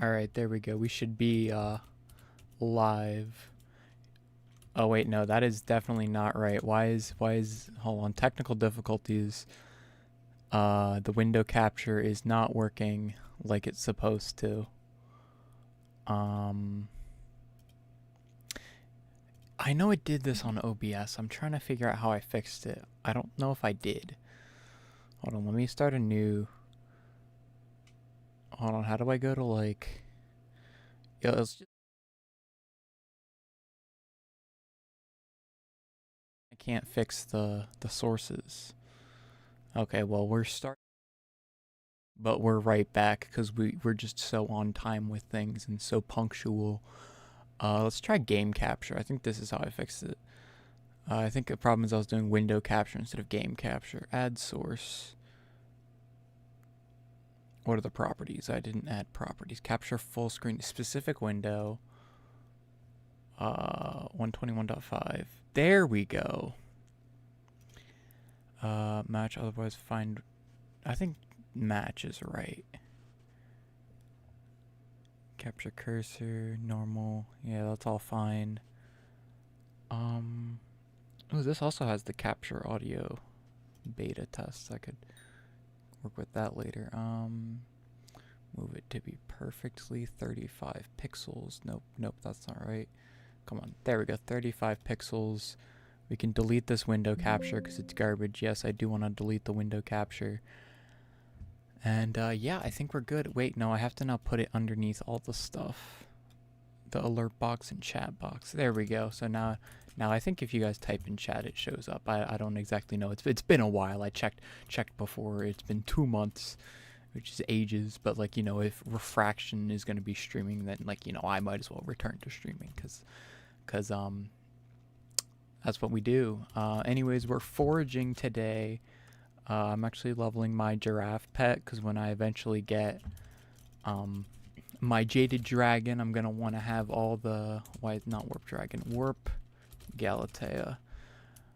Alright, there we go. We should be live. Oh wait, no, that is definitely not right. Hold on, technical difficulties. The window capture is not working like it's supposed to. I know it did this on OBS. I'm trying to figure out how I fixed it. I don't know if I did. Hold on, let me start a new. Hold on, how do I go to like? Yeah, let's just. I can't fix the sources. Okay, well but we're right back because we're just so on time with things and so punctual. Let's try game capture. I think this is how I fixed it. I think the problem is I was doing window capture instead of game capture. Add source. What are the properties? I didn't add properties. Capture full screen specific window. 121.5. There we go. Match, otherwise find. I think match is right. Capture cursor, normal. Yeah, that's all fine. Oh, this also has the capture audio beta tests. I could work with that later. Move it to be perfectly 35 pixels. Nope, that's not right. Come on, there we go, 35 pixels. We can delete this window capture because it's garbage. Yes, I do want to delete the window capture. And yeah, I think we're good. Wait, no, I have to now put it underneath all the stuff. The alert box and chat box. There we go. So now I think if you guys type in chat, it shows up. I don't exactly know. It's been a while. I checked before. It's been 2 months, which is ages. But like, you know, if Refraction is going to be streaming, then like, you know, I might as well return to streaming because that's what we do. Anyways, we're foraging today. I'm actually leveling my giraffe pet because when I eventually get my jaded dragon, I'm gonna want to have all the not warp dragon, warp Galatea.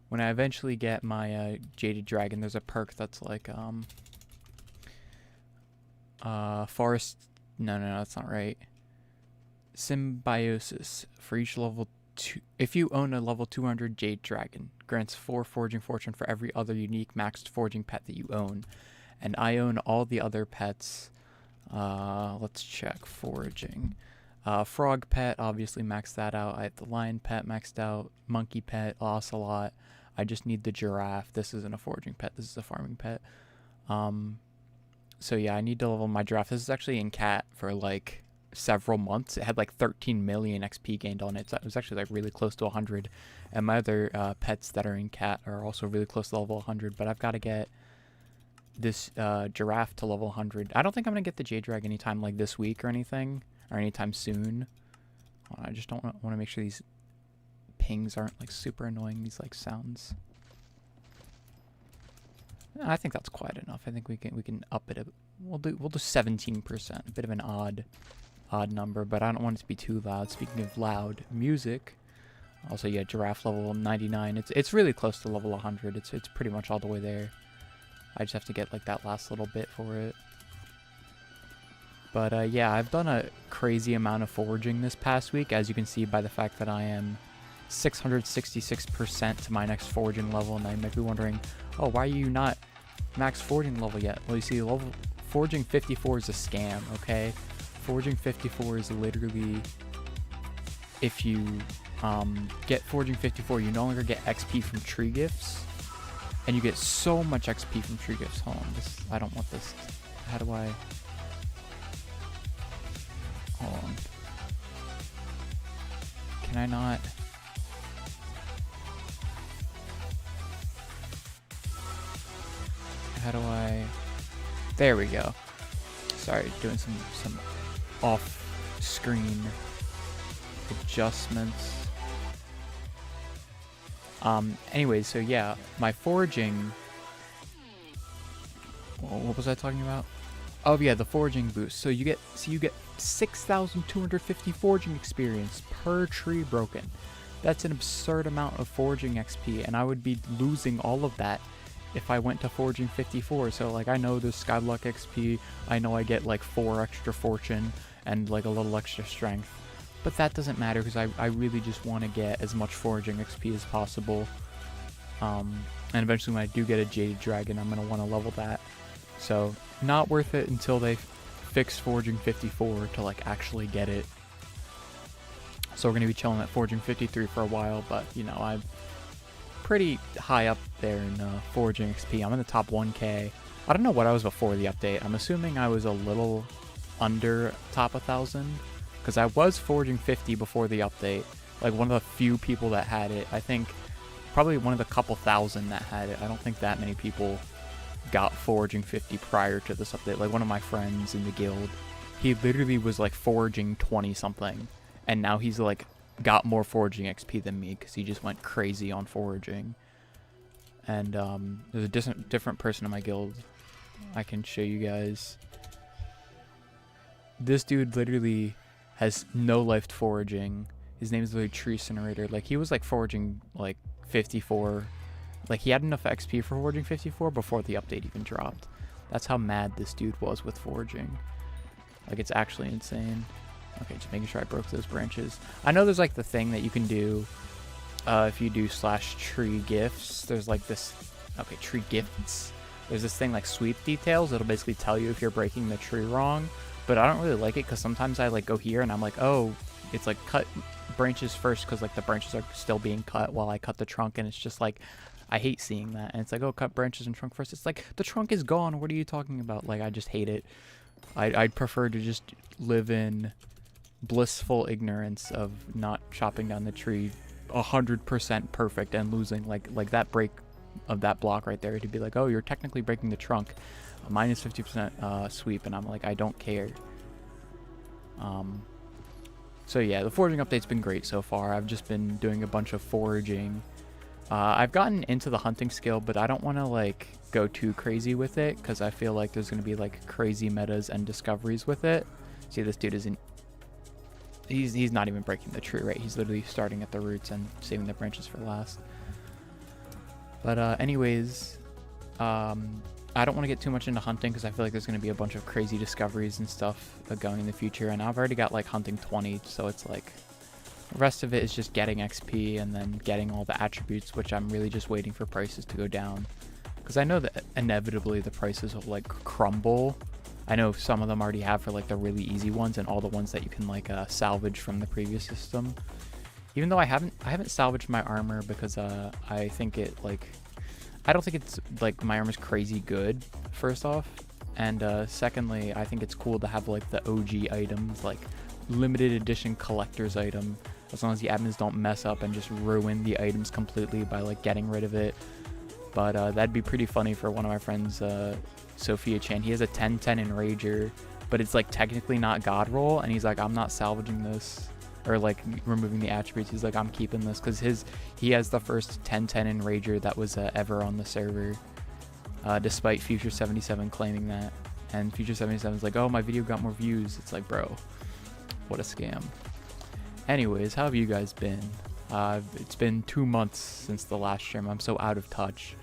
When I eventually get my jaded dragon, there's a perk that's like forest. No, that's not right. Symbiosis for each level 2. If you own a level 200 jade dragon, grants 4 foraging fortune for every other unique maxed foraging pet that you own. And I own all the other pets. Let's check foraging. Frog pet, obviously maxed that out. I have the lion pet maxed out. Monkey pet, ocelot. I just need the giraffe. This isn't a foraging pet. This is a farming pet. So yeah, I need to level my giraffe. This is actually in cat for like several months. It had like 13 million XP gained on it. So it was actually like really close to 100. And my other pets that are in cat are also really close to level 100. But I've got to get this giraffe to level 100. I don't think I'm gonna get the jade dragon anytime like this week or anything, or anytime soon. I just don't want to make sure these pings aren't like super annoying. These like sounds. I think that's quite enough. I think we can up it. We'll do 17%. A bit of an odd number, but I don't want it to be too loud. Speaking of loud music, also yeah, giraffe level 99. It's really close to level 100. It's pretty much all the way there. I just have to get like that last little bit for it. But yeah, I've done a crazy amount of foraging this past week, as you can see by the fact that I am 666% to my next foraging level. And I might be wondering, oh, why are you not max foraging level yet? Well, you see, foraging 54 is a scam, okay? Foraging 54 is literally, if you get foraging 54, you no longer get XP from tree gifts. And you get so much XP from tree gifts. Hold on, I don't want this. How do I? Hold on. Can I not? How do I? There we go. Sorry, doing some off-screen adjustments. Anyways, so yeah, my foraging. What was I talking about? Oh yeah, the foraging boost. So you get 6,250 foraging experience per tree broken. That's an absurd amount of foraging XP, and I would be losing all of that if I went to Foraging 54. So like I know there's Skyblock XP, I know I get like 4 extra fortune and like a little extra strength, but that doesn't matter because I really just want to get as much Foraging XP as possible. And eventually when I do get a Jaded Dragon, I'm going to want to level that. So not worth it until they fix Foraging 54 to like actually get it. So we're going to be chilling at Foraging 53 for a while, but you know, I'm pretty high up there in Foraging XP. I'm in the top 1k. I don't know what I was before the update. I'm assuming I was a little under top 1,000 because I was Foraging 50 before the update. Like one of the few people that had it. I think probably one of the couple thousand that had it. I don't think that many people got Foraging 50 prior to this update. Like one of my friends in the guild, he literally was like Foraging 20 something, and now he's like got more Foraging XP than me because he just went crazy on Foraging. And there's a different person in my guild I can show you guys. This dude literally has no life Foraging. His name is literally Tree Incinerator. Like he was like Foraging like 54. Like he had enough XP for Foraging 54 before the update even dropped. That's how mad this dude was with Foraging. Like it's actually insane. Okay, just making sure I broke those branches. I know there's like the thing that you can do if you do /tree gifts. There's like this, okay, tree gifts. There's this thing like sweep details. It'll basically tell you if you're breaking the tree wrong. But I don't really like it because sometimes I like go here and I'm like, oh, it's like cut branches first because like the branches are still being cut while I cut the trunk, and it's just like, I hate seeing that. And it's like, oh, cut branches and trunk first. It's like, the trunk is gone. What are you talking about? Like, I just hate it. I'd prefer to just live in blissful ignorance of not chopping down the tree 100% perfect and losing like that break of that block right there to be like, oh, you're technically breaking the trunk, minus 50% sweep, and I'm like, I don't care. So yeah, the foraging update's been great so far. I've just been doing a bunch of foraging. I've gotten into the hunting skill, but I don't want to like go too crazy with it because I feel like there's going to be like crazy metas and discoveries with it. See, this dude isn't, he's not even breaking the tree, right? He's literally starting at the roots and saving the branches for last. But anyways, I don't want to get too much into hunting because I feel like there's going to be a bunch of crazy discoveries and stuff going in the future, and I've already got like hunting 20, so it's like the rest of it is just getting XP and then getting all the attributes, which I'm really just waiting for prices to go down because I know that inevitably the prices will like crumble. I know some of them already have for like the really easy ones and all the ones that you can like salvage from the previous system. Even though I haven't salvaged my armor because I think it like, I don't think it's like my armor's crazy good, first off, and secondly, I think it's cool to have like the OG items, like limited edition collector's item, as long as the admins don't mess up and just ruin the items completely by like getting rid of it. But that'd be pretty funny for one of my friends, Sophia Chan. He has a 10-10 Enrager, but it's like technically not God roll, and he's like, I'm not salvaging this or like removing the attributes. He's like, I'm keeping this because he has the first 10-10 Enrager that was ever on the server, despite Future 77 claiming that. And Future 77 is like, oh, my video got more views. It's like, bro, what a scam. Anyways, how have you guys been? It's been 2 months since the last stream. I'm so out of touch.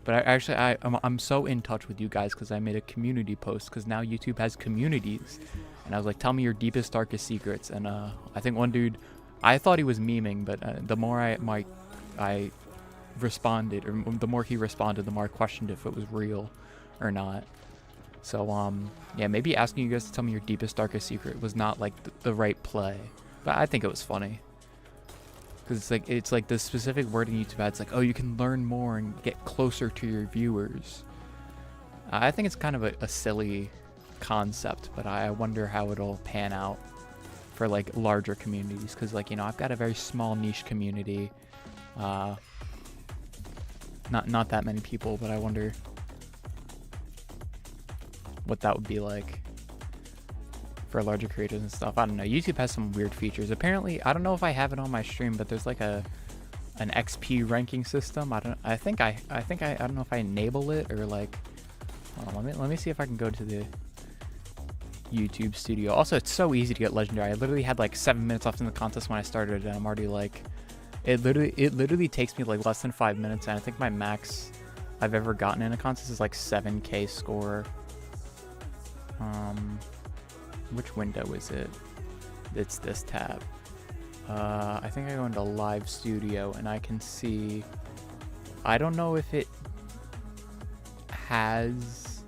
But I'm so in touch with you guys because I made a community post because now YouTube has communities. And I was like, tell me your deepest, darkest secrets. And I think one dude, I thought he was memeing, but the more I responded, or the more he responded, the more I questioned if it was real or not. So yeah, maybe asking you guys to tell me your deepest, darkest secret was not like the right play. But I think it was funny. Because it's like the specific wording YouTube had. It's like, oh, you can learn more and get closer to your viewers. I think it's kind of a silly concept, but I wonder how it'll pan out for like larger communities. Because like, you know, I've got a very small niche community. Not that many people, but I wonder what that would be like for larger creators and stuff. I don't know. YouTube has some weird features. Apparently, I don't know if I have it on my stream, but there's like an XP ranking system. I don't know if I enable it or like, hold on, let me see if I can go to the YouTube studio. Also, it's so easy to get legendary. I literally had like 7 minutes left in the contest when I started, and I'm already like, it literally takes me like less than 5 minutes, and I think my max I've ever gotten in a contest is like 7K score. Which window is it? It's this tab. I think I go into live studio and I can see, I don't know if it has,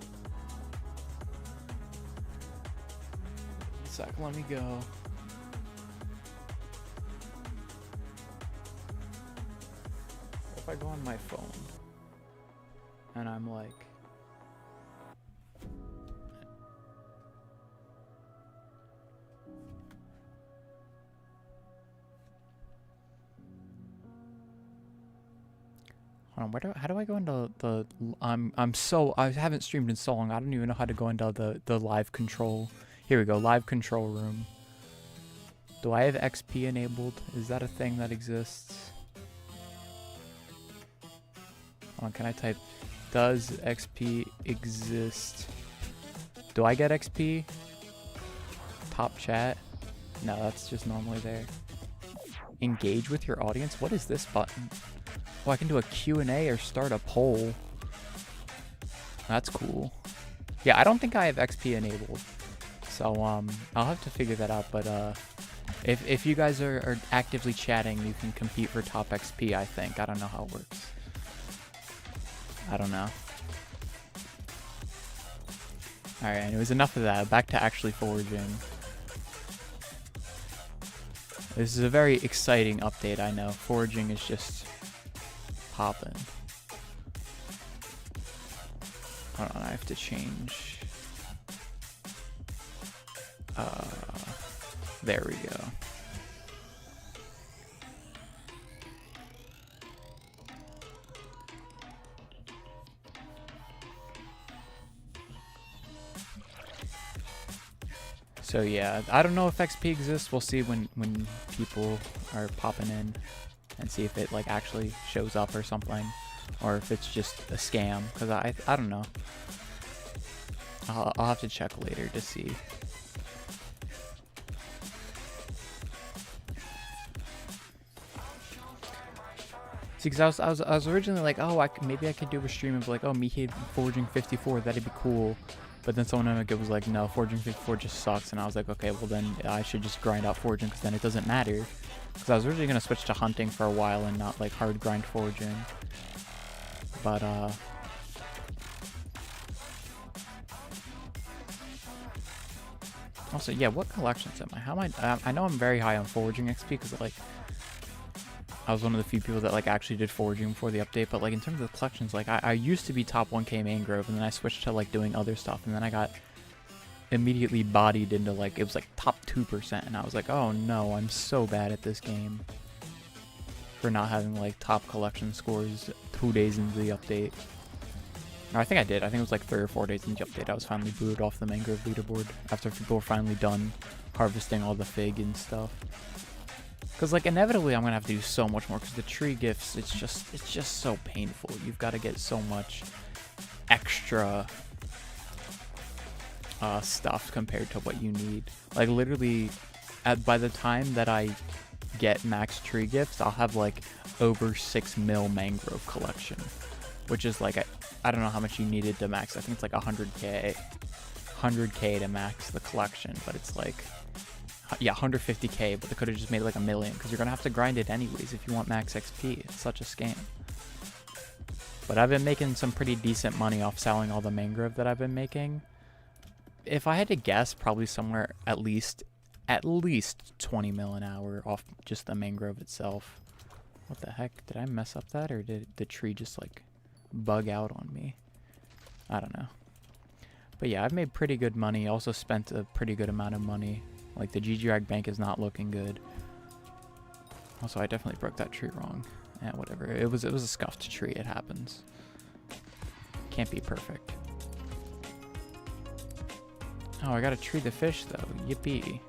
let me go. If I go on my phone and I'm like, hold on, how do I go into the, I haven't streamed in so long, I don't even know how to go into the live control. Here we go, live control room. Do I have XP enabled? Is that a thing that exists? Hold on, can I type, does XP exist? Do I get XP? Top chat? No, that's just normally there. Engage with your audience? What is this button? Oh, I can do a Q&A or start a poll. That's cool. Yeah, I don't think I have XP enabled. So, I'll have to figure that out, but, if you guys are actively chatting, you can compete for top XP, I think. I don't know how it works. I don't know. Alright, anyways, enough of that. Back to actually foraging. This is a very exciting update, I know. Foraging is just popping. Hold on, I have to change. There we go. So yeah, I don't know if XP exists. We'll see when people are popping in and see if it like actually shows up or something, or if it's just a scam. Cause I don't know. I'll have to check later to see. See, cause I was originally like, oh, maybe I could do a stream of like, oh, me hate Foraging 54, that'd be cool. But then someone was like, no, Foraging 54 just sucks. And I was like, okay, well then I should just grind out Foraging because then it doesn't matter. Because I was originally going to switch to hunting for a while and not like hard grind Foraging. But, also, yeah, what collections am I? How am I know I'm very high on Foraging XP because like, I was one of the few people that like actually did Foraging before the update, but like in terms of the collections, like I used to be top 1k mangrove, and then I switched to like doing other stuff, and then I got immediately bodied into like, it was like top 2%, and I was like, oh no, I'm so bad at this game for not having like top collection scores 2 days into the update. Or I think I did. I think it was like 3 or 4 days into the update I was finally booted off the mangrove leaderboard after people were finally done harvesting all the fig and stuff. Because, like, inevitably I'm going to have to do so much more because the tree gifts, it's just so painful. You've got to get so much extra stuff compared to what you need. Like, literally, by the time that I get max tree gifts, I'll have, like, over 6 mil mangrove collection. Which is, like, I don't know how much you needed to max. I think it's, like, 100k. 100k to max the collection, but it's, like... Yeah, 150k, but they could have just made like 1 million because you're gonna have to grind it anyways if you want max XP. It's such a scam. But I've been making some pretty decent money off selling all the mangrove that I've been making. If I had to guess, probably somewhere at least 20 mil an hour off just the mangrove itself. What the heck? Did I mess up that, or did the tree just like bug out on me? I don't know. But yeah, I've made pretty good money. Also spent a pretty good amount of money. Like, the GGRAG bank is not looking good. Also, I definitely broke that tree wrong. Yeah, whatever. It was a scuffed tree. It happens. Can't be perfect. Oh, I gotta tree the fish, though. Yippee.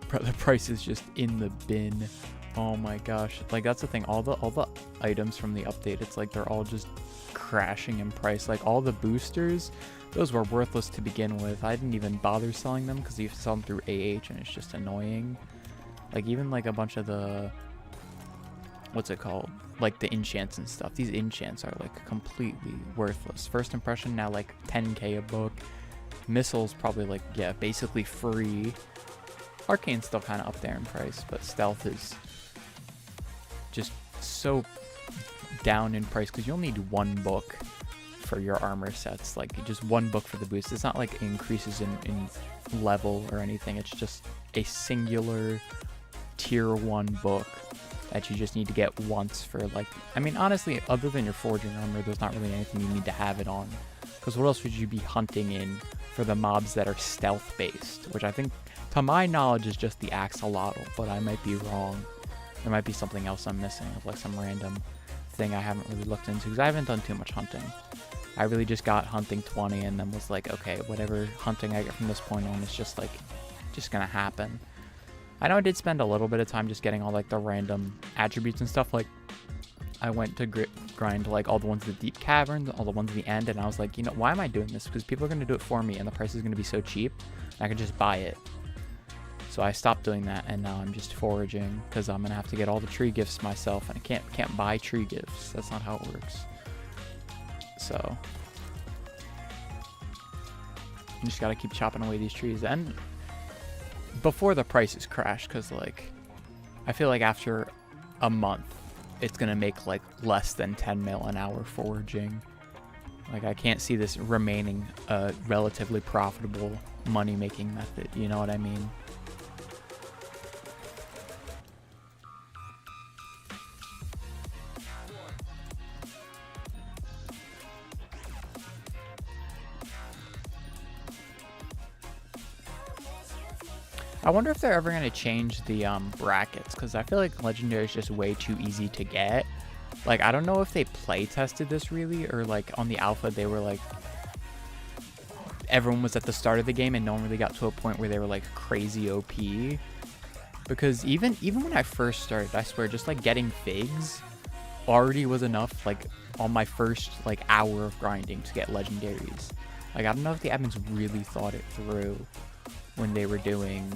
Bro, the price is just in the bin. Oh my gosh. Like, that's the thing. All the items from the update, it's like they're all just crashing in price. Like, all the boosters... Those were worthless to begin with. I didn't even bother selling them because you have to sell them through AH and it's just annoying. Like even like a bunch of the, what's it called? like the enchants and stuff. These enchants are like completely worthless. First impression now like 10k a book. Missiles probably like, yeah, basically free. Arcane's still kind of up there in price, but stealth is just so down in price because you only need one book for your armor sets. Like just one book for the boost. It's not like it increases in level or anything. It's just a singular tier 1 book that you just need to get once for like, I mean, honestly, other than your foraging armor, there's not really anything you need to have it on. Because what else would you be hunting in for the mobs that are stealth based? Which I think, to my knowledge, is just the axolotl, but I might be wrong. There might be something else I'm missing, of like some random thing I haven't really looked into, because I haven't done too much hunting. I really just got hunting 20 and then was like, okay, whatever hunting I get from this point on is just like, just gonna happen. I know I did spend a little bit of time just getting all like the random attributes and stuff. Like I went to grind like all the ones in the deep caverns, all the ones at the end, and I was like, you know, why am I doing this? Because people are going to do it for me and the price is going to be so cheap and I can just buy it. So I stopped doing that and now I'm just foraging because I'm going to have to get all the tree gifts myself and I can't buy tree gifts. That's not how it works. So you just got to keep chopping away these trees and before the prices crash, because like I feel like after a month it's gonna make like less than 10 mil an hour foraging. Like I can't see this remaining a relatively profitable money making method, you know what I mean? I wonder if they're ever going to change the brackets, because I feel like Legendary is just way too easy to get. Like, I don't know if they play tested this really, or like on the alpha they were like, everyone was at the start of the game and no one really got to a point where they were like crazy OP. Because even when I first started, I swear, just like getting figs already was enough, like on my first like hour of grinding to get legendaries. Like, I don't know if the admins really thought it through when they were doing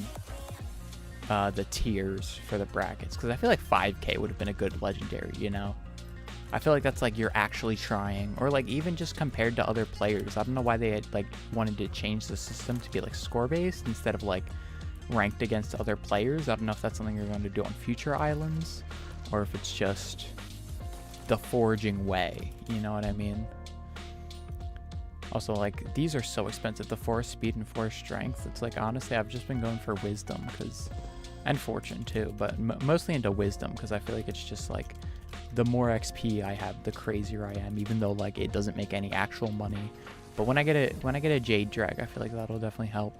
the tiers for the brackets, because I feel like 5k would have been a good legendary, you know? I feel like that's like you're actually trying, or like even just compared to other players. I don't know why they had like wanted to change the system to be like score based instead of like ranked against other players. I don't know if that's something you're going to do on future islands or if it's just the foraging way, you know what I mean? Also, like, these are so expensive, the forest speed and forest strength. It's like, honestly, I've just been going for wisdom, and fortune too, but mostly into wisdom, because I feel like it's just like, the more XP I have, the crazier I am, even though like it doesn't make any actual money. But when I get a jade drag, I feel like that'll definitely help.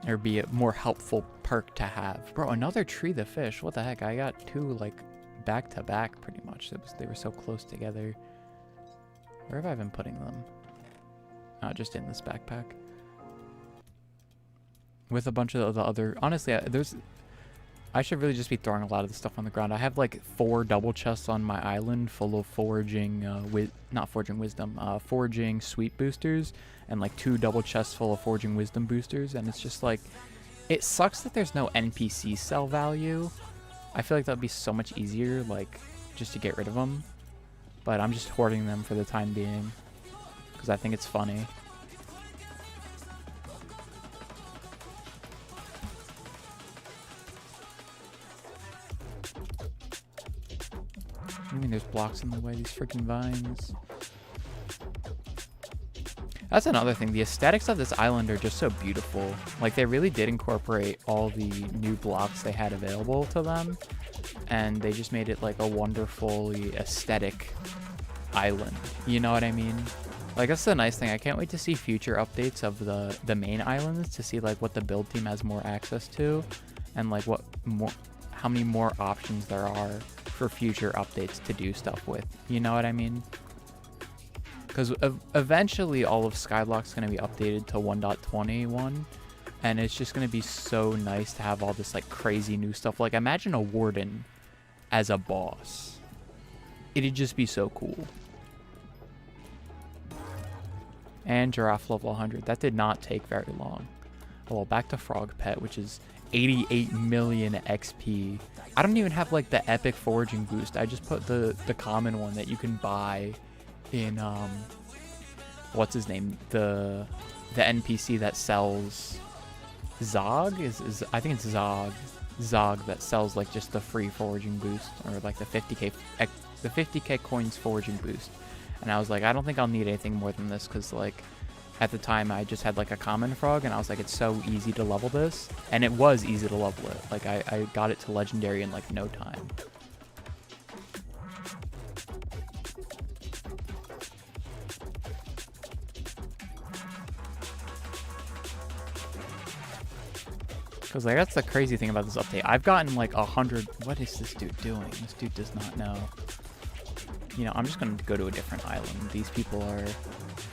Or be a more helpful perk to have. Bro, another tree the fish. What the heck? I got two like back to back pretty much. They were so close together. Where have I been putting them? Oh, just in this backpack. With a bunch of the other... Honestly, I should really just be throwing a lot of the stuff on the ground. I have like 4 double chests on my island full of foraging... not foraging wisdom. Foraging sweet boosters. And like 2 double chests full of foraging wisdom boosters. And it's just like... It sucks that there's no NPC sell value. I feel like that would be so much easier, like, just to get rid of them. But I'm just hoarding them for the time being, because I think it's funny. I mean, there's blocks in the way, these freaking vines. That's another thing. The aesthetics of this island are just so beautiful. Like, they really did incorporate all the new blocks they had available to them. And they just made it like a wonderfully aesthetic island. You know what I mean? Like, that's the nice thing. I can't wait to see future updates of the main islands to see like what the build team has more access to. And like how many more options there are for future updates to do stuff with. You know what I mean? Because eventually all of Skyblock's going to be updated to 1.21, and it's just going to be so nice to have all this like crazy new stuff. Like, imagine a warden as a boss. It'd just be so cool. And giraffe level 100. That did not take very long. Well, back to frog pet, which is 88 million XP. I don't even have like the epic foraging boost. I just put the common one that you can buy in what's his name? The NPC that sells Zog is I think it's Zog that sells like just the free foraging boost, or like the 50k coins foraging boost. And I was like, I don't think I'll need anything more than this, because like at the time I just had like a common frog, and I was like, it's so easy to level this, and it was easy to level it. Like I got it to legendary in like no time. Because like that's the crazy thing about this update. I've gotten like 100. What is this dude doing? This dude does not know. You know, I'm just gonna go to a different island. These people are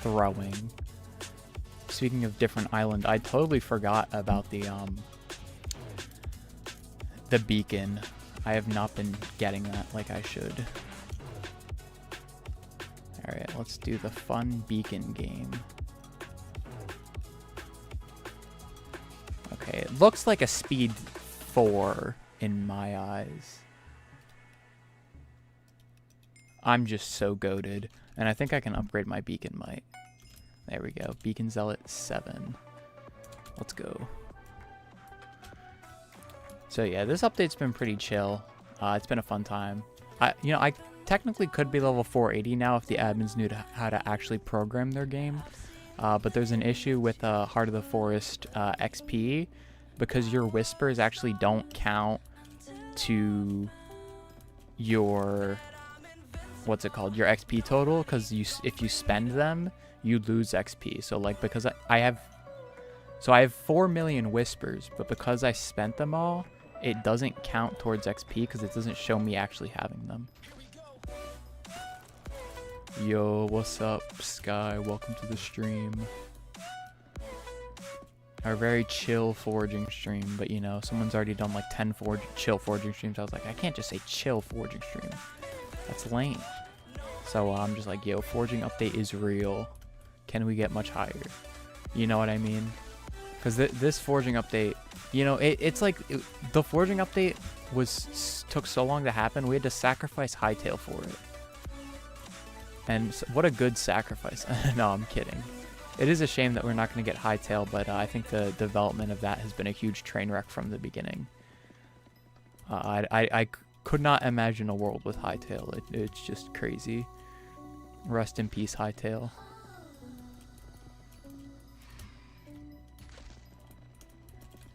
throwing. Speaking of different island, I totally forgot about the beacon. I have not been getting that like I should. Alright, let's do the fun beacon game. Okay, it looks like a speed 4 in my eyes. I'm just so goated, and I think I can upgrade my beacon might. There we go, beacon zealot 7. Let's go. So yeah, this update's been pretty chill. It's been a fun time. I technically could be level 480 now if the admins knew how to actually program their game. But there's an issue with Heart of the Forest XP, because your whispers actually don't count to your, what's it called, your XP total, because if you spend them, you lose XP. So like, because I have 4 million whispers, but because I spent them all, it doesn't count towards XP because it doesn't show me actually having them. Yo, what's up, Sky? Welcome to the stream. Our very chill foraging stream, but you know, someone's already done like 10 chill foraging streams. I was like, I can't just say chill foraging stream. That's lame. So I'm just like, yo, foraging update is real. Can we get much higher? You know what I mean? Because this foraging update, you know, it's like the foraging update took so long to happen. We had to sacrifice Hytale for it. And what a good sacrifice. No, I'm kidding. It is a shame that we're not going to get Hytale, but I think the development of that has been a huge train wreck from the beginning. I could not imagine a world with Hytale. It's just crazy. Rest in peace, Hytale.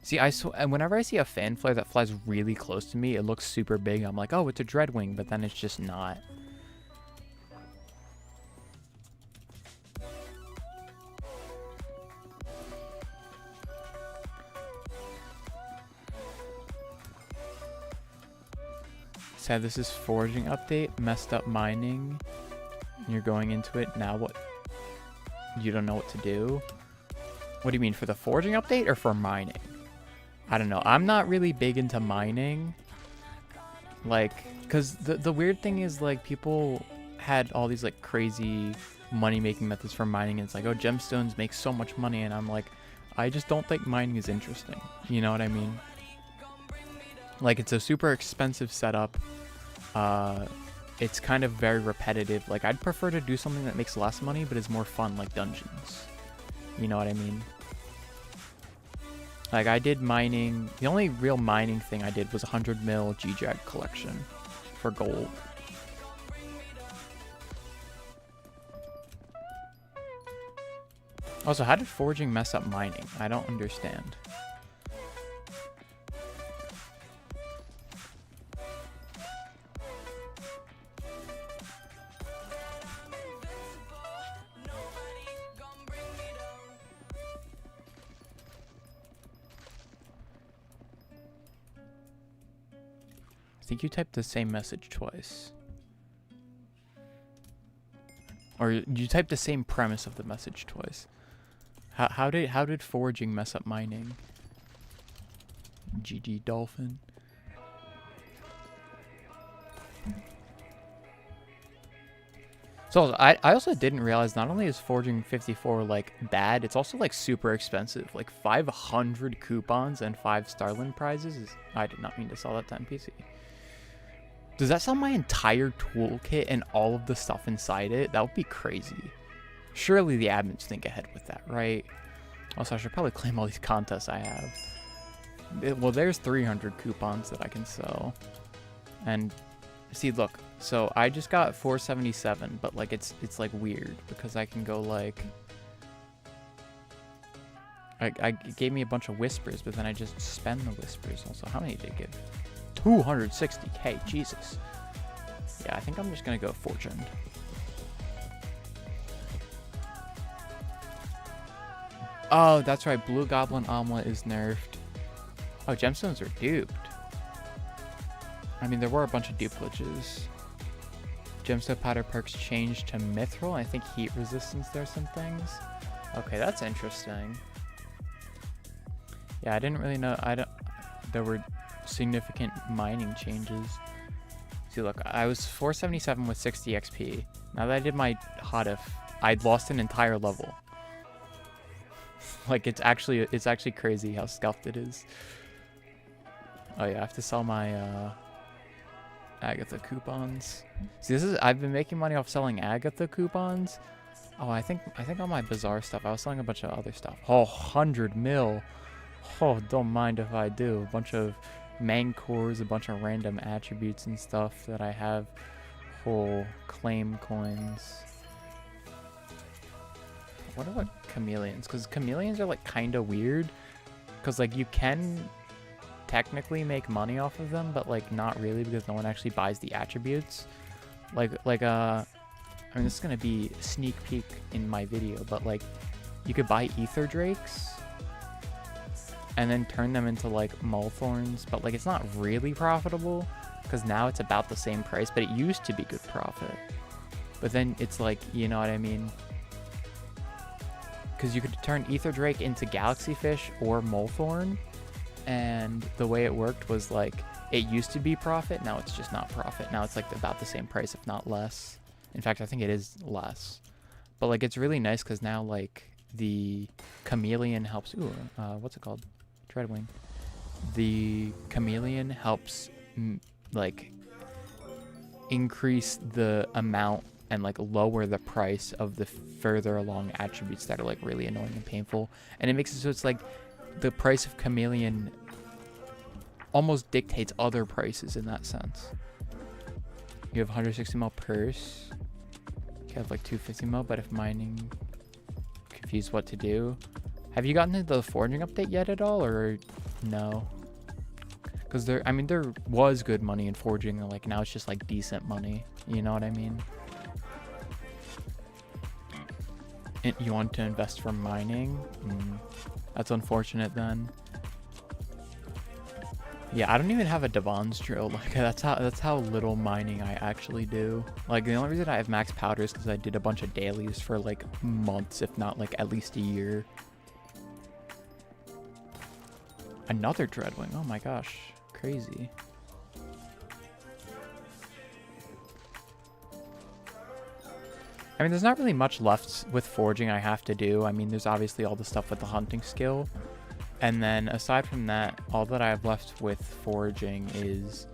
See, whenever I see a fan flare that flies really close to me, it looks super big. I'm like, oh, it's a Dreadwing, but then it's just not. So this is foraging update, messed up mining. You're going into it, now what? You don't know what to do? What do you mean, for the foraging update or for mining? I don't know. I'm not really big into mining. Like, because the weird thing is, like, people had all these, like, crazy money-making methods for mining. And it's like, oh, gemstones make so much money. And I'm like, I just don't think mining is interesting. You know what I mean? Like, it's a super expensive setup. It's kind of very repetitive. Like, I'd prefer to do something that makes less money, but is more fun, like dungeons. You know what I mean? Like, I did mining. The only real mining thing I did was 100 mil G-Jag collection for gold. Also, how did foraging mess up mining? I don't understand. I think you typed the same message twice. Or you typed the same premise of the message twice. How did foraging mess up mining? GG Dolphin. So I also didn't realize not only is Foraging 54 like bad, it's also like super expensive. Like 500 coupons and 5 Starland prizes is... I did not mean to sell that to NPC. Does that sell my entire toolkit and all of the stuff inside it? That would be crazy. Surely the admins think ahead with that, right? Also, I should probably claim all these contests I have. Well, there's 300 coupons that I can sell. And see, look. So I just got 477, but like it's like weird because I can go like... It gave me a bunch of whispers, but then I just spend the whispers. Also, how many did it give? 260k, Jesus. Yeah, I think I'm just gonna go Fortune. Oh, that's right. Blue Goblin Omelet is nerfed. Oh, gemstones are duped. I mean, there were a bunch of duplicates. Gemstone powder perks changed to mithril. I think heat resistance there are some things. Okay, that's interesting. Yeah, I didn't really know. There were significant mining changes. See, look, I was 477 with 60 XP. Now that I did my hot if, I'd lost an entire level. Like it's actually crazy how scuffed it is. Oh yeah, I have to sell my Agatha coupons. See, I've been making money off selling Agatha coupons. Oh, I think on my bazaar stuff, I was selling a bunch of other stuff. Oh, 100 mil. Oh, don't mind if I do. A bunch of main cores, a bunch of random attributes and stuff that I have. Whole claim coins. What about chameleons? Because chameleons are like kind of weird. Because like you can technically make money off of them, but like not really because no one actually buys the attributes. I mean, this is gonna be a sneak peek in my video, but like you could buy ether drakes and then turn them into like multhorns, but like it's not really profitable because now it's about the same price, but it used to be good profit. But then it's like, you know what I mean? Because you could turn ether drake into galaxy fish or multhorn, and the way it worked was like it used to be profit, now it's just not profit. Now it's like about the same price, if not less. In fact, I think it is less. But like it's really nice because now like the chameleon helps. Ooh, what's it called? Treadwing. The chameleon helps like increase the amount and like lower the price of the further along attributes that are like really annoying and painful, and it makes it so it's like the price of chameleon almost dictates other prices in that sense. You have 160 mil purse. You have like 250 mil, but if mining, confused what to do. Have you gotten into the foraging update yet at all, or no? Because there was good money in foraging, and like now it's just like decent money. You know what I mean? You want to invest for mining? That's unfortunate then. Yeah, I don't even have a Devon's drill. Like that's how little mining I actually do. Like the only reason I have max powder is because I did a bunch of dailies for like months, if not like at least a year. Another Dreadwing. Oh my gosh, crazy. I mean, there's not really much left with foraging I have to do. I mean, there's obviously all the stuff with the hunting skill. And then aside from that, all that I have left with foraging is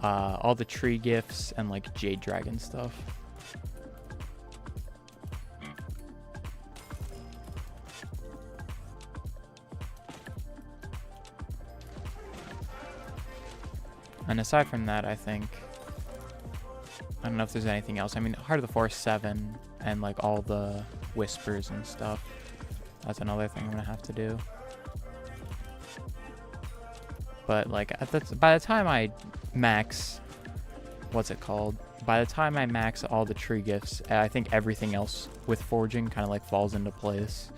all the tree gifts and like Jade Dragon stuff. And aside from that, I think, I don't know if there's anything else. I mean, Heart of the Forest 7 and like all the whispers and stuff. That's another thing I'm gonna have to do. But like by the time I max, what's it called? By the time I max all the tree gifts, I think everything else with foraging kind of like falls into place,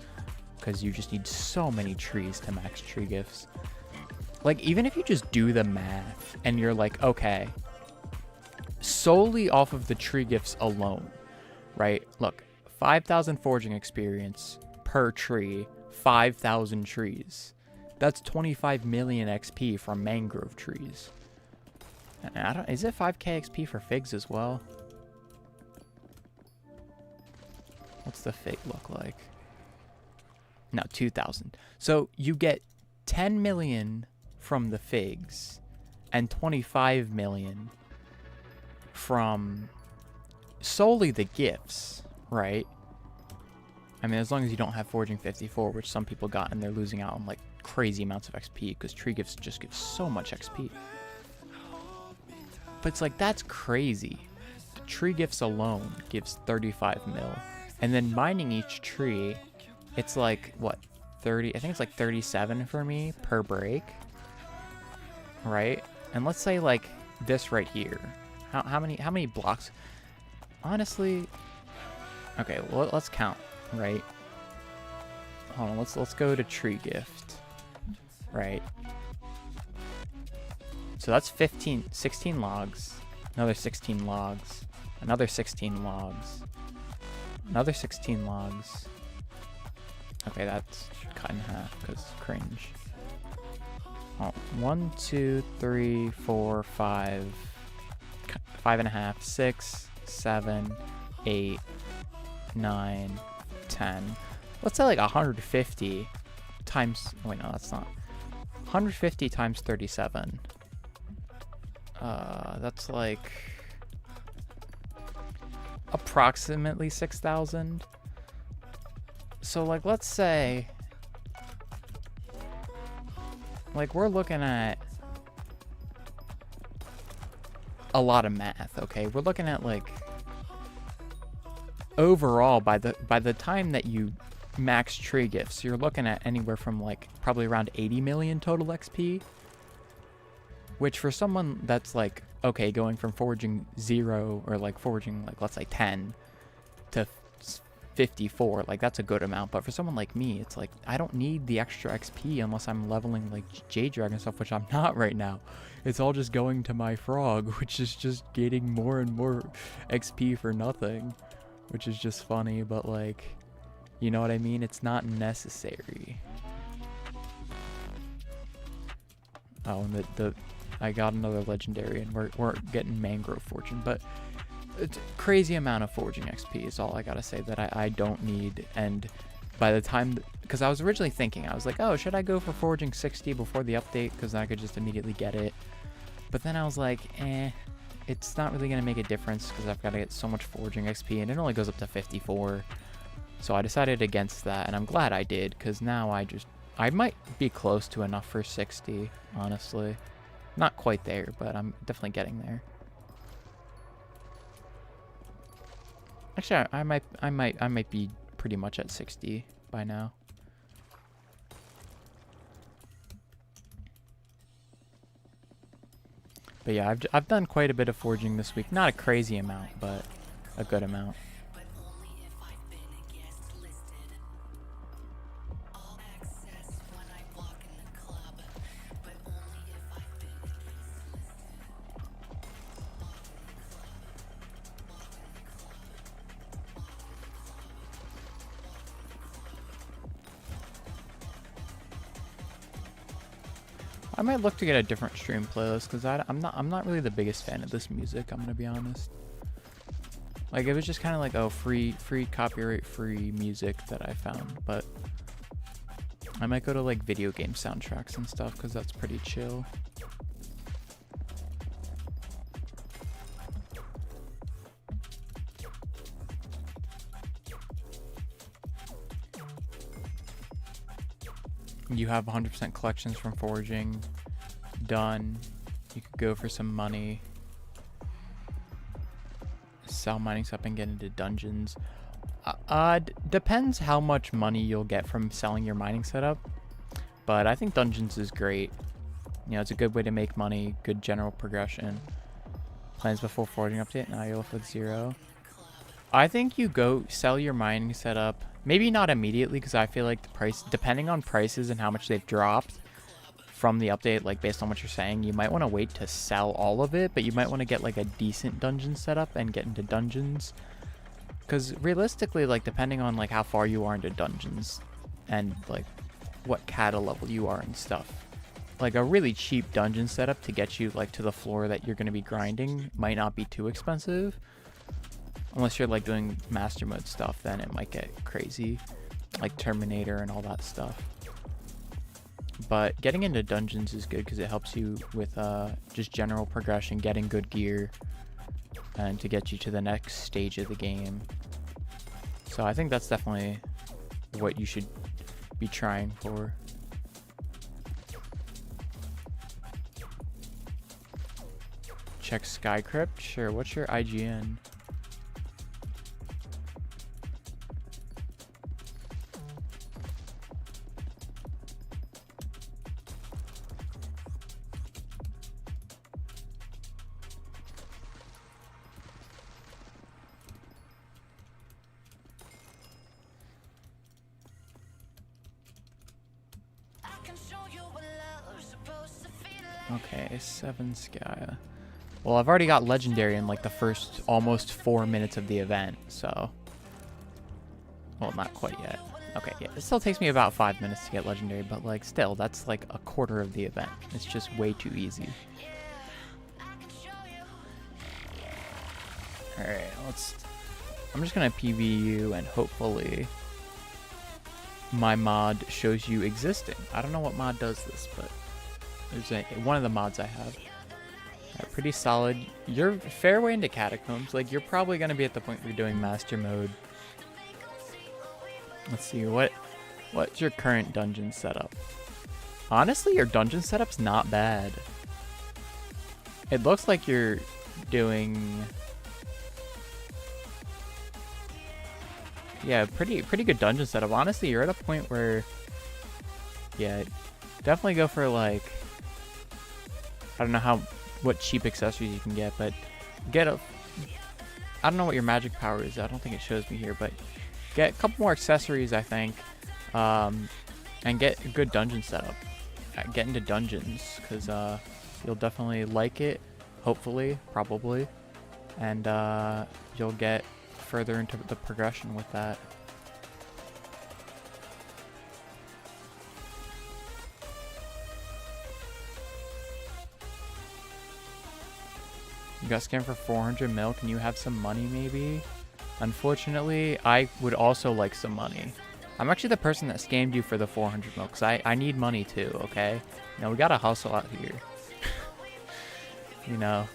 because you just need so many trees to max tree gifts. Like even if you just do the math and you're like, okay, solely off of the tree gifts alone, right? Look, 5,000 foraging experience per tree, 5,000 trees. That's 25 million XP from mangrove trees. And is it 5k XP for figs as well? What's the fig look like? No, 2,000. So you get 10 million from the figs and 25 million from solely the gifts, right? I mean, as long as you don't have Foraging 54, which some people got, and they're losing out on like crazy amounts of XP because tree gifts just give so much XP. But it's like, that's crazy. The tree gifts alone gives 35 mil. And then mining each tree, it's like, what, 30? I think it's like 37 for me per break. Right? And let's say like this right here. How many blocks? Honestly, okay, well, let's count, right? Hold on, let's go to tree gift. Right. So that's 16 logs, another 16 logs, another 16 logs, another 16 logs. Okay, that's cut in half because cringe. Oh, 1, 2, 3, 4, 5, 5.5, 6, 7, 8, 9, 10. Let's say like 150 times, wait, no, that's not. 150 times 37. That's like approximately 6,000. So like, let's say like we're looking at a lot of math, okay? We're looking at like overall by the time that you max tree gifts, you're looking at anywhere from like probably around 80 million total XP, which for someone that's like, okay, going from foraging 0 or like foraging like let's say 10 to 54, like that's a good amount. But for someone like me, it's like I don't need the extra XP unless I'm leveling like Jade Dragon stuff, which I'm not right now. It's all just going to my frog, which is just getting more and more XP for nothing, which is just funny. But like, you know what I mean? It's not necessary. Oh, and I got another legendary, and we're getting Mangrove Fortune, but it's a crazy amount of foraging XP is all I gotta say that I don't need. And by the time, because I was originally thinking, I was like, oh, should I go for foraging 60 before the update, because I could just immediately get it. But then I was like, it's not really gonna make a difference because I've got to get so much foraging XP, and it only goes up to 54. So I decided against that, and I'm glad I did, because now I might be close to enough for 60, honestly. Not quite there, but I'm definitely getting there. Actually, I might be pretty much at 60 by now. But yeah, I've done quite a bit of foraging this week. Not a crazy amount, but a good amount. I might look to get a different stream playlist because I'm not really the biggest fan of this music. I'm gonna be honest. Like, it was just kind of like, oh, free copyright free music that I found, but I might go to like video game soundtracks and stuff because that's pretty chill. You have 100% collections from foraging done. You could go for some money, sell mining stuff and get into dungeons. Depends how much money you'll get from selling your mining setup, but I think dungeons is great. You know, it's a good way to make money, good general progression. Plans before foraging update, now you're left with 0. I think you go sell your mining setup. Maybe not immediately, because I feel like the price, depending on prices and how much they've dropped from the update, like based on what you're saying, you might want to wait to sell all of it, but you might want to get like a decent dungeon setup and get into dungeons. Because realistically, like depending on like how far you are into dungeons and like what cata level you are and stuff, like a really cheap dungeon setup to get you like to the floor that you're going to be grinding might not be too expensive. Unless you're like doing master mode stuff, then it might get crazy, like Terminator and all that stuff. But getting into dungeons is good because it helps you with just general progression, getting good gear, and to get you to the next stage of the game. So I think that's definitely what you should be trying for. Check Skycrypt? Sure, what's your IGN? Okay, 7 Sky. Well, I've already got Legendary in like the first almost 4 minutes of the event, so... Well, not quite yet. Okay, yeah, it still takes me about 5 minutes to get Legendary, but like still, that's like a quarter of the event. It's just way too easy. Alright, I'm just gonna PV you and hopefully my mod shows you existing. I don't know what mod does this, but there's one of the mods I have. Pretty solid. You're fairway into Catacombs. Like, you're probably going to be at the point where you're doing Master Mode. Let's see, what's your current dungeon setup? Honestly, your dungeon setup's not bad. It looks like you're doing... Yeah, pretty good dungeon setup. Honestly, you're at a point where... Yeah, definitely go for, like... I don't know what cheap accessories you can get, but get a... I don't know what your magic power is. I don't think it shows me here, but get a couple more accessories, I think, and get a good dungeon setup. Get into dungeons, because you'll definitely like it, hopefully, probably, and you'll get further into the progression with that. You got scammed for 400 mil. Can you have some money, maybe? Unfortunately, I would also like some money. I'm actually the person that scammed you for the 400 mil, because I need money too, okay? You know, we gotta hustle out here. You know.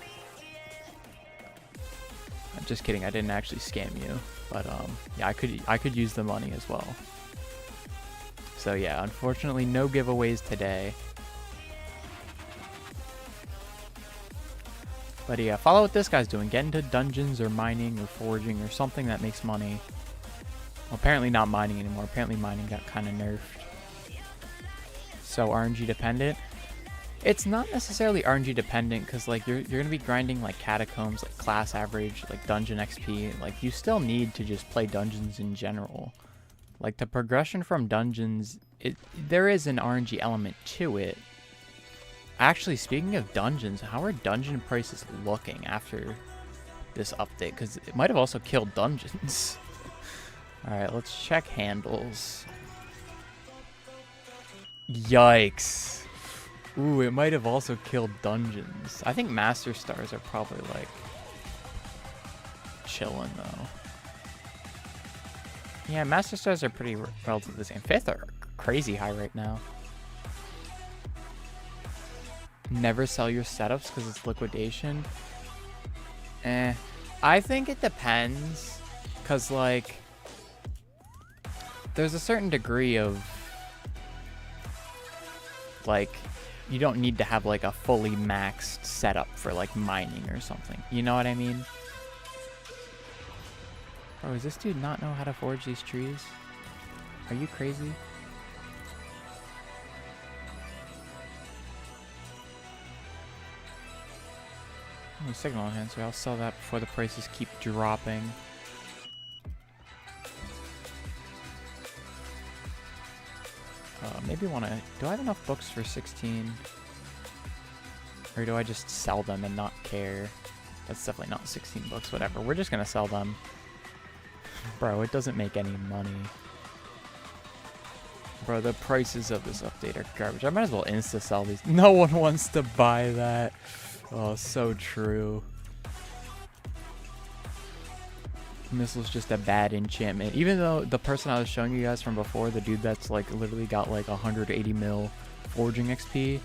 I'm just kidding, I didn't actually scam you. But, yeah, I could use the money as well. So, yeah, unfortunately, no giveaways today. But yeah, follow what this guy's doing. Get into dungeons or mining or foraging or something that makes money. Well, apparently not mining anymore. Apparently mining got kind of nerfed. So RNG dependent. It's not necessarily RNG dependent because like you're gonna be grinding like catacombs, like class average, like dungeon XP. Like you still need to just play dungeons in general. Like the progression from dungeons, there is an RNG element to it. Actually, speaking of dungeons, how are dungeon prices looking after this update? Because it might have also killed dungeons. Alright, let's check handles. Yikes. Ooh, it might have also killed dungeons. I think Master Stars are probably, like, chilling, though. Yeah, Master Stars are pretty relative to the same. 5th are crazy high right now. Never sell your setups because it's liquidation. I think it depends. Because, like, there's a certain degree of, like, you don't need to have, like, a fully maxed setup for, like, mining or something. You know what I mean? Bro, does this dude not know how to forge these trees? Are you crazy? Oh, signal enhancer. I'll sell that before the prices keep dropping. Maybe want to... Do I have enough books for 16? Or do I just sell them and not care? That's definitely not 16 books. Whatever. We're just going to sell them. Bro, it doesn't make any money. Bro, the prices of this update are garbage. I might as well insta-sell these. No one wants to buy that. Oh, so true. Missile's just a bad enchantment. Even though the person I was showing you guys from before, the dude that's like literally got like 180 mil Foraging XP,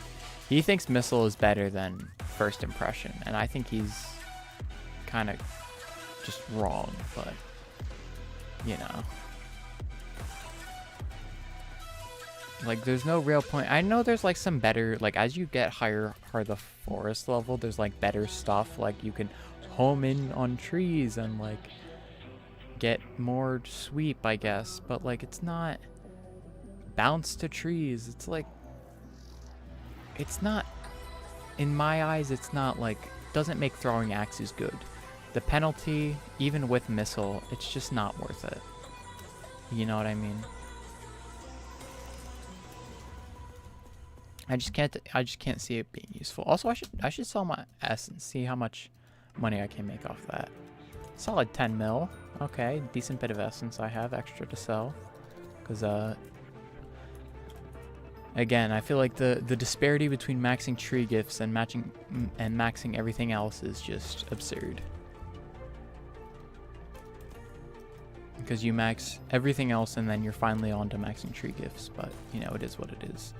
he thinks Missile is better than First Impression, and I think he's kind of just wrong, but you know. Like, there's no real point. I know there's like some better, like as you get higher the forest level, there's like better stuff. Like you can home in on trees and like get more sweep, I guess. But like it's not bounce to trees. It's like, it's not, in my eyes, it's not like, doesn't make throwing axes good. The penalty, even with Missile, it's just not worth it. You know what I mean? I just can't see it being useful. Also, I should sell my essence, see how much money I can make off that. Solid 10 mil. Okay, decent bit of essence I have extra to sell. Cause again, I feel like the disparity between maxing tree gifts and maxing everything else is just absurd. Because you max everything else and then you're finally on to maxing tree gifts, but you know, it is what it is.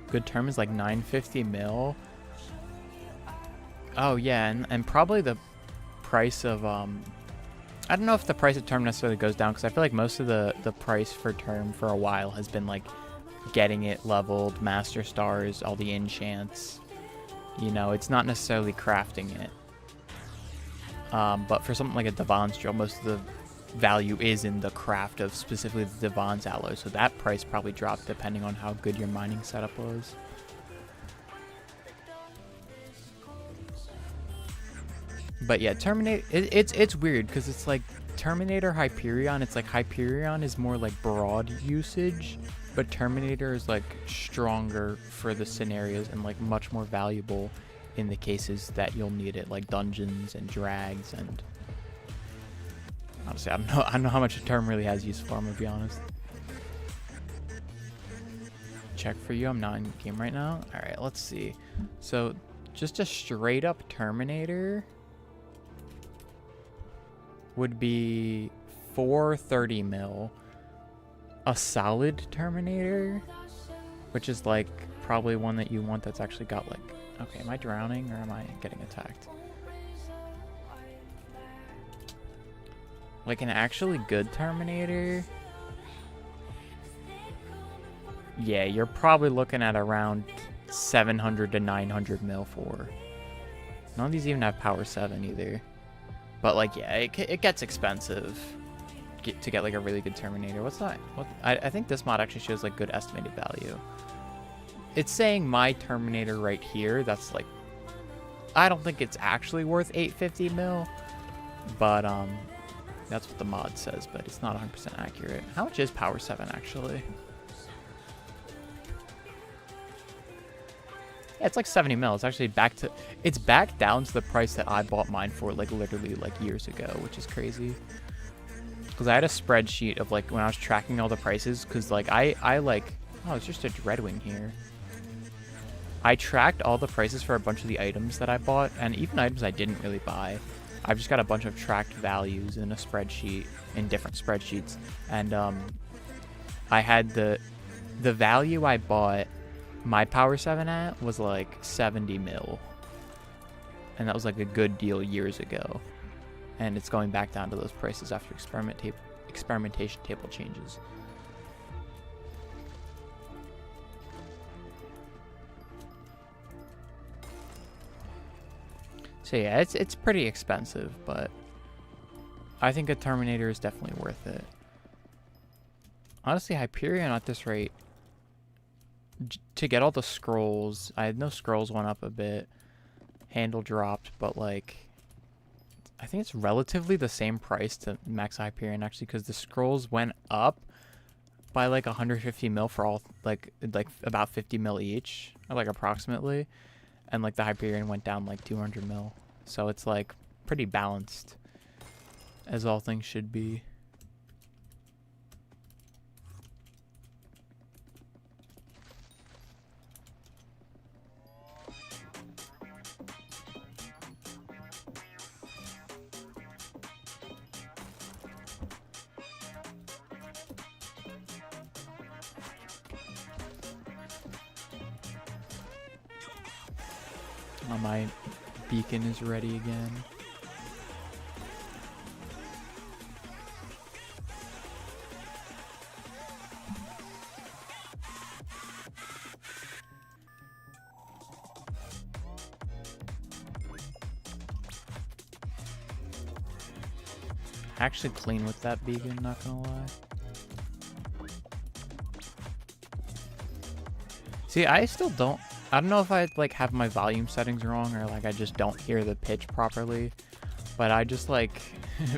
Good term is like 950 mil. Oh yeah, and probably the price of I don't know if the price of term necessarily goes down, because I feel like most of the price for term for a while has been like getting it leveled, master stars, all the enchants. You know, it's not necessarily crafting it. But for something like a Devon's drill, most of the value is in the craft of specifically the Devon's alloy, so that price probably dropped depending on how good your mining setup was. But yeah, Terminator, it's weird because it's like Terminator, Hyperion. It's like Hyperion is more like broad usage, but Terminator is like stronger for the scenarios and like much more valuable in the cases that you'll need it, like dungeons and drags. And honestly, I don't know how much a term really has use for. I'm gonna be honest. Check for you. I'm not in game right now. All right, let's see. So just a straight up Terminator would be 430 mil. A solid Terminator, which is like probably one that you want that's actually got like, okay, am I drowning or am I getting attacked? Like an actually good Terminator, yeah, you're probably looking at around 700 to 900 mil for. None of these even have power 7 either. But like, yeah, it gets expensive to get like a really good Terminator. What's that? I think this mod actually shows like good estimated value. It's saying my Terminator right here, that's like, I don't think it's actually worth 850 mil, but that's what the mod says, but it's not 100% accurate. How much is power 7 actually? Yeah, it's like 70 mil. It's actually it's back down to the price that I bought mine for like literally like years ago, which is crazy. Because I had a spreadsheet of like when I was tracking all the prices, because like I like, oh, it's just a Dreadwing here. I tracked all the prices for a bunch of the items that I bought, and even items I didn't really buy. I've just got a bunch of tracked values in a spreadsheet, in different spreadsheets, and I had the value I bought my power 7 at was like 70 mil, and that was like a good deal years ago, and it's going back down to those prices after experimentation table changes. So yeah, it's pretty expensive, but I think a Terminator is definitely worth it. Honestly, Hyperion at this rate, to get all the scrolls, I had no scrolls, went up a bit, handle dropped, but like I think it's relatively the same price to max Hyperion actually, because the scrolls went up by like 150 mil for all, like about 50 mil each, or like approximately, and like the Hyperion went down like 200 mil. So it's like pretty balanced, as all things should be. My beacon is ready again. Actually clean with that beacon, not gonna lie. See, I still don't, I don't know if I like have my volume settings wrong or like I just don't hear the pitch properly, but I just like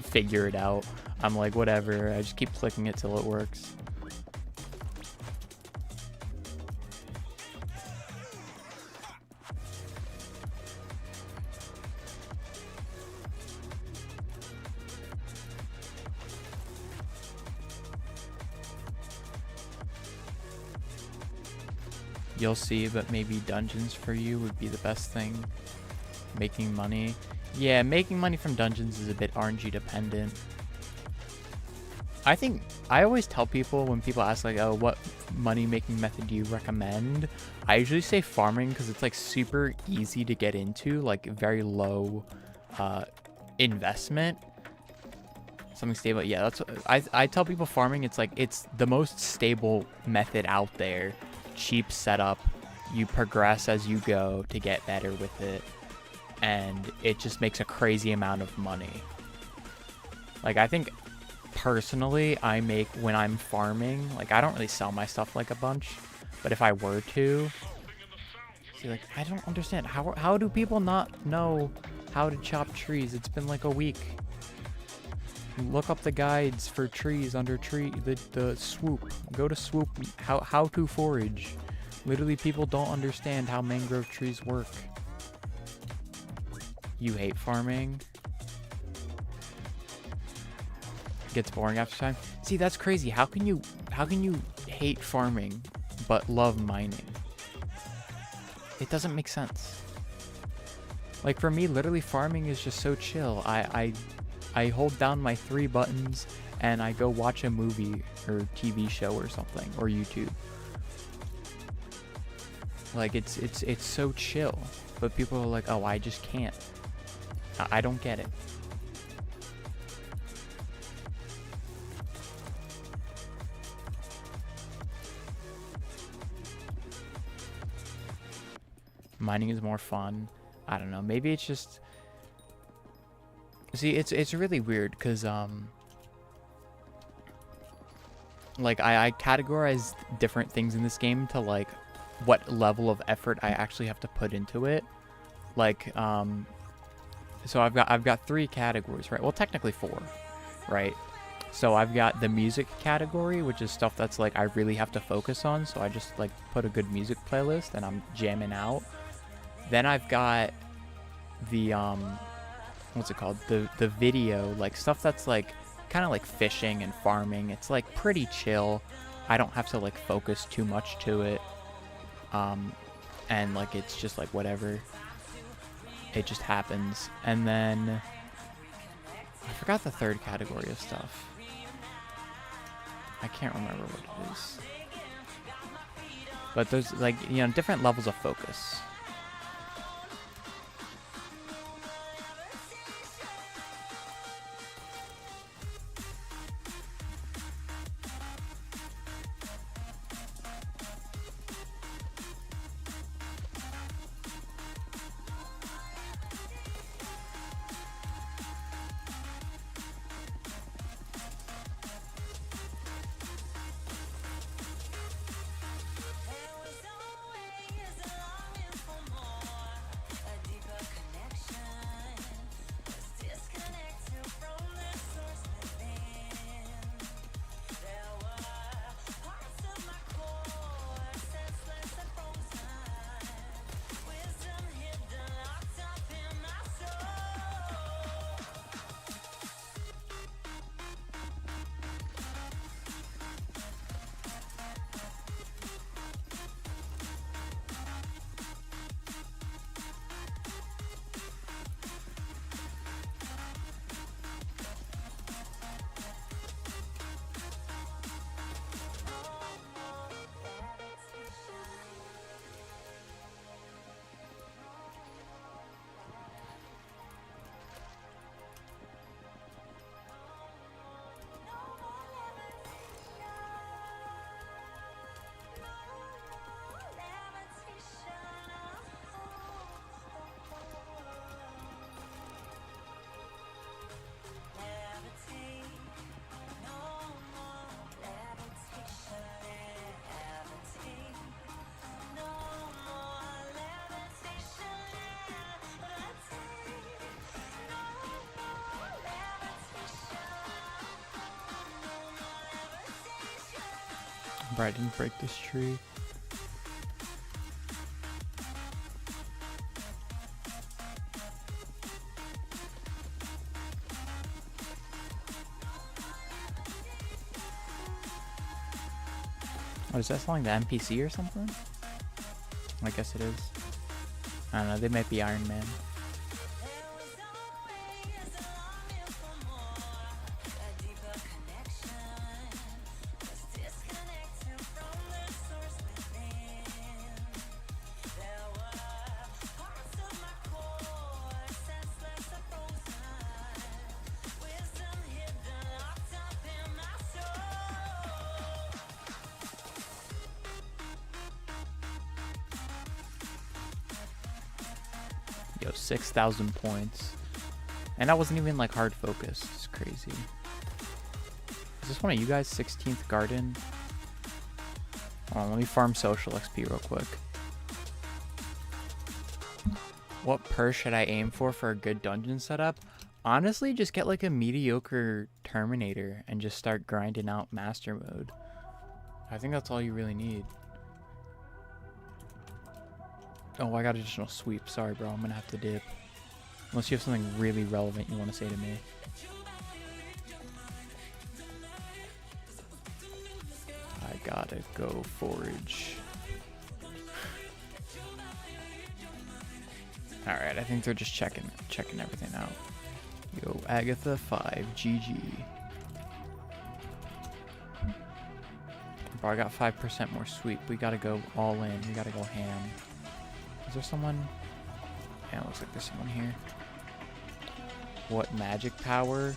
figure it out. I'm like, whatever, I just keep clicking it till it works. You'll see, but maybe dungeons for you would be the best thing. Making money. Yeah, making money from dungeons is a bit RNG dependent. I think, I always tell people when people ask like, oh, what money making method do you recommend? I usually say farming because it's like super easy to get into, like very low investment. Something stable. Yeah, that's what I tell people farming. It's like, it's the most stable method out there. Cheap setup, you progress as you go to get better with it, and it just makes a crazy amount of money. Like, I think personally I make, when I'm farming, like I don't really sell my stuff like a bunch, but if I were to, see, like I don't understand how do people not know how to chop trees? It's been like a week. Look up the guides for trees under the swoop. Go to swoop, how to forage. Literally, people don't understand how mangrove trees work. You hate farming? Gets boring after time. See, that's crazy. How can you hate farming but love mining? It doesn't make sense. Like for me, literally farming is just so chill. I hold down my 3 buttons and I go watch a movie or TV show or something, or YouTube. Like it's so chill, but people are like, oh, I just can't. I don't get it. Mining is more fun. I don't know. Maybe it's just. See, it's really weird because like I categorize different things in this game to like what level of effort I actually have to put into it. Like so I've got 3 categories, right? Well, technically 4, right? So I've got the music category, which is stuff that's like I really have to focus on, so I just like put a good music playlist and I'm jamming out. Then I've got the what's it called, the video, like stuff that's like kind of like fishing and farming. It's like pretty chill. I don't have to like focus too much to it, and like it's just like whatever, it just happens. And then I forgot the 3rd category of stuff. I can't remember what it is, but there's like, you know, different levels of focus. Bro, I didn't break this tree. Oh, is that selling the NPC or something? I guess it is. I don't know, they might be Iron Man. Yo, 6,000 points. And I wasn't even like hard focused. It's crazy. Is this one of you guys? 16th garden? Hold on, let me farm social XP real quick. What purse should I aim for a good dungeon setup? Honestly, just get like a mediocre Terminator and just start grinding out master mode. I think that's all you really need. Oh, I got additional sweep. Sorry, bro. I'm gonna have to dip. Unless you have something really relevant you want to say to me. I gotta go forage. Alright, I think they're just checking everything out. Yo, Agatha 5, GG. Bro, I got 5% more sweep. We gotta go all in. We gotta go ham. Is there someone? Yeah, it looks like there's someone here. What magic power?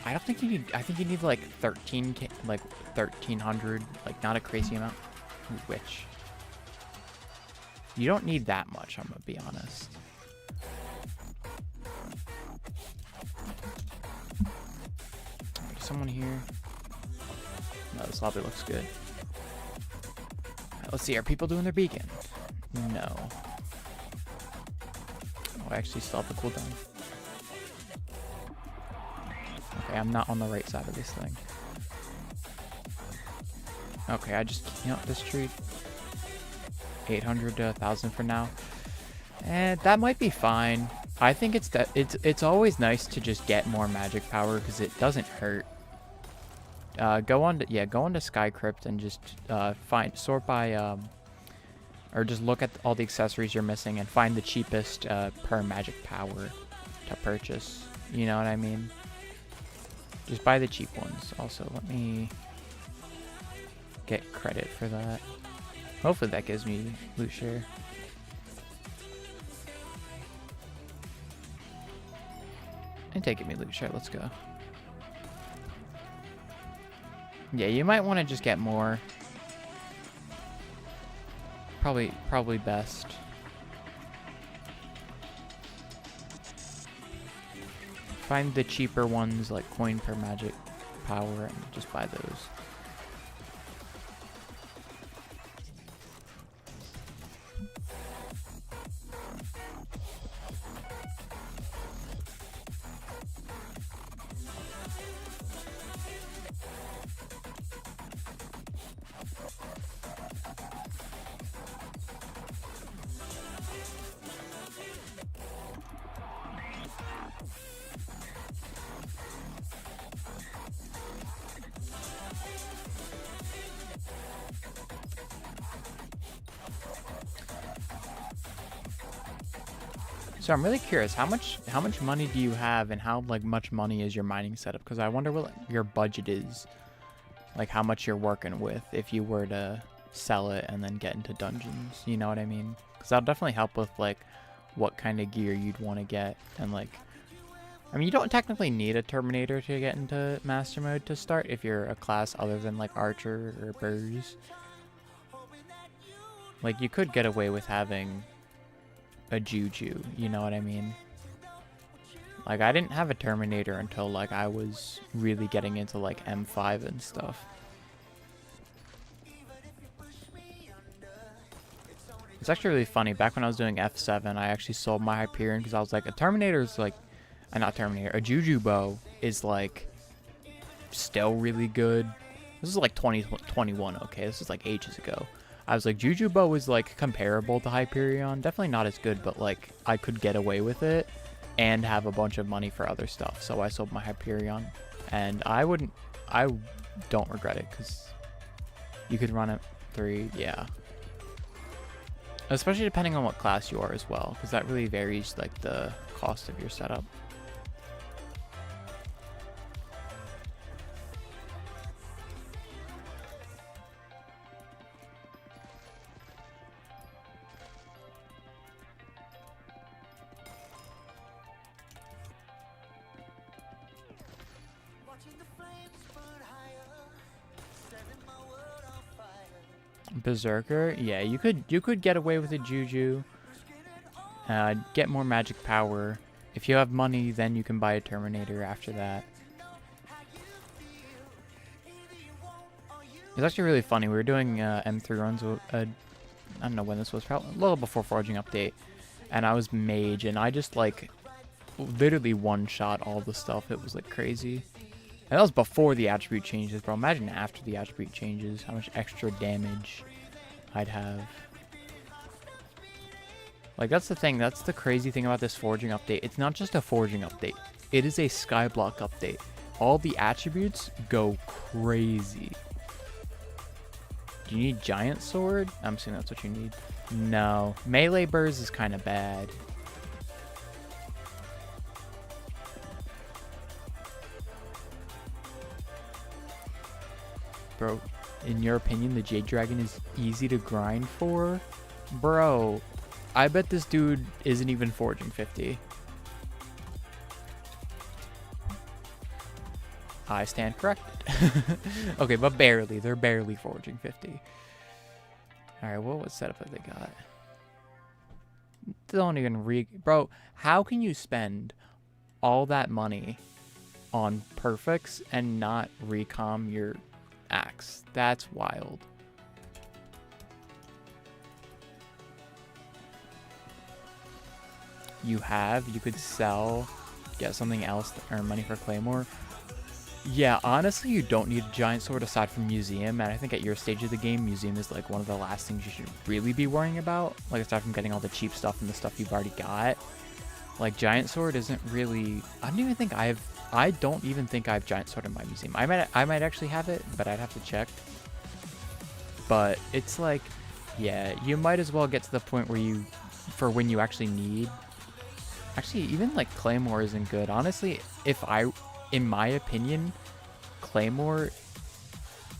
I don't think you need. I think you need like 1300, like not a crazy amount. Which you don't need that much. I'm gonna be honest. There's someone here. No, this lobby looks good. Right, let's see. Are people doing their beacon? No. Oh, I actually still have the cooldown. Okay, I'm not on the right side of this thing. Okay, I just, you know, this tree. 800 to 1,000 for now. And that might be fine. I think it's always nice to just get more magic power because it doesn't hurt. Go on to Sky Crypt and just sort by or just look at all the accessories you're missing and find the cheapest per magic power to purchase. You know what I mean? Just buy the cheap ones. Also, let me get credit for that. Hopefully that gives me loot share. And take me loot share. Let's go. Yeah, you might want to just get more. Probably best. Find the cheaper ones, like coin per magic power, and just buy those. So I'm really curious, how much money do you have, and how like much money is your mining setup? Because I wonder what your budget is, like how much you're working with if you were to sell it and then get into dungeons. You know what I mean? Because that'll definitely help with like what kind of gear you'd want to get, and like, I mean, you don't technically need a Terminator to get into Master Mode to start if you're a class other than like Archer or Burrs. Like you could get away with having a Juju, you know what I mean? Like I didn't have a Terminator until like I was really getting into like M5 and stuff. It's actually really funny. Back when I was doing F7, I actually sold my Hyperion because I was like, a Terminator's like, not Terminator, a Juju bow is like still really good, This is like 2021, okay? This is like ages ago. I was like, Juju Bow is like comparable to Hyperion. Definitely not as good, but like I could get away with it and have a bunch of money for other stuff. So I sold my Hyperion, and I don't regret it because you could run it 3, yeah. Especially depending on what class you are as well, because that really varies like the cost of your setup. Berserker, yeah, you could get away with a Juju, get more magic power. If you have money, then you can buy a Terminator after that. It's actually really funny. We were doing M3 runs. I don't know when this was, probably a little before Foraging update, and I was mage, and I just like literally one-shot all the stuff. It was like crazy. And that was before the attribute changes, bro. Imagine after the attribute changes, how much extra damage I'd have. Like, that's the thing. That's the crazy thing about this Foraging update. It's not just a Foraging update. It is a Skyblock update. All the attributes go crazy. Do you need Giant Sword? I'm assuming that's what you need. No. Melee Burrs is kind of bad. Bro, in your opinion, the Jade Dragon is easy to grind for? Bro, I bet this dude isn't even foraging 50. I stand corrected. Okay, but barely. They're barely foraging 50. Alright, what setup have they got? Don't even Bro, how can you spend all that money on perfects and not recom your axe? That's wild. You could sell, get something else to earn money for Claymore. Yeah, honestly, you don't need a giant sword aside from Museum, and I think at your stage of the game, Museum is like one of the last things you should really be worrying about. Like, aside from getting all the cheap stuff and the stuff you've already got. Like, giant sword isn't really, I don't even think I have giant sword in my museum. I might actually have it, but I'd have to check. But it's like, yeah, you might as well get to the point where for when you actually need. Actually, even like Claymore isn't good. Honestly, in my opinion, Claymore,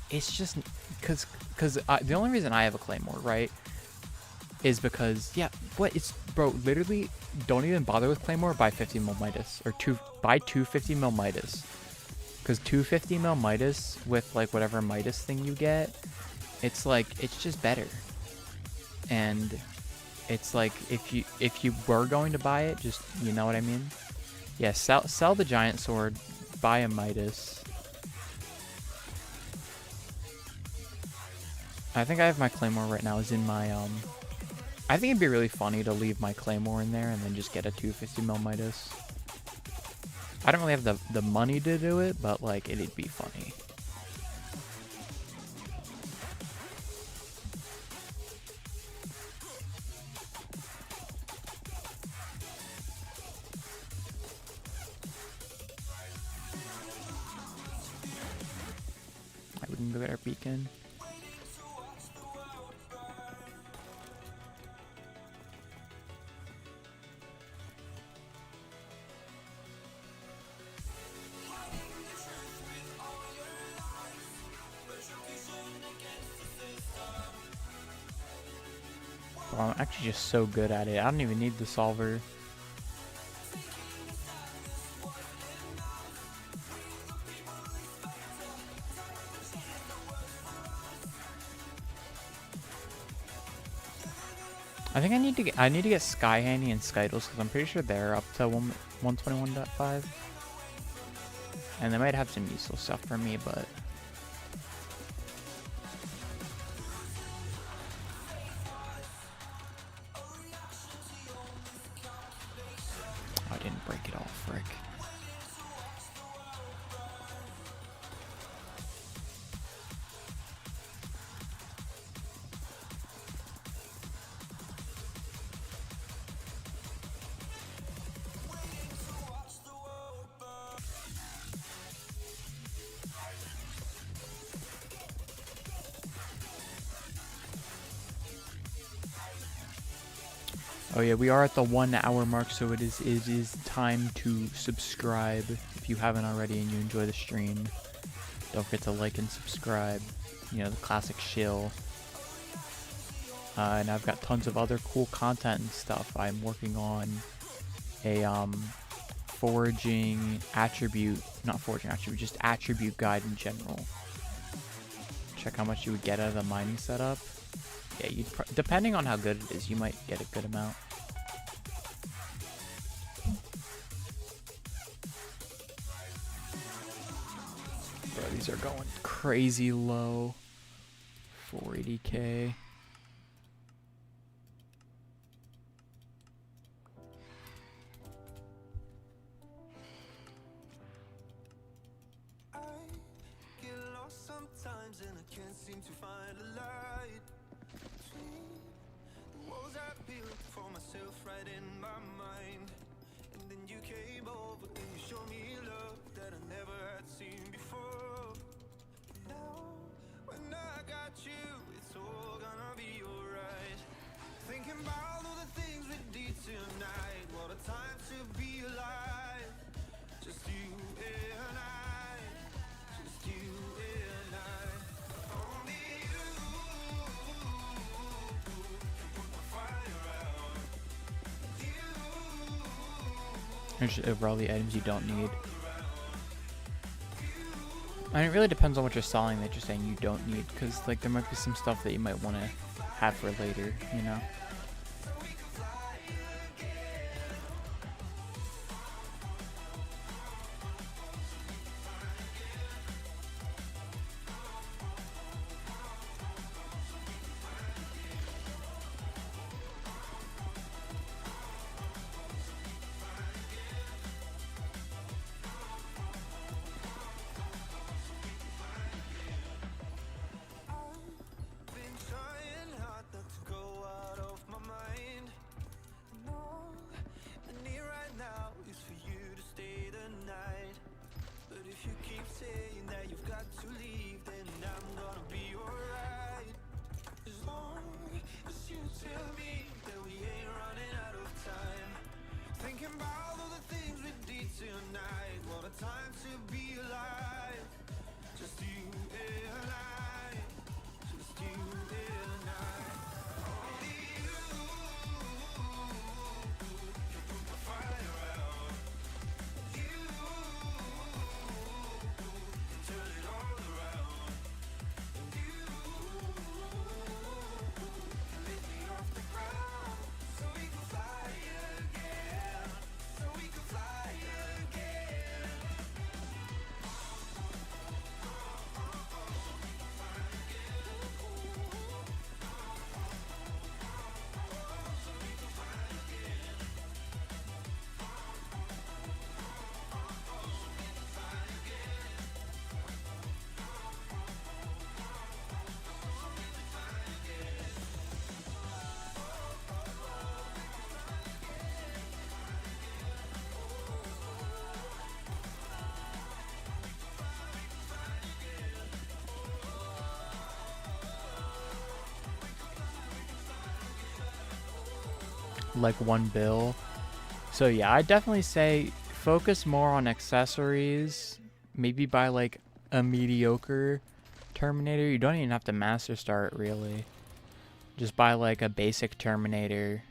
it's just because the only reason I have a Claymore, right, is because, yeah, bro, literally, don't even bother with Claymore, buy 50 mil Midas, or buy 250 mil Midas, because 250 mil Midas with like whatever Midas thing you get, it's like, it's just better. And it's like, if you were going to buy it, just, you know what I mean? Yeah, sell the giant sword, buy a Midas. I think I have my Claymore right now is in my, I think it'd be really funny to leave my Claymore in there and then just get a 250 mil Midas. I don't really have the money to do it, but like, it'd be funny. I wouldn't go get our beacon. Well, I'm actually just so good at it. I don't even need the solver. I think I need to get Sky Handy and Skytles because I'm pretty sure they're up to 121.5. And they might have some useful stuff for me, but I didn't break it all, frick. Oh yeah, we are at the 1 hour mark, so it is time to subscribe if you haven't already and you enjoy the stream. Don't forget to like and subscribe. You know, the classic shill. And I've got tons of other cool content and stuff. I'm working on a foraging attribute, not foraging attribute, just attribute guide in general. Check how much you would get out of the mining setup. Yeah, you'd depending on how good it is, you might get a good amount. Bro, these are going crazy low. 480k. Sometimes and I can't seem to find a light between the walls I built for myself right in my mind. And then you came over and you showed me love that I never had seen before. Now when I got you, it's all gonna be alright. Thinking about all the things we did tonight. What a time to be alive. Just you and I. Just you and I. Only you can put the fire out. There's overall the items you don't need. And it really depends on what you're selling that you're saying you don't need, because like there might be some stuff that you might want to have for later, you know. Time to be alive. Just you and I. Just you and I. Only you can put the fire out. You can turn it all around. And you can lift me off the ground. So we can fly again. So we can fly again. Like 1 bill. So yeah, I'd definitely say focus more on accessories. Maybe buy like a mediocre Terminator. You don't even have to master start really. Just buy like a basic Terminator.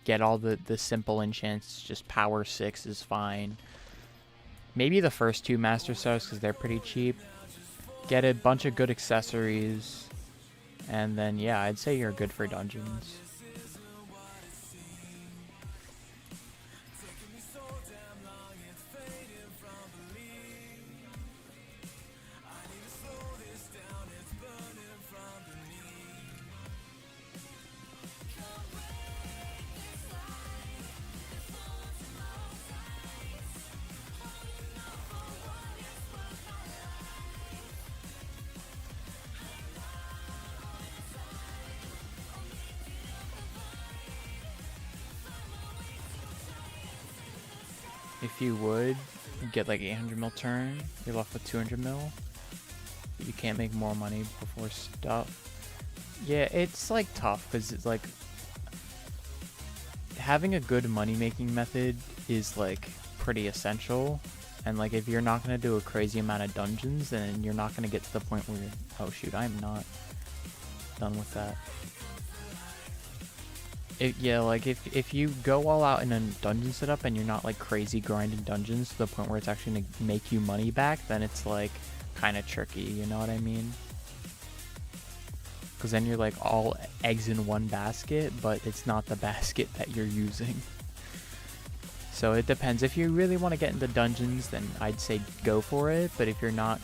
Get all the simple enchants. Just power 6 is fine. Maybe the first 2 master starts because they're pretty cheap. Get a bunch of good accessories. And then yeah, I'd say you're good for dungeons. If you would, get like 800 mil turn, you're left with 200 mil. You can't make more money before stuff. Yeah, it's like tough because it's like having a good money-making method is like pretty essential. And like if you're not gonna do a crazy amount of dungeons, then you're not gonna get to the point where oh shoot, I'm not done with that. Yeah, like if you go all out in a dungeon setup and you're not like crazy grinding dungeons to the point where it's actually gonna make you money back, then it's like kind of tricky, you know what I mean? Because then you're like all eggs in one basket, but it's not the basket that you're using. So it depends. If you really want to get into dungeons, then I'd say go for it. But if you're not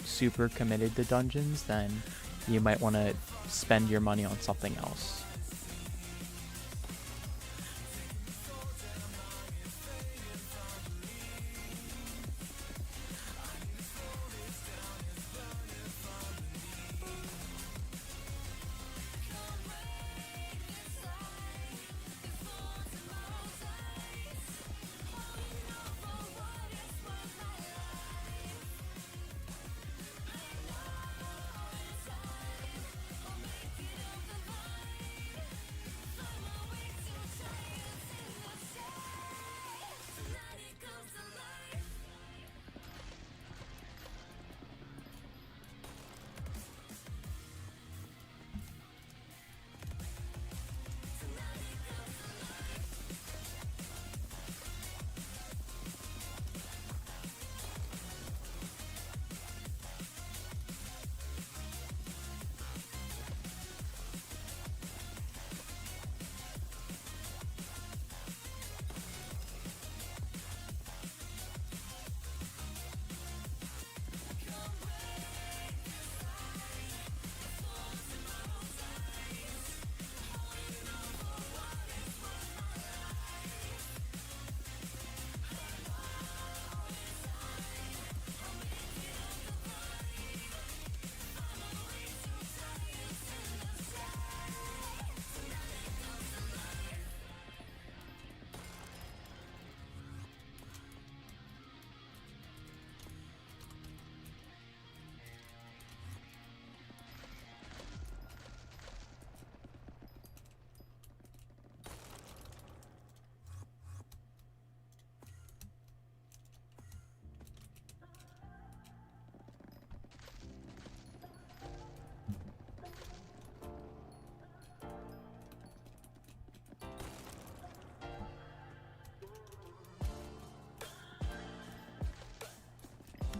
super committed to dungeons, then you might want to spend your money on something else.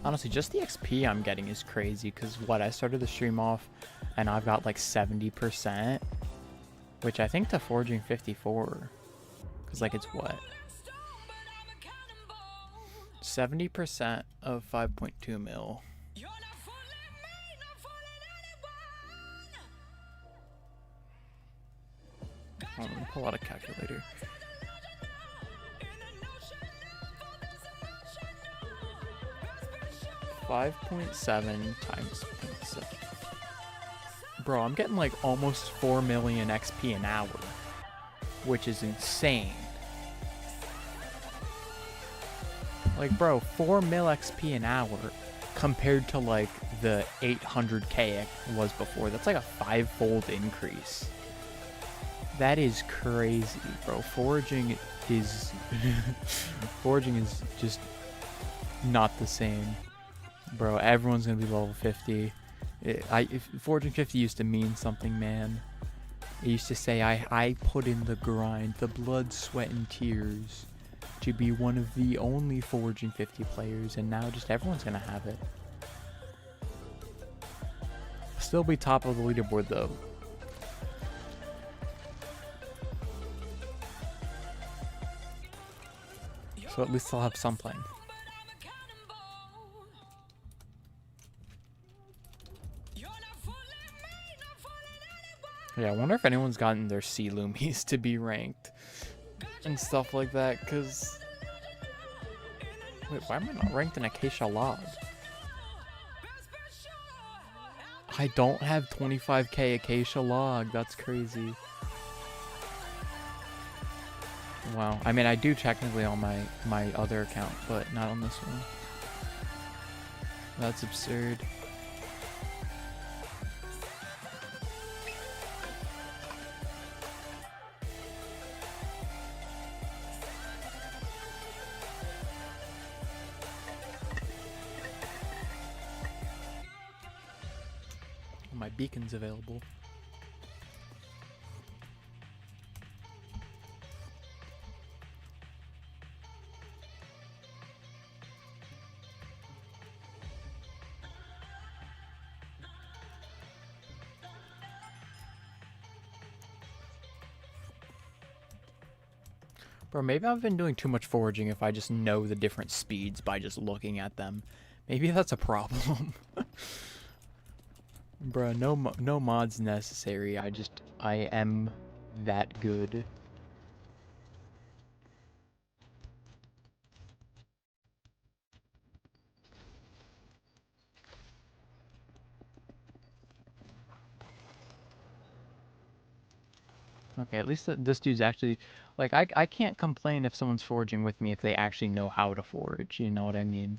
Honestly, just the XP I'm getting is crazy, because I started the stream off and I've got like 70%, which I think to Foraging 54, because like it's what? 70% of 5.2 mil. Hold on, let me pull out a calculator. 5.7 times 0.7. Bro, I'm getting like almost 4 million XP an hour, which is insane. Like, bro, 4 mil XP an hour compared to like the 800k it was before. That's like a 5-fold increase. That is crazy, bro. Foraging is foraging is just not the same. Bro, everyone's gonna be level 50. Foraging 50 used to mean something, man. It used to say, I put in the grind, the blood, sweat, and tears to be one of the only Foraging 50 players, and now just everyone's gonna have it. Still be top of the leaderboard, though. So at least I'll have some playing. Yeah, I wonder if anyone's gotten their sea loomies to be ranked and stuff like that, because... Wait, why am I not ranked in Acacia Log? I don't have 25k Acacia Log, that's crazy. Wow, I mean, I do technically on my other account, but not on this one. That's absurd. my beacons available. Bro, maybe I've been doing too much foraging if I just know the different speeds by just looking at them. Maybe that's a problem. Bro, no mods necessary. I am that good. Okay, at least this dude's actually, like, I can't complain if someone's foraging with me if they actually know how to forage, you know what I mean?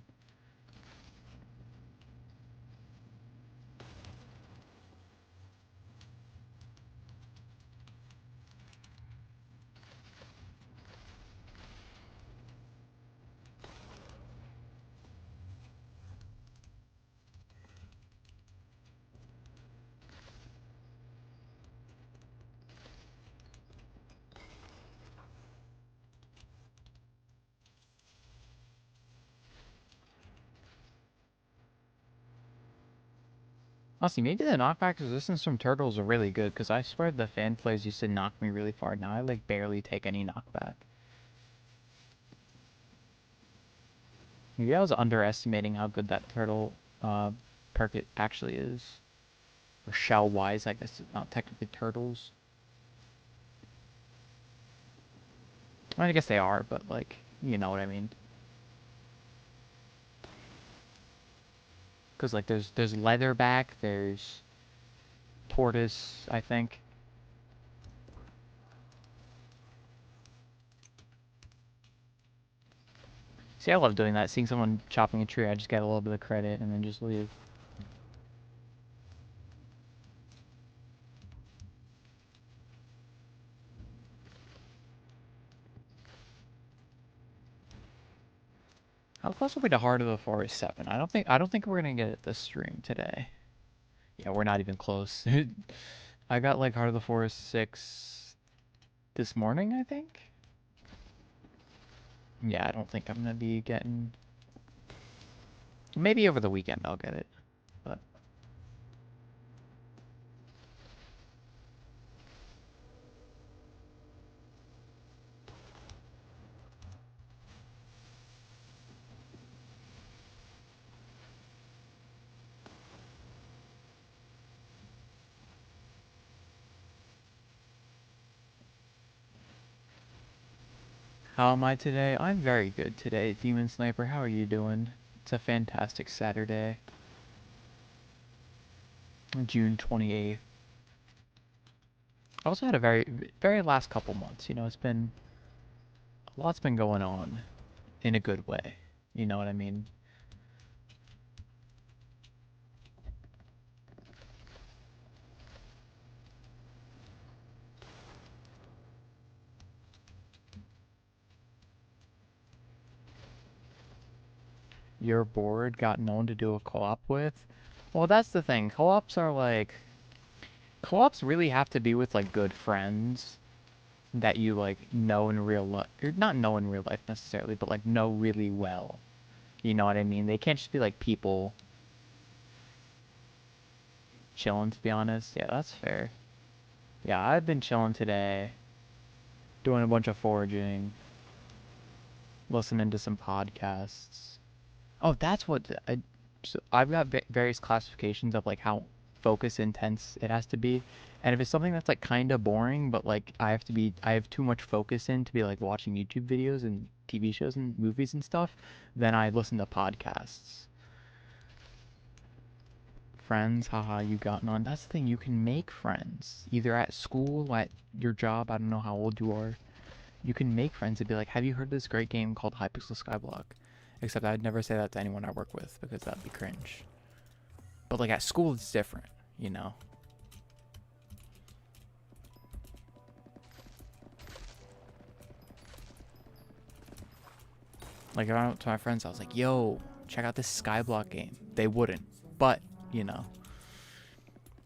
Honestly, maybe the knockback resistance from turtles are really good, because I swear the fan plays used to knock me really far. Now I, like, barely take any knockback. Maybe I was underestimating how good that turtle perk it actually is. Or shell-wise, I guess it's not technically turtles. I guess they are, but, like, you know what I mean. Because, like, there's leatherback, there's tortoise, I think. See, I love doing that. Seeing someone chopping a tree, I just get a little bit of credit and then just leave. How close are we to Heart of the Forest 7? I don't think we're gonna get it this stream today. Yeah, we're not even close. I got like Heart of the Forest 6 this morning, I think. Yeah, I don't think I'm gonna be getting. Maybe over the weekend I'll get it, but. How am I today? I'm very good today, Demon Sniper. How are you doing? It's a fantastic Saturday. June 28th. I also had a very last couple months. You know, it's been a lot's been going on in a good way. You know what I mean? Your board got no one to do a co-op with? Well, that's the thing. Co-ops are like co-ops really have to be with like good friends that you like know in real life, or not know in real life necessarily, but like know really well. You know what I mean? They can't just be like people chilling, to be honest. Yeah, that's fair. Yeah, I've been chilling today, doing a bunch of foraging, listening to some podcasts. Oh, that's what so I've got various classifications of like how focus intense it has to be. And if it's something that's like kind of boring, but like I have too much focus in to be like watching YouTube videos and TV shows and movies and stuff, then I listen to podcasts. Friends, haha, you got none. That's the thing, you can make friends. Either at school, at your job, I don't know how old you are. You can make friends and be like, have you heard of this great game called Hypixel Skyblock? Except I'd never say that to anyone I work with because that'd be cringe. But like at school, it's different, you know? Like if I went to my friends, I was like, yo, check out this Skyblock game. They wouldn't, but, you know.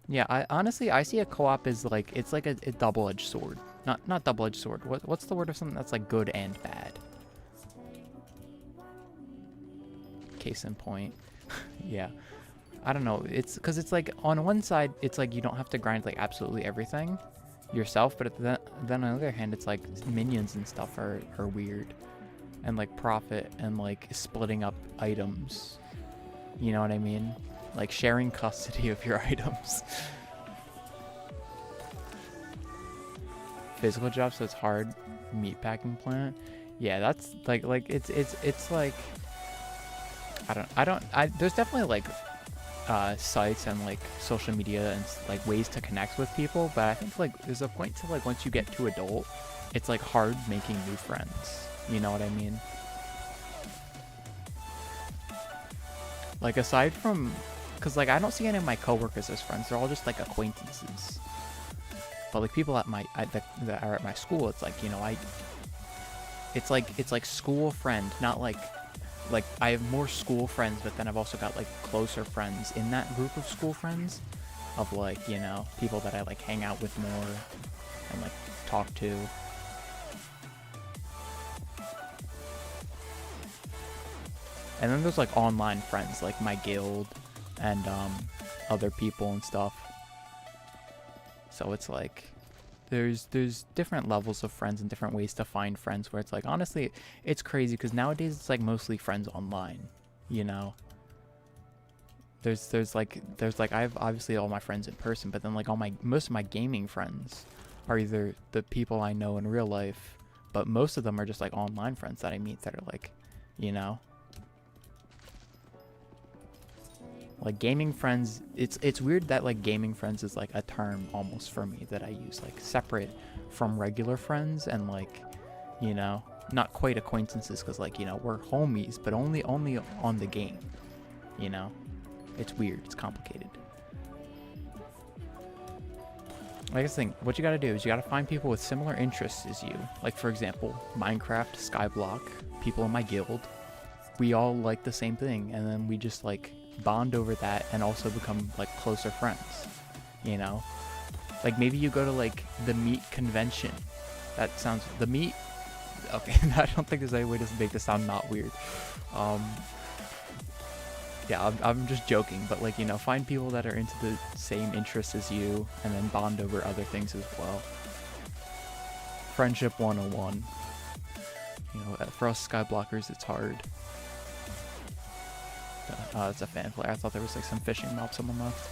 Yeah, I honestly I see a co-op as like it's like a double-edged sword. Not double-edged sword. What's the word of something that's like good and bad? Case in point. Yeah. I don't know. It's because it's like on one side it's like you don't have to grind like absolutely everything yourself, but then on the other hand it's like minions and stuff are weird. And like profit and like splitting up items. You know what I mean? Like sharing custody of your items. Physical job, so it's hard. Meatpacking plant. Yeah, that's like it's like there's definitely like sites and like social media and like ways to connect with people, but I think like there's a point to like once you get to adult, it's like hard making new friends. You know what I mean? Like aside from, cause like I don't see any of my coworkers as friends. They're all just like acquaintances. But like people at that are at my school, it's like it's like school friend, not like I have more school friends, but then I've also got like closer friends in that group of school friends, of like people that I like hang out with more and like talk to. And then there's like online friends, like my guild and other people and stuff. So it's like there's different levels of friends and different ways to find friends, where it's like honestly it's crazy because nowadays it's like mostly friends online. There's like I have obviously all my friends in person, but then like most of my gaming friends are either the people I know in real life, but most of them are just like online friends that I meet that are like like gaming friends. It's weird that like gaming friends is like a term almost for me that I use like separate from regular friends, and like not quite acquaintances, because like we're homies, but only on the game. It's weird, it's complicated. I guess what you gotta do is you gotta find people with similar interests as you. Like for example, Minecraft, Skyblock, people in my guild, we all like the same thing, and then we just like bond over that and also become like closer friends. Like maybe you go to like the meat convention. That sounds the meat. Okay, I don't think there's any way to make this sound not weird. Yeah, I'm just joking, but like find people that are into the same interests as you, and then bond over other things as well. Friendship 101. For us Skyblockers, it's hard. It's a fan player. I thought there was like some fishing mob someone left.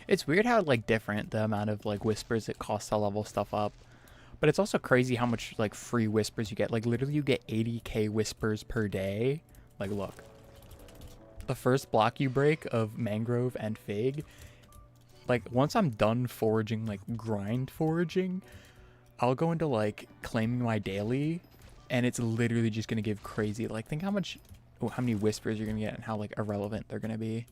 It's weird how like different the amount of like whispers it costs to level stuff up. But it's also crazy how much like free whispers you get. Like literally you get 80k whispers per day. Like look. The first block you break of mangrove and fig, like once I'm done foraging, like grind foraging, I'll go into like claiming my daily, and it's literally just gonna give crazy. Like think how many whispers you're gonna get and how like irrelevant they're gonna be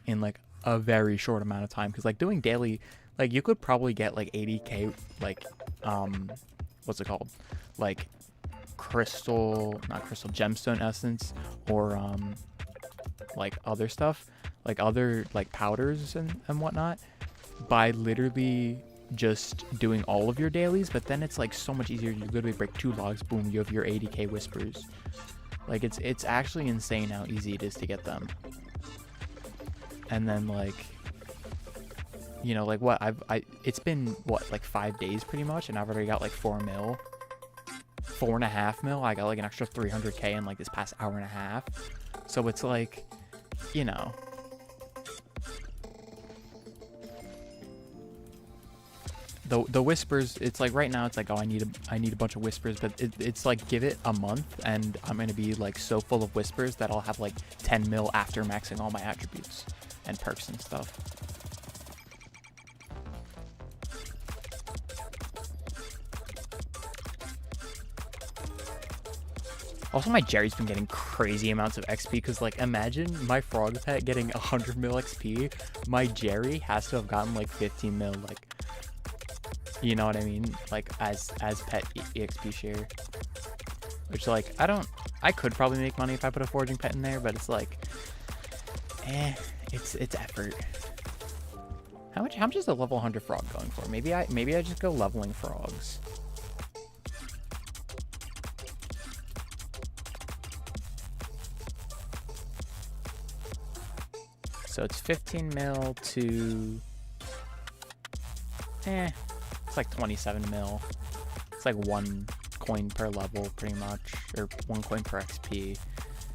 in like a very short amount of time. Because like doing daily, like you could probably get like 80k like what's it called, like gemstone essence, or like other stuff, like other like powders and whatnot, by literally just doing all of your dailies. But then it's like so much easier. You literally break 2 logs, boom, you have your 80k whispers. Like it's actually insane how easy it is to get them. And then like like what it's been what, like 5 days pretty much, and I've already got like 4.5 mil. I got like an extra 300k in like this past hour and a half. So it's like the whispers, it's like right now it's like, oh, I need a bunch of whispers, but it's like give it a month and I'm gonna be like so full of whispers that I'll have like 10 mil after maxing all my attributes and perks and stuff. Also, my Jerry's been getting crazy amounts of XP because, like, imagine my frog pet getting 100 mil XP. My Jerry has to have gotten like 15 mil, like, you know what I mean? Like, as pet EXP share. Which, like, I could probably make money if I put a foraging pet in there, but it's like, it's effort. How much is the level 100 frog going for? Maybe I just go leveling frogs. So it's 15 mil to it's like 27 mil. It's like 1 coin per level pretty much, or 1 coin per XP.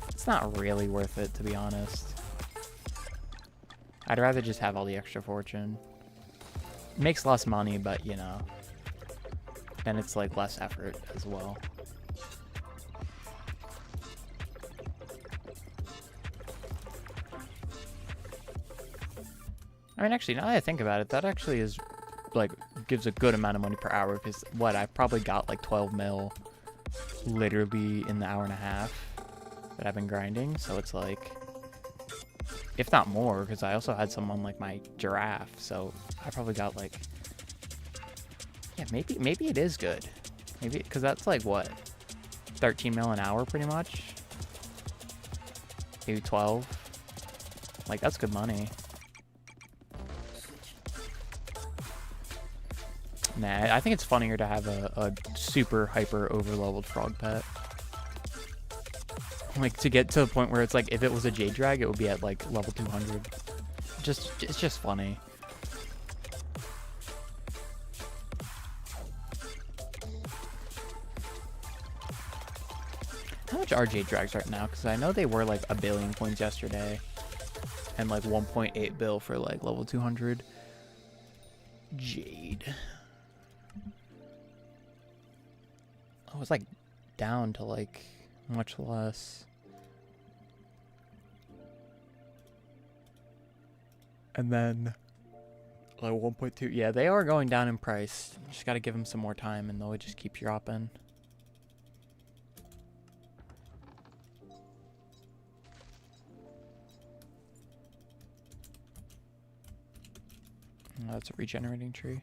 It's not really worth it, to be honest. I'd rather just have all the extra fortune. It makes less money, but you know, then it's like less effort as well. I mean, actually, now that I think about it, that actually is, like, gives a good amount of money per hour, because, what, I probably got, like, 12 mil literally in the hour and a half that I've been grinding, so it's, like, if not more, because I also had some on, like, my giraffe, so I probably got, like, yeah, maybe it is good. Maybe, because that's, like, what, 13 mil an hour, pretty much? Maybe 12? Like, that's good money. Nah, I think it's funnier to have a super hyper overleveled frog pet. Like, to get to the point where it's like, if it was a Jade Drag, it would be at like level 200. It's just funny. How much are Jade Drags right now? Because I know they were like 1 billion coins yesterday. And like 1.8 bill for like level 200. Jade. Oh, it's like down to like much less. And then like 1.2. Yeah, they are going down in price. Just got to give them some more time and they'll just keep dropping. Oh, that's a regenerating tree.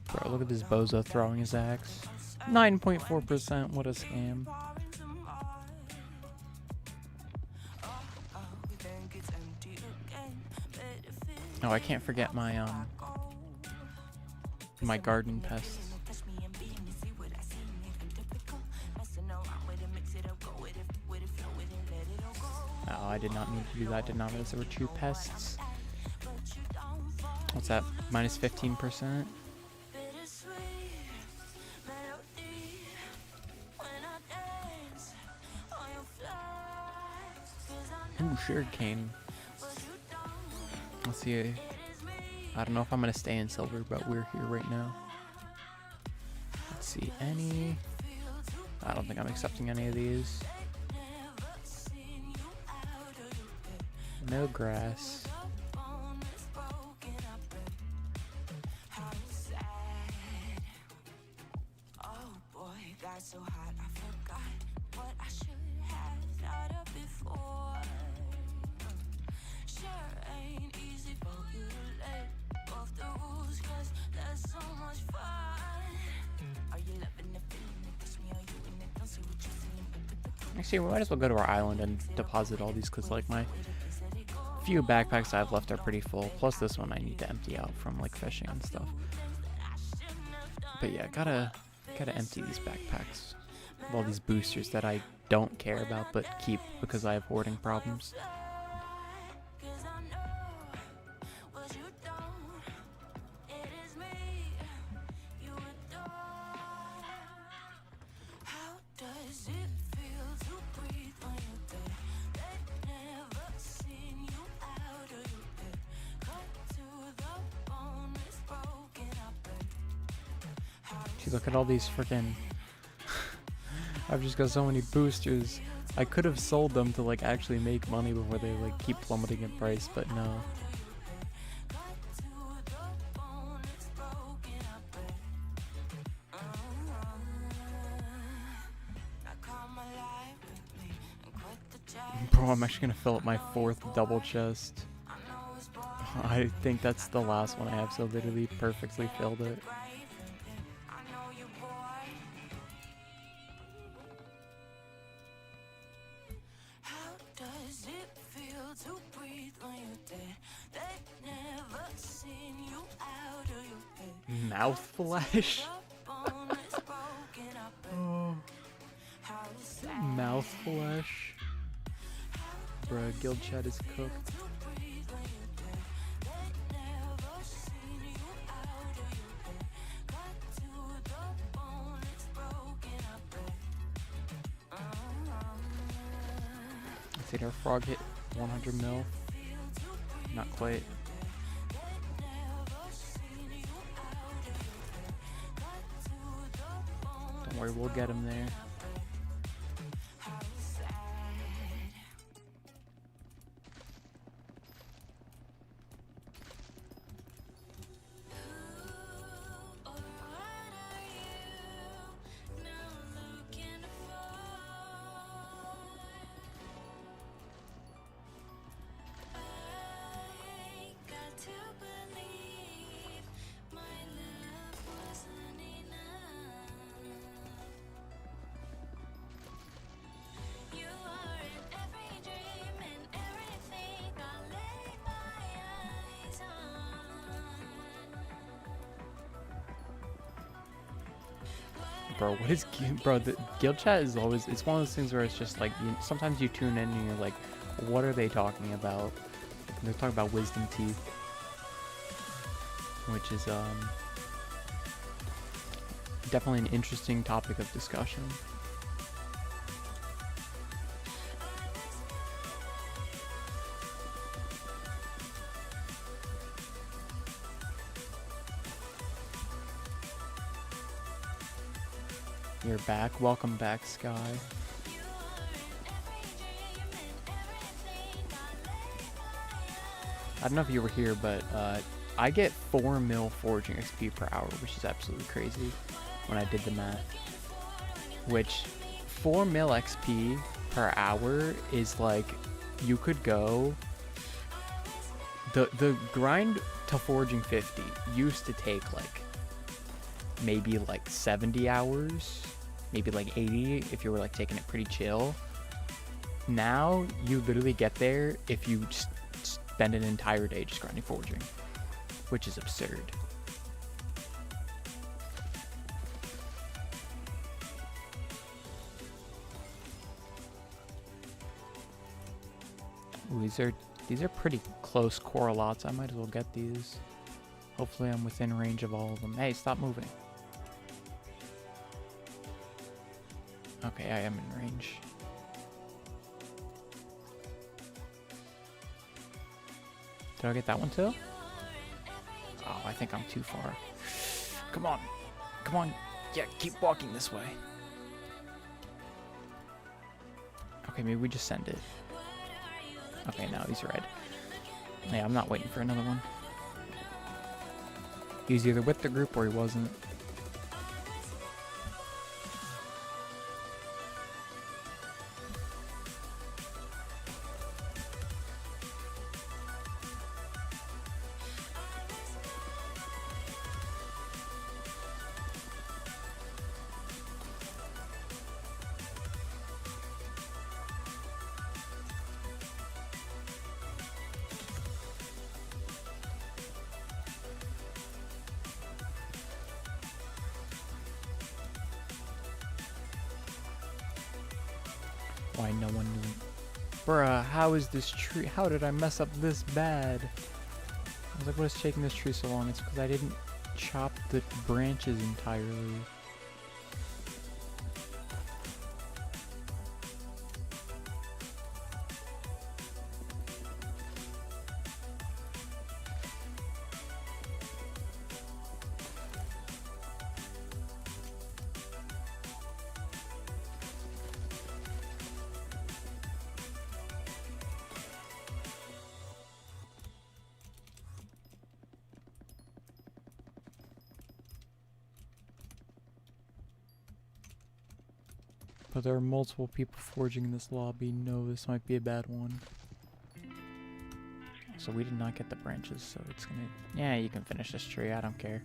Bro, look at this bozo throwing his axe. 9.4%, what a scam. Oh, I can't forget my my garden pests. Oh, I did not need to do that. Did not realize there were 2 pests. What's that? Minus 15%? Ooh, sugarcane. Let's see. I don't know if I'm gonna stay in silver, but we're here right now. Let's see. Any. I don't think I'm accepting any of these. No grass. Actually, we might as well go to our island and deposit all these, because like my few backpacks I have left are pretty full. Plus this one I need to empty out from like fishing and stuff. But yeah, gotta empty these backpacks of all these boosters that I don't care about but keep because I have hoarding problems. Look at all these freaking I've just got so many boosters. I could have sold them to like actually make money before they like keep plummeting in price, but no. Bro, I'm actually gonna fill up my 4th double chest. I think that's the last one I have, so literally perfectly filled it. Mouth flash? Oh. Mouth flash? Bruh, guild chat is cooked. I think our frog hit 100 mil. Not quite. Don't worry, we'll get him there. Bro, what is bro? The guild chat is always, it's one of those things where it's just like sometimes you tune in and you're like, what are they talking about? And they're talking about wisdom teeth, which is definitely an interesting topic of discussion. You're back. Welcome back, Sky. I don't know if you were here, but I get 4 mil foraging XP per hour, which is absolutely crazy when I did the math. Which 4 mil XP per hour is like, you could go, the grind to foraging 50 used to take like maybe like 70 hours, maybe like 80 if you were like taking it pretty chill. Now you literally get there if you just spend an entire day just grinding foraging, which is absurd. Ooh, these are pretty close core lots. I might as well get these. Hopefully I'm within range of all of them. Hey, stop moving. Okay, I am in range. Did I get that one too? Oh, I think I'm too far. Come on. Come on. Yeah, keep walking this way. Okay, maybe we just send it. Okay, now he's red. Yeah, I'm not waiting for another one. He was either with the group or he wasn't. Why no one knew? Bruh, how is this tree? How did I mess up this bad? I was like, what is taking this tree so long? It's because I didn't chop the branches entirely. But there are multiple people foraging in this lobby. No, this might be a bad one. So we did not get the branches, so it's gonna... Yeah, you can finish this tree. I don't care.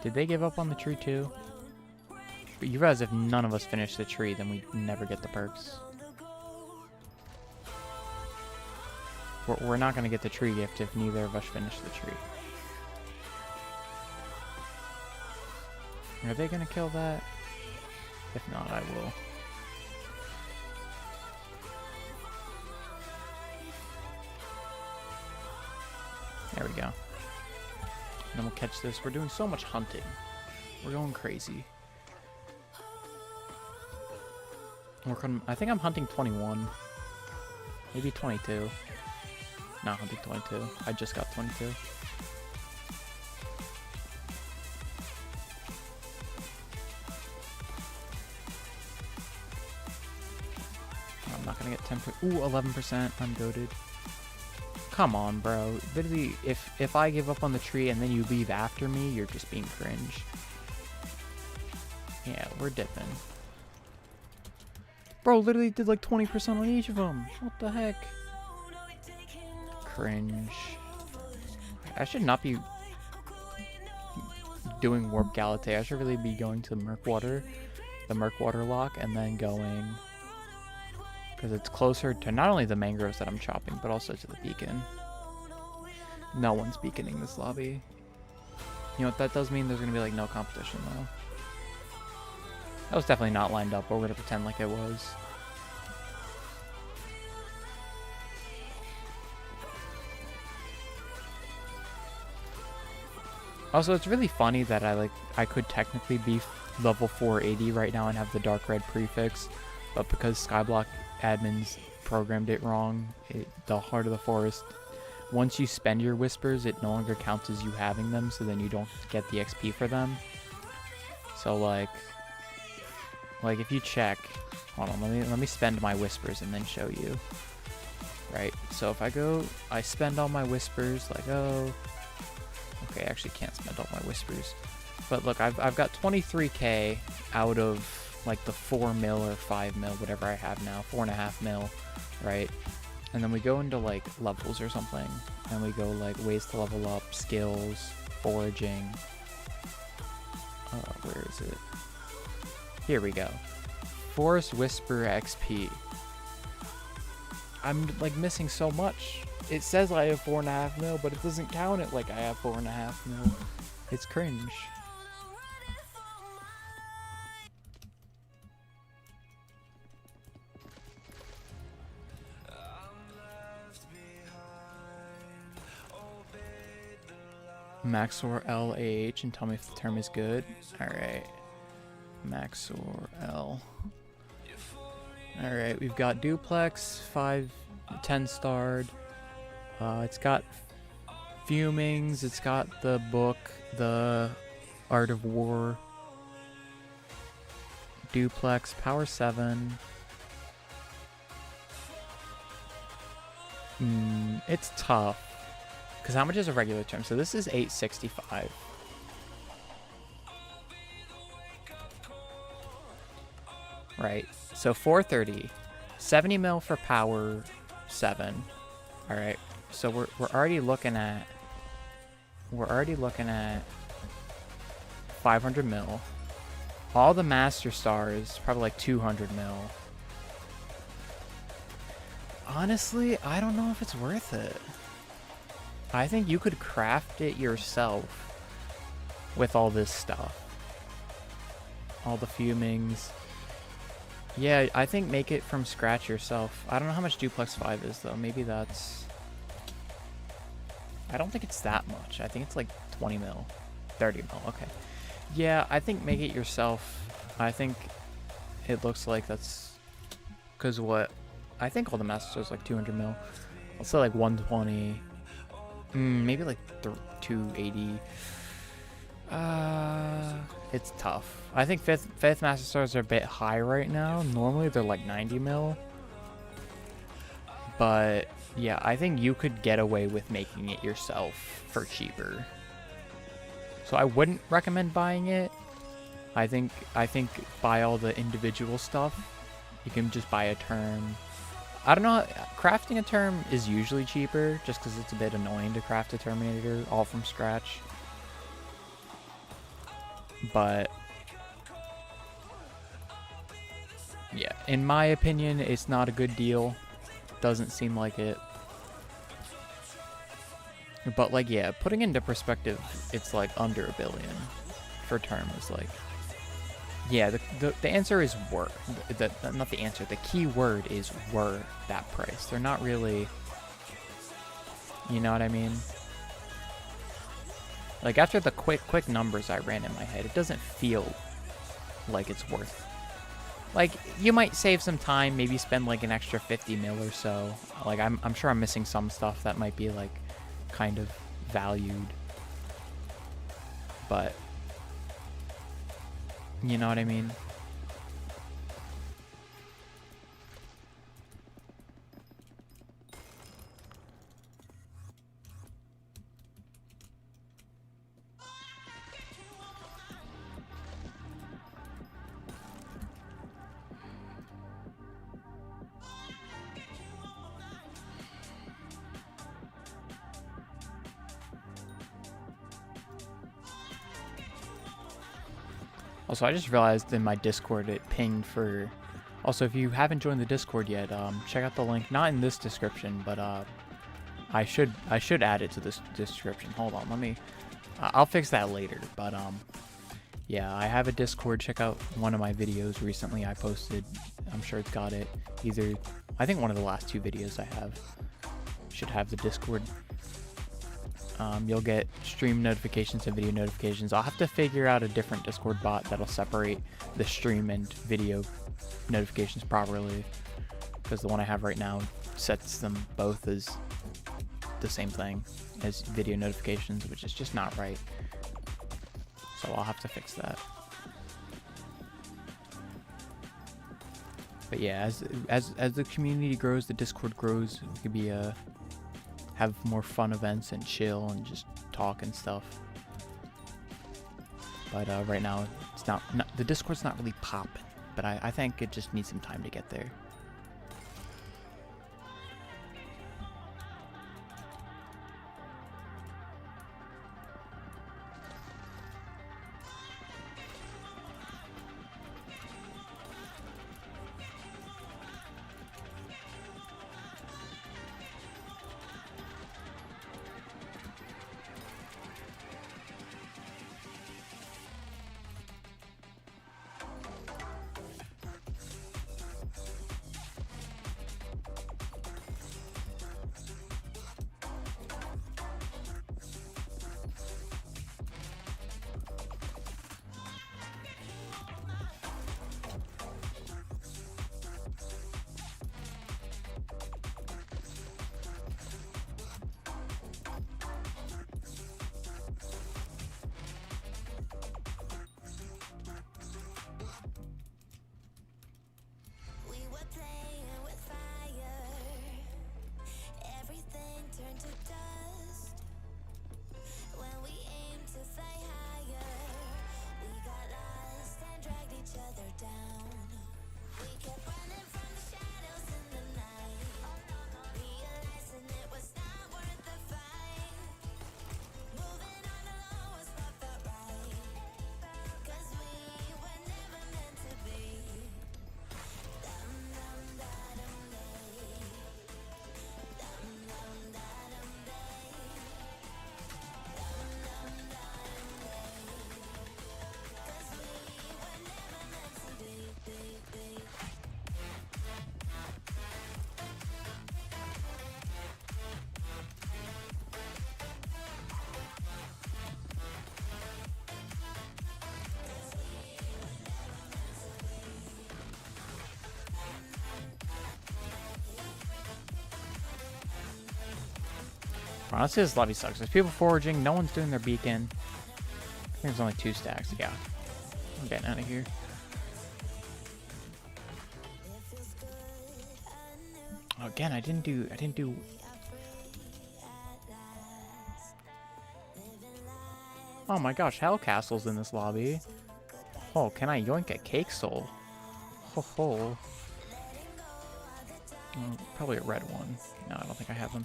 Did they give up on the tree too? But you realize if none of us finish the tree, then we never get the perks. We're not going to get the tree gift if neither of us finish the tree. Are they going to kill that? If not, I will. There we go. And then we'll catch this. We're doing so much hunting. We're going crazy. I think I'm hunting 21. Maybe 22. Not hunting 22. I just got 22. I'm not gonna get 10%. Ooh, 11%. I'm goated. Come on, bro. Literally, if I give up on the tree and then you leave after me, you're just being cringe. Yeah, we're dipping. Bro, literally did like 20% on each of them. What the heck? Cringe. I should not be doing Warp Galate. I should really be going to the Murkwater lock, and then going, because it's closer to not only the mangroves that I'm chopping, but also to the beacon. No one's beaconing this lobby. You know what that does mean? There's gonna be like no competition though. That was definitely not lined up, but we're gonna pretend like it was. Also, it's really funny that I could technically be level 480 right now and have the dark red prefix, but because Skyblock admins programmed it wrong, the Heart of the Forest, once you spend your whispers, it no longer counts as you having them, so then you don't get the XP for them. So like if you check, hold on, let me spend my whispers and then show you. Right, so if I spend all my whispers, like, oh, okay, I actually can't spend all my whispers. But look, I've got 23k out of like the 4 mil or 5 mil, whatever I have now, 4.5 mil, right? And then we go into like levels or something, and we go like ways to level up, skills, foraging. Where is it? Here we go. Forest Whisper XP. I'm like missing so much. It says I have 4.5 mil, but it doesn't count it like I have 4.5 mil. It's cringe. Maxor LAH and tell me if the term is good. Alright. Maxor L. Alright, we've got Duplex, 10 starred. It's got Fumings, it's got the book, the Art of War. Duplex, Power 7. It's tough. Because how much is a regular term? So this is 865. Right. So 430. 70 mil for Power 7. Alright. So we're already looking at 500 mil. All the Master Stars, probably like 200 mil. Honestly, I don't know if it's worth it. I think you could craft it yourself with all this stuff. All the Fumings. Yeah, I think make it from scratch yourself. I don't know how much Duplex 5 is though. Maybe that's... I don't think it's that much. I think it's like 20 mil. 30 mil, okay. Yeah, I think make it yourself. I think it looks like that's... Because what? I think all the Masters are like 200 mil. I'll say like 120. Maybe like 280. It's tough. I think fifth Master Stars are a bit high right now. Normally they're like 90 mil. But Yeah, I think you could get away with making it yourself for cheaper. So I wouldn't recommend buying it. I think buy all the individual stuff. You can just buy a term. I don't know, crafting a term is usually cheaper just because it's a bit annoying to craft a Terminator all from scratch. But yeah, in my opinion, it's not a good deal. Doesn't seem like it. But like, yeah, putting into perspective, it's like under $1 billion for term is like, yeah, the answer is were. Not the answer, the key word is were that price. They're not really, you know what I mean? Like after the quick numbers I ran in my head, it doesn't feel like it's worth. Like you might save some time, maybe spend like an extra 50 mil or so. Like I'm sure I'm missing some stuff that might be like kind of valued. But you know what I mean? Also, I just realized in my Discord it pinged for... Also, if you haven't joined the Discord yet, check out the link. Not in this description, but I should add it to this description. Hold on, let me... I'll fix that later, but yeah, I have a Discord. Check out one of my videos recently I posted. I'm sure it's got it. Either... I think one of the last 2 videos I have should have the Discord. You'll get stream notifications and video notifications. I'll have to figure out a different Discord bot that'll separate the stream and video notifications properly, because the one I have right now sets them both as the same thing as video notifications, which is just not right. So I'll have to fix that. But yeah, as the community grows, the Discord grows, it could be have more fun events and chill and just talk and stuff. But right now, it's not the Discord's not really popping. But I think it just needs some time to get there. Honestly, this lobby sucks. There's people foraging. No one's doing their beacon. I think there's only 2 stacks. Yeah, I'm getting out of here. Again, I didn't do Oh my gosh, Hell Castle's in this lobby. Oh, can I yoink a cake soul? Ho ho. Probably a red one. No, I don't think I have them.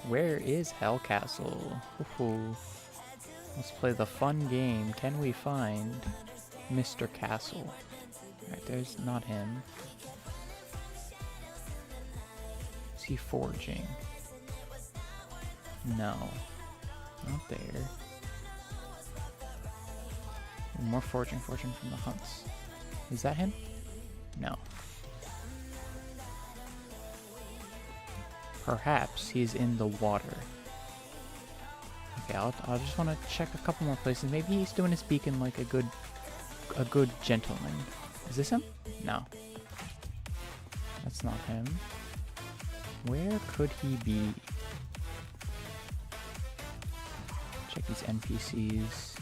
Where is Hell Castle? Ho ho. Let's play the fun game. Can we find Mr. Castle? Alright, there's not him. Is he foraging? No. Not there. More foraging from the hunts. Is that him? No. Perhaps he's in the water. Okay, I'll just want to check a couple more places. Maybe he's doing his beacon like a good gentleman. Is this him? No. That's not him. Where could he be? Check these NPCs.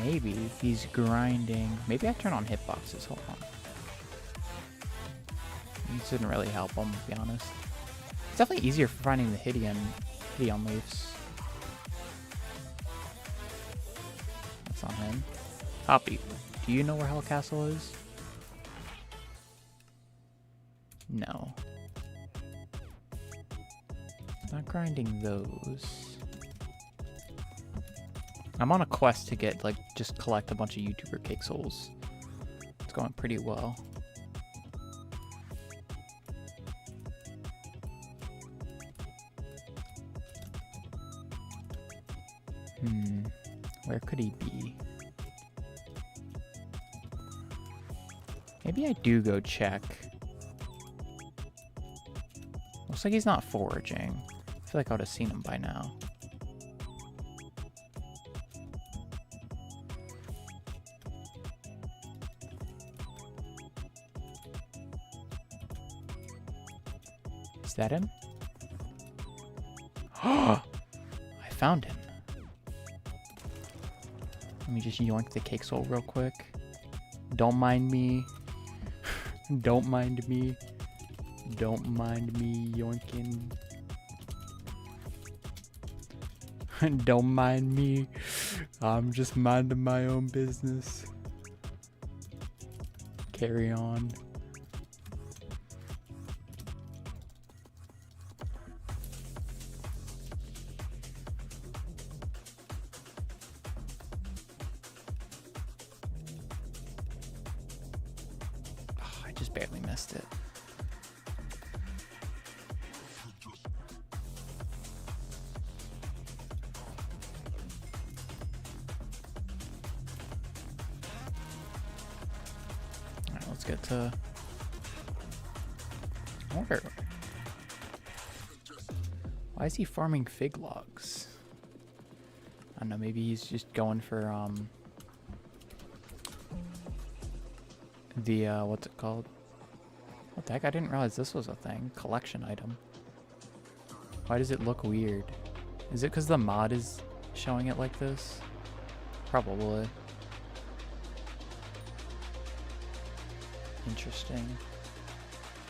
Maybe he's grinding. Maybe I turn on hitboxes. Hold on. This didn't really help him, to be honest. It's definitely easier for finding the Hideon leaves. That's not him. Hoppy, do you know where Hell Castle is? No. Not grinding those. I'm on a quest to get, like, just collect a bunch of YouTuber cake souls. It's going pretty well. Where could he be? Maybe I do go check. Looks like he's not foraging. I feel like I would have seen him by now. Is that him? I found him. Let me just yoink the cake soul real quick. Don't mind me. Don't mind me. Don't mind me yoinking. Don't mind me. I'm just minding my own business. Carry on. Just barely missed it. Alright, let's get to... I wonder... Why is he farming fig logs? I don't know, maybe he's just going for, the, what's it called? What the heck? I didn't realize this was a thing. Collection item. Why does it look weird? Is it because the mod is showing it like this? Probably. Interesting.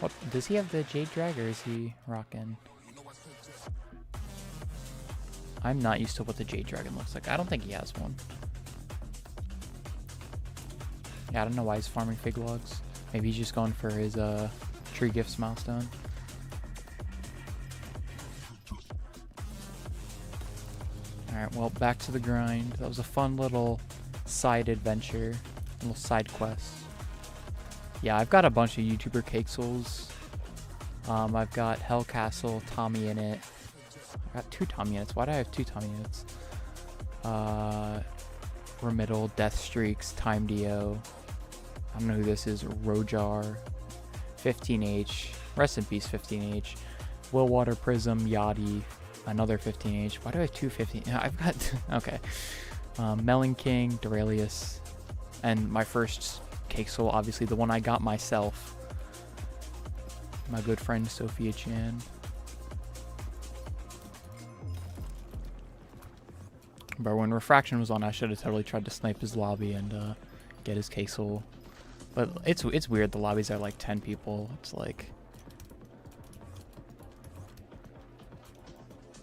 What, does he have the Jade Drag or is he rocking? I'm not used to what the Jade Dragon looks like. I don't think he has one. Yeah, I don't know why he's farming fig logs. Maybe he's just going for his tree gifts milestone. Alright, well, back to the grind. That was a fun little side adventure. Little side quest. Yeah, I've got a bunch of YouTuber cake souls. I've got Hell Castle, Tommy in it. I got 2 Tommy units. Why do I have 2 Tommy units? Remittal, Death Streaks, Time Dio. I don't know who this is. Rojar, 15H. Rest in peace, 15H. Willwater Prism, Yachty, another 15H. Why do I have 2 15? I've got... Okay. Melon King, Duralius, and my first cake soul, obviously the one I got myself. My good friend Sophia Chan. But when Refraction was on, I should have totally tried to snipe his lobby and get his cake soul. But it's weird. The lobbies are like 10 people. It's like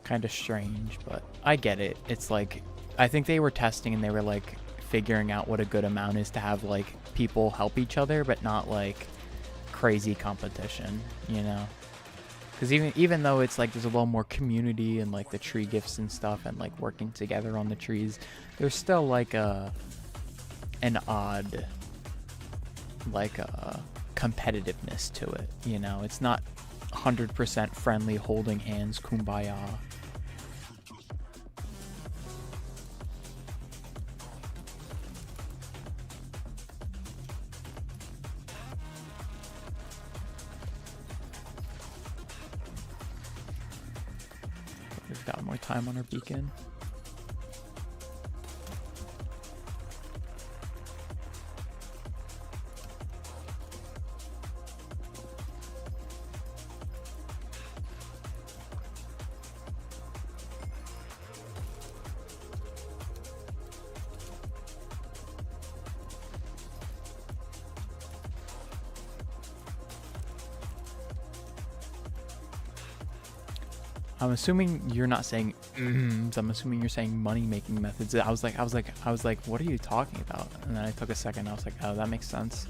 kind of strange, but I get it. It's like I think they were testing and they were like figuring out what a good amount is to have like people help each other, but not like crazy competition, you know? Because even though it's like there's a little more community and like the tree gifts and stuff and like working together on the trees, there's still like an odd like competitiveness to it, you know? It's not 100% friendly, holding hands, kumbaya. We've got more time on our beacon. I'm assuming you're not saying I'm assuming you're saying money-making methods. I was like, what are you talking about? And then I took a second. I was like, oh, that makes sense.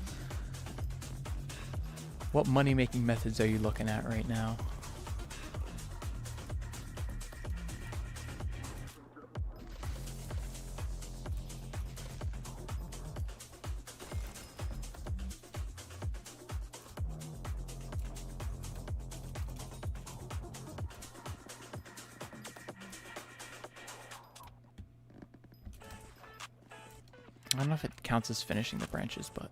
What money-making methods are you looking at right now? I don't know if it counts as finishing the branches, but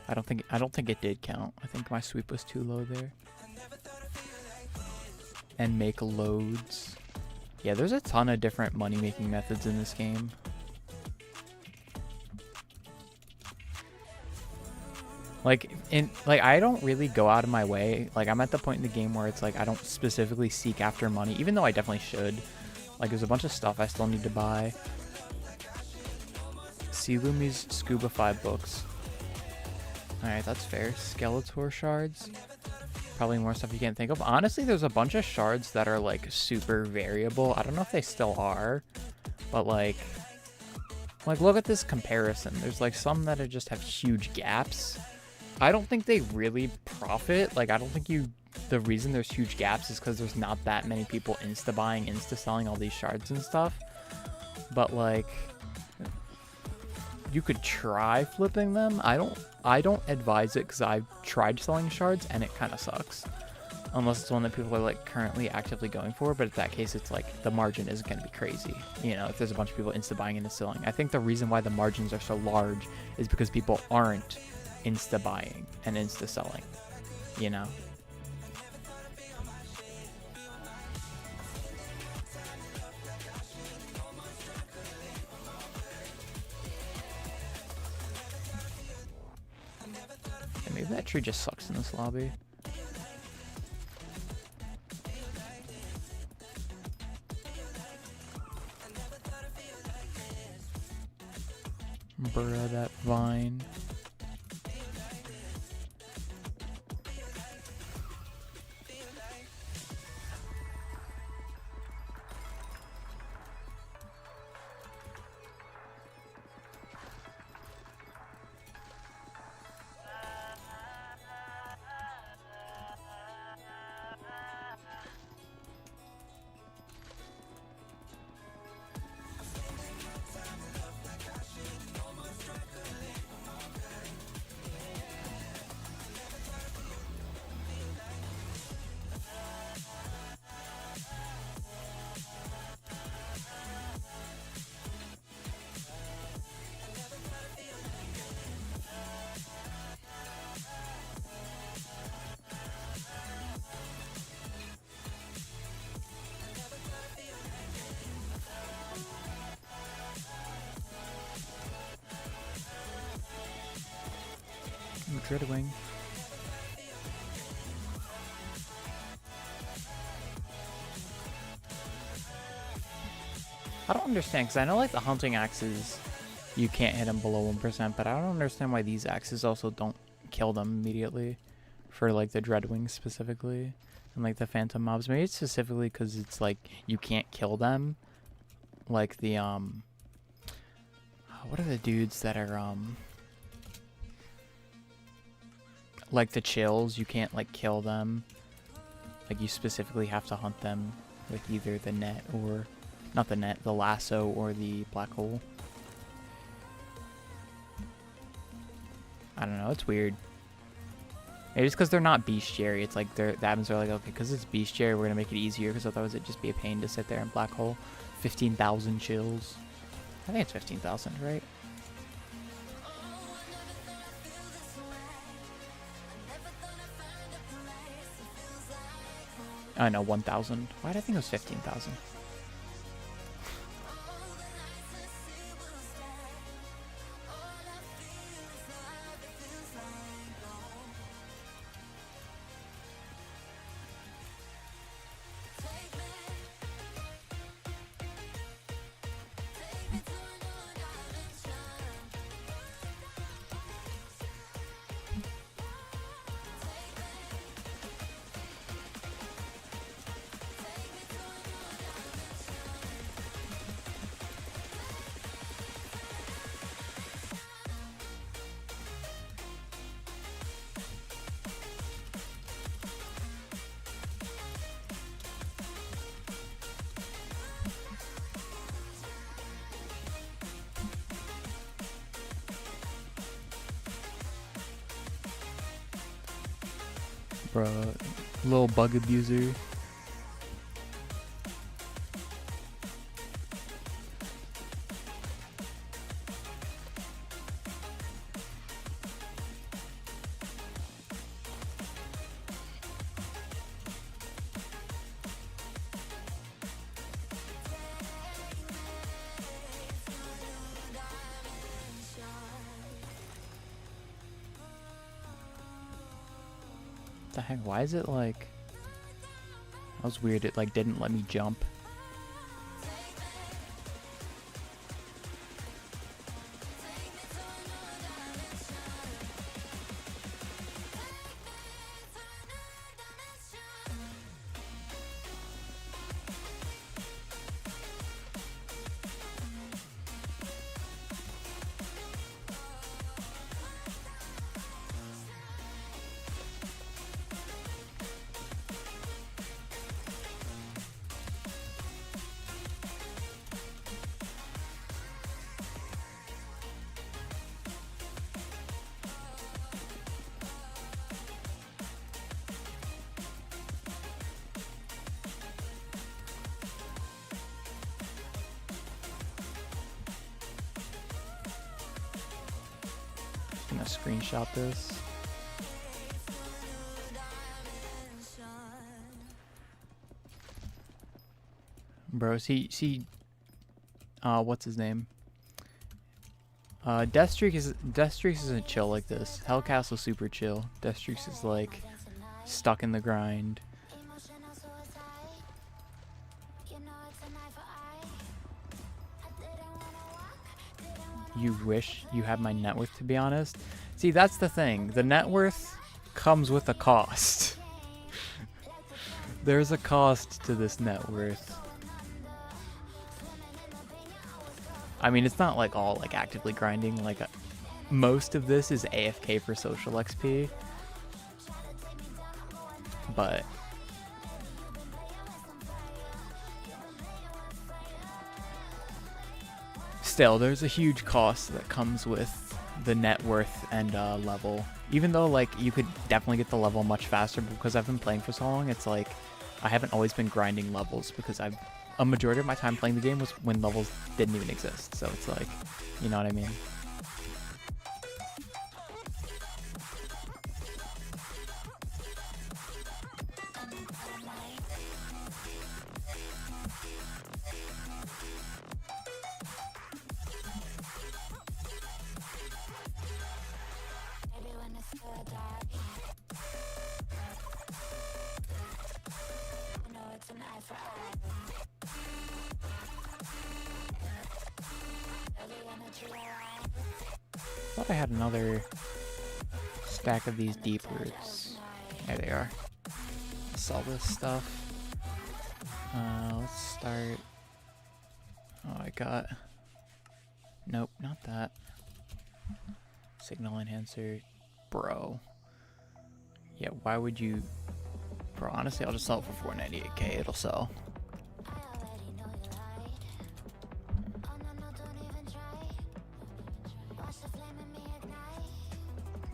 I don't think it did count. I think my sweep was too low there. And make loads. Yeah, there's a ton of different money-making methods in this game. Like I don't really go out of my way. Like I'm at the point in the game where it's like I don't specifically seek after money, even though I definitely should. Like there's a bunch of stuff I still need to buy. Lumi's Scuba 5 books. Alright, that's fair. Skeletor shards. Probably more stuff you can't think of. Honestly, there's a bunch of shards that are like super variable. I don't know if they still are, but like look at this comparison. There's like some that just have huge gaps. I don't think they really profit. Like I don't think the reason there's huge gaps is because there's not that many people insta buying, insta selling all these shards and stuff. But like you could try flipping them. I don't advise it because I've tried selling shards and it kind of sucks. Unless it's one that people are like currently actively going for, but in that case it's like the margin isn't going to be crazy. You know, if there's a bunch of people insta buying and insta selling. I think the reason why the margins are so large is because people aren't insta buying and insta selling, you know? Maybe that tree just sucks in this lobby. Bruh, that vine. Dreadwing. I don't understand, because I know like the hunting axes, you can't hit them below 1%, but I don't understand why these axes also don't kill them immediately for like the Dreadwing specifically and like the phantom mobs. Maybe it's specifically because it's like you can't kill them like the what are the dudes that are like the chills? You can't like kill them. Like you specifically have to hunt them with either the net or not the net, the lasso or the black hole. I don't know, it's weird. Maybe it's because they're not bestiary. It's like the admins are like, okay, because it's bestiary, we're gonna make it easier. Because otherwise it'd just be a pain to sit there in black hole. 15,000 chills. I think it's 15,000, right? I know 1,000. Why did I think it was 15,000? Bruh, little bug abuser. The heck? Why is it like... That was weird, it like didn't let me jump. I'm gonna screenshot this. Bro, see, what's his name? Deathstreaks isn't chill like this. Hellcastle's super chill. Deathstreaks is like stuck in the grind. You wish you had my net worth, to be honest. See, that's the thing. The net worth comes with a cost. There's a cost to this net worth. I mean, it's not like all like actively grinding. Like most of this is AFK for social XP. But still, there's a huge cost that comes with the net worth and level. Even though like you could definitely get the level much faster, but because I've been playing for so long, it's like I haven't always been grinding levels because a majority of my time playing the game was when levels didn't even exist. So it's like, you know what I mean? I thought I had another stack of these deep roots. There they are. Sell this stuff. Let's start. Oh, I I got? Nope, not that. Signal enhancer. Bro. Yeah, why would you... Bro, honestly, I'll just sell it for 498k. It'll sell.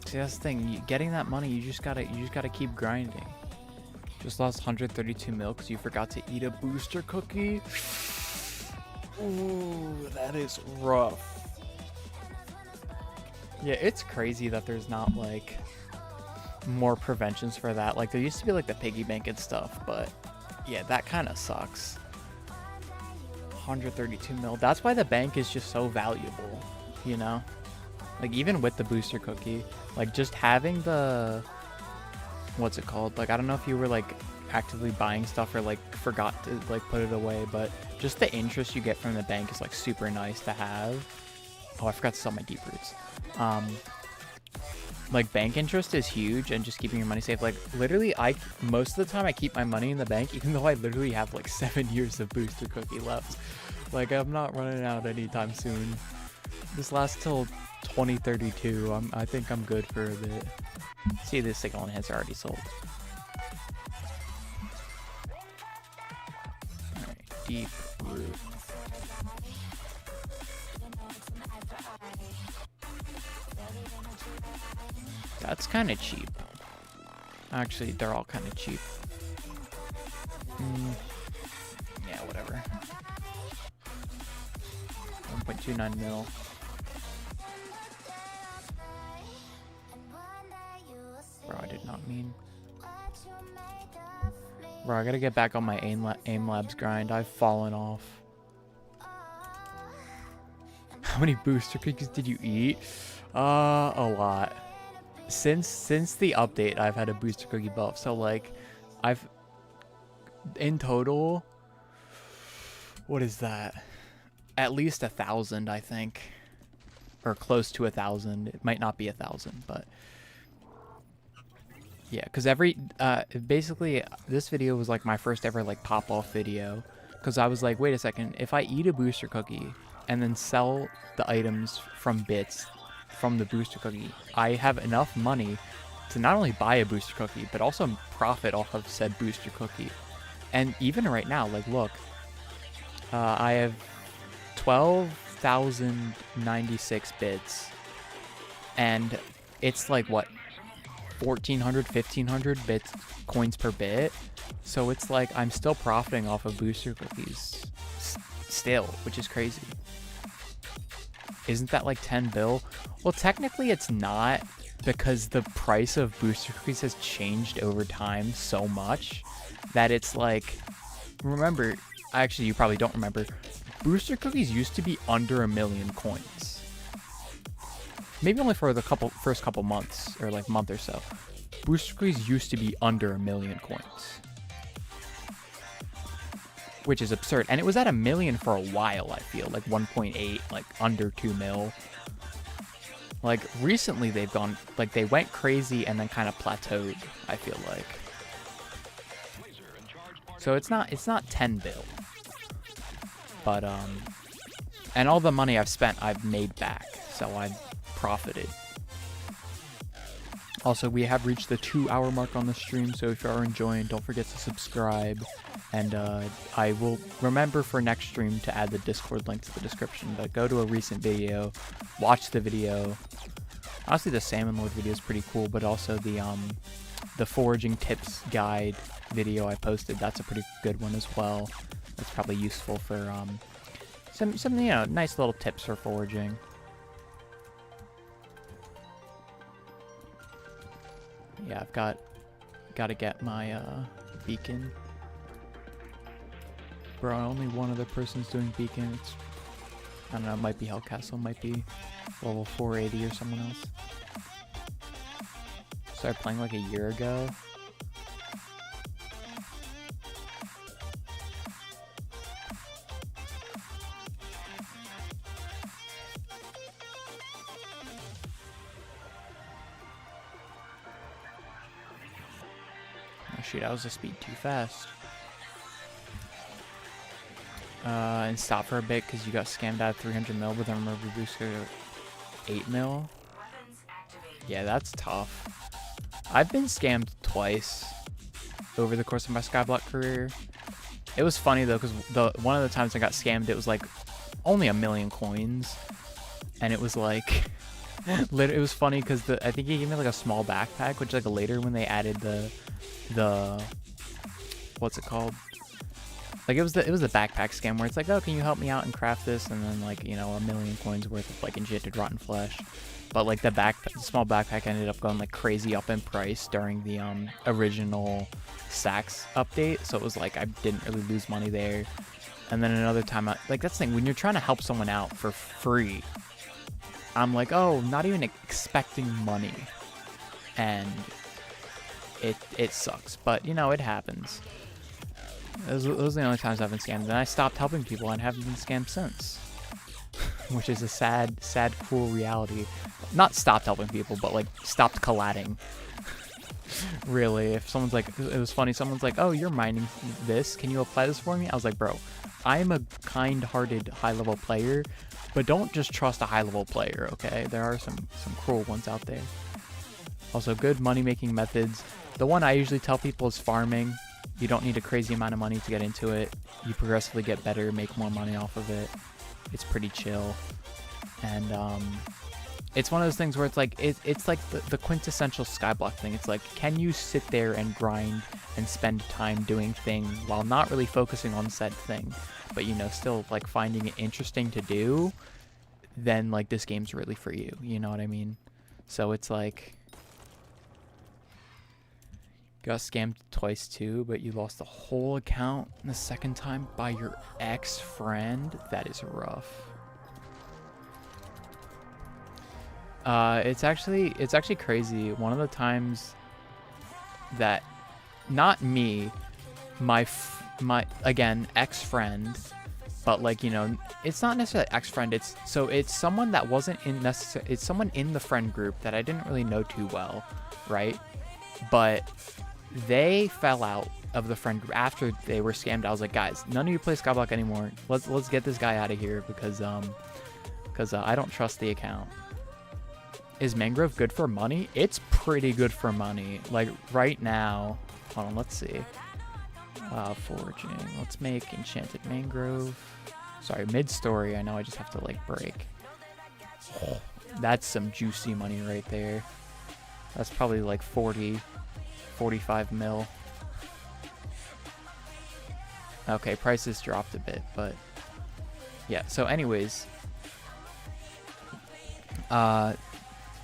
See, that's the thing. Getting that money, you just gotta keep grinding. Just lost 132 mil because you forgot to eat a booster cookie. Ooh, that is rough. Yeah, it's crazy that there's not like more preventions for that. Like there used to be like the piggy bank and stuff, but yeah, that kind of sucks. 132 mil. That's why the bank is just so valuable, you know? Like even with the booster cookie, like just having the, what's it called? Like I don't know if you were like actively buying stuff or like forgot to like put it away, but just the interest you get from the bank is like super nice to have. Oh, I forgot to sell my deep roots. Like bank interest is huge, and just keeping your money safe. Like literally, most of the time I keep my money in the bank, even though I literally have like 7 years of booster cookie left. Like I'm not running out anytime soon. This lasts till 2032. I think I'm good for a bit. See, this signal enhancer already sold. Alright, deep root. That's kind of cheap. Actually, they're all kind of cheap. Yeah, whatever. 1.29 mil. Bro, I did not mean. Bro, I gotta get back on my aim labs grind. I've fallen off. How many booster cookies did you eat? A lot. Since the update, I've had a booster cookie buff. So like, I've in total, what is that? At least 1,000, I think, or close to 1,000. It might not be 1,000, but yeah, because basically this video was like my first ever like pop off video, because I was like, wait a second, if I eat a booster cookie and then sell the items from bits from the booster cookie, I have enough money to not only buy a booster cookie but also profit off of said booster cookie. And even right now, like look, I have 12,096 bits, and it's like what, 1,400 1,500 bits coins per bit. So it's like I'm still profiting off of booster cookies still, which is crazy. Isn't that like 10 bill? Well, technically it's not, because the price of booster cookies has changed over time so much that it's like, remember, actually you probably don't remember, booster cookies used to be under 1 million coins. Maybe only for the first couple months, or like month or so. Booster cookies used to be under 1 million coins, which is absurd. And it was at 1 million for a while, I feel like 1.8, like under 2 mil. Like recently they've gone, like they went crazy and then kind of plateaued, I feel like. So it's not 10 bill. But and all the money I've spent I've made back, so I've profited. Also, we have reached the 2-hour mark on the stream, so if you are enjoying, don't forget to subscribe. And I will remember for next stream to add the Discord link to the description. But go to a recent video, watch the video. Honestly, the Salmon Lord video is pretty cool, but also the foraging tips guide video I posted, that's a pretty good one as well. That's probably useful for some you know, nice little tips for foraging. Yeah, I've got to get my beacon. Bro, only one other person's doing beacon. It's, I don't know, it might be Hellcastle, might be level 480 or someone else. Started playing like a year ago. Oh shoot, I was a speed too fast. and stop for a bit because you got scammed out of 300 mil, but then remember booster 8 mil. Yeah, that's tough. I've been scammed twice over the course of my Skyblock career. It was funny though, because one of the times I got scammed, it was like only 1 million coins, and it was like, it was funny because I think he gave me like a small backpack, which like later when they added the what's it called? Like it was the backpack scam where it's like, oh, can you help me out and craft this? And then like, you know, 1 million coins worth of like enchanted rotten flesh. But like the small backpack ended up going like crazy up in price during the original Sacks update. So it was like I didn't really lose money there. And then another time, like that's the thing, when you're trying to help someone out for free, I'm like, oh, not even expecting money. And it sucks. But, you know, it happens. Those are the only times I've been scammed. And I stopped helping people and haven't been scammed since. Which is a sad, cruel reality. Not stopped helping people, but like stopped collabing. Really, if someone's like, it was funny, someone's like, oh, you're mining this, can you apply this for me? I was like, bro, I am a kind-hearted high-level player, but don't just trust a high-level player, okay? There are some cruel ones out there. Also, good money-making methods. The one I usually tell people is farming. You don't need a crazy amount of money to get into it. You progressively get better, make more money off of it. It's pretty chill. And it's one of those things where it's like it's like the quintessential Skyblock thing. It's like, can you sit there and grind and spend time doing things while not really focusing on said thing, but you know, still like finding it interesting to do? Then like this game's really for you. You know what I mean? So it's like, got scammed twice too, but you lost the whole account the second time by your ex-friend. That is rough. It's actually crazy. One of the times that, not me, my again ex-friend, but like, you know, it's not necessarily ex-friend. It's someone that wasn't it's someone in the friend group that I didn't really know too well, right? But they fell out of the friend group after they were scammed. I was like, guys, none of you play Skyblock anymore. Let's get this guy out of here because I don't trust the account. Is mangrove good for money? It's pretty good for money. Like right now, hold on, let's see. Foraging. Let's make enchanted mangrove. Sorry, mid-story. I know I just have to like break. Oh, that's some juicy money right there. That's probably like 45 mil. Okay, prices dropped a bit, but yeah. So anyways,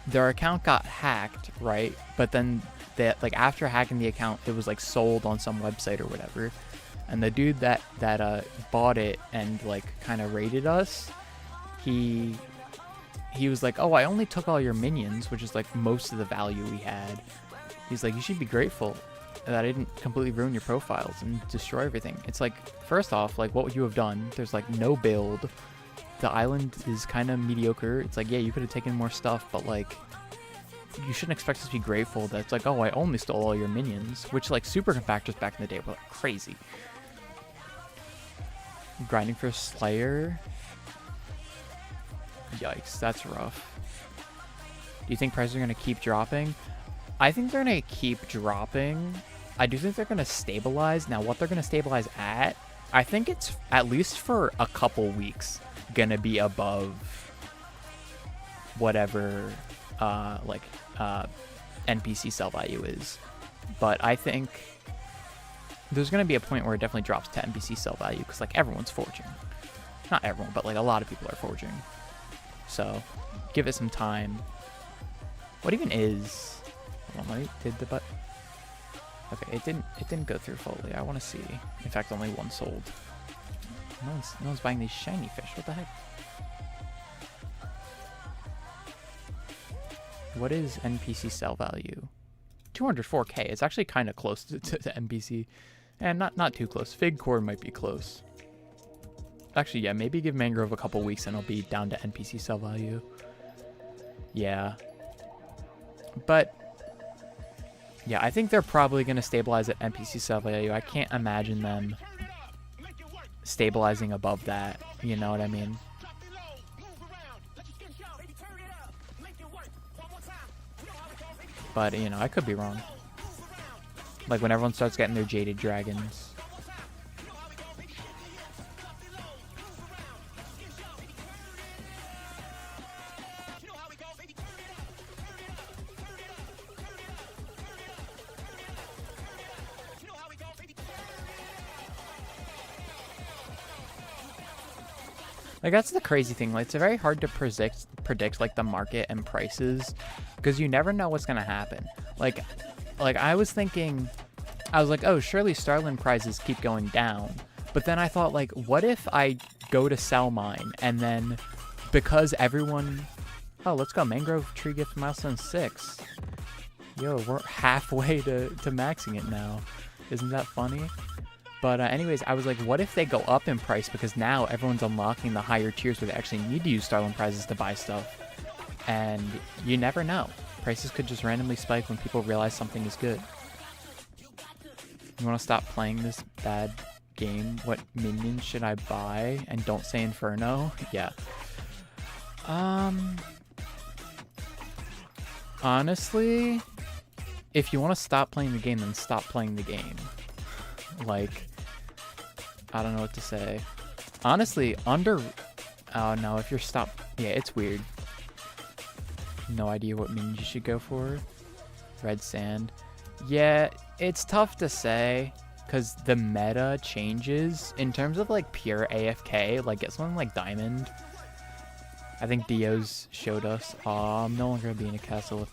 their account got hacked, right? But then like after hacking the account, it was like sold on some website or whatever. And the dude that bought it and like kind of raided us, he was like, oh, I only took all your minions, which is like most of the value we had. He's like, you should be grateful that I didn't completely ruin your profiles and destroy everything. It's like, first off, like what would you have done? There's like no build. The island is kind of mediocre. It's like, yeah, you could have taken more stuff, but like, you shouldn't expect us to be grateful that it's like, oh, I only stole all your minions, which like super compactors back in the day were like crazy. Grinding for Slayer. Yikes, that's rough. Do you think prices are going to keep dropping? I think they're going to keep dropping. I do think they're going to stabilize. Now, what they're going to stabilize at, I think it's at least for a couple weeks gonna be above whatever NPC sell value is. But I think there's gonna be a point where it definitely drops to NPC sell value because like everyone's forging. Not everyone, but like a lot of people are forging. So give it some time. What even is? Hold on, did the but? Okay, it didn't go through fully. I want to see. In fact, only one sold. No one's buying these shiny fish. What the heck? What is NPC sell value? 204k. It's actually kind of close to NPC. And not too close. Fig core might be close. Actually, yeah, maybe give mangrove a couple weeks and it'll be down to NPC sell value. Yeah. But yeah, I think they're probably going to stabilize at NPC sell value. I can't imagine them stabilizing above that. You know what I mean? But, you know, I could be wrong. Like, when everyone starts getting their Jaded Dragons. Like, that's the crazy thing. Like, it's very hard to predict like the market and prices, because you never know what's gonna happen. Like I was thinking, I was like, oh, surely Starland prizes keep going down. But then I thought, like, what if I go to sell mine, and then because everyone, oh, let's go, Mangrove Tree Gift Milestone 6. Yo, we're halfway to maxing it now. Isn't that funny? But anyways, I was like, what if they go up in price, because now everyone's unlocking the higher tiers where they actually need to use Starland prizes to buy stuff. And you never know. Prices could just randomly spike when people realize something is good. You want to stop playing this bad game? What minions should I buy? And don't say Inferno? Yeah. Honestly, if you want to stop playing the game, then stop playing the game. Like, I don't know what to say. Honestly, oh no, if you're yeah, it's weird. No idea what minions you should go for. Red Sand. Yeah, it's tough to say, because the meta changes. In terms of, like, pure AFK, like, get something like Diamond. I think Dio's showed us. I'm no longer going to be in a castle with...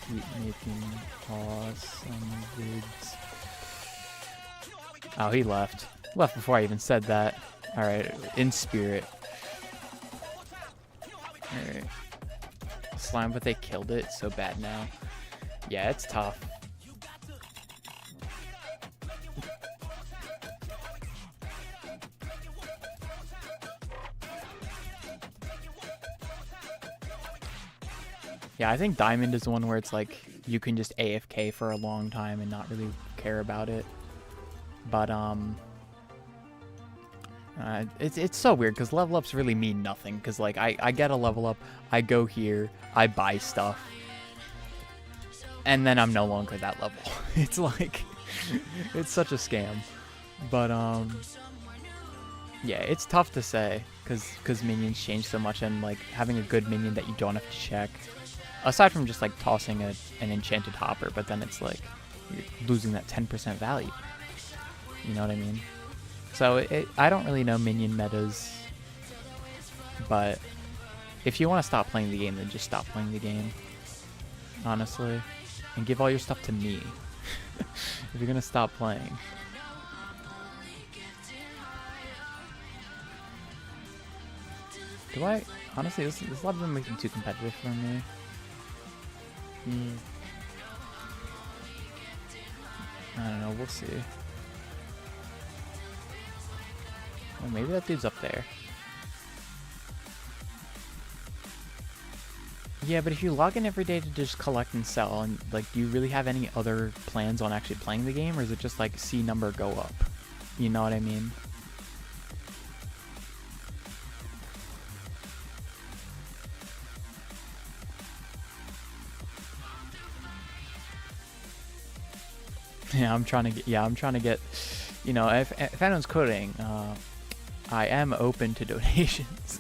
keep making awesome vids. Oh, he left. Left before I even said that. Alright, in spirit. Alright. Slime, but they killed it so bad now. Yeah, it's tough. Yeah, I think Diamond is the one where it's like you can just AFK for a long time and not really care about it. But it's so weird, because level ups really mean nothing. Because like I get a level up, I go here, I buy stuff, and then I'm no longer that level. It's like it's such a scam. But yeah, it's tough to say, because minions change so much, and like having a good minion that you don't have to check. Aside from just like tossing an enchanted hopper, but then it's like you're losing that 10% value. You know what I mean? So I don't really know minion metas, but if you want to stop playing the game, then just stop playing the game, honestly, and give all your stuff to me. If you're gonna stop playing. Do I? Honestly, this level doesn't make it too competitive for me. I don't know, we'll see. Oh, maybe that dude's up there. Yeah, but if you log in every day to just collect and sell, and like, do you really have any other plans on actually playing the game, or is it just like see number go up? You know what I mean? Yeah, I'm trying to get, you know, if anyone's coding, I am open to donations.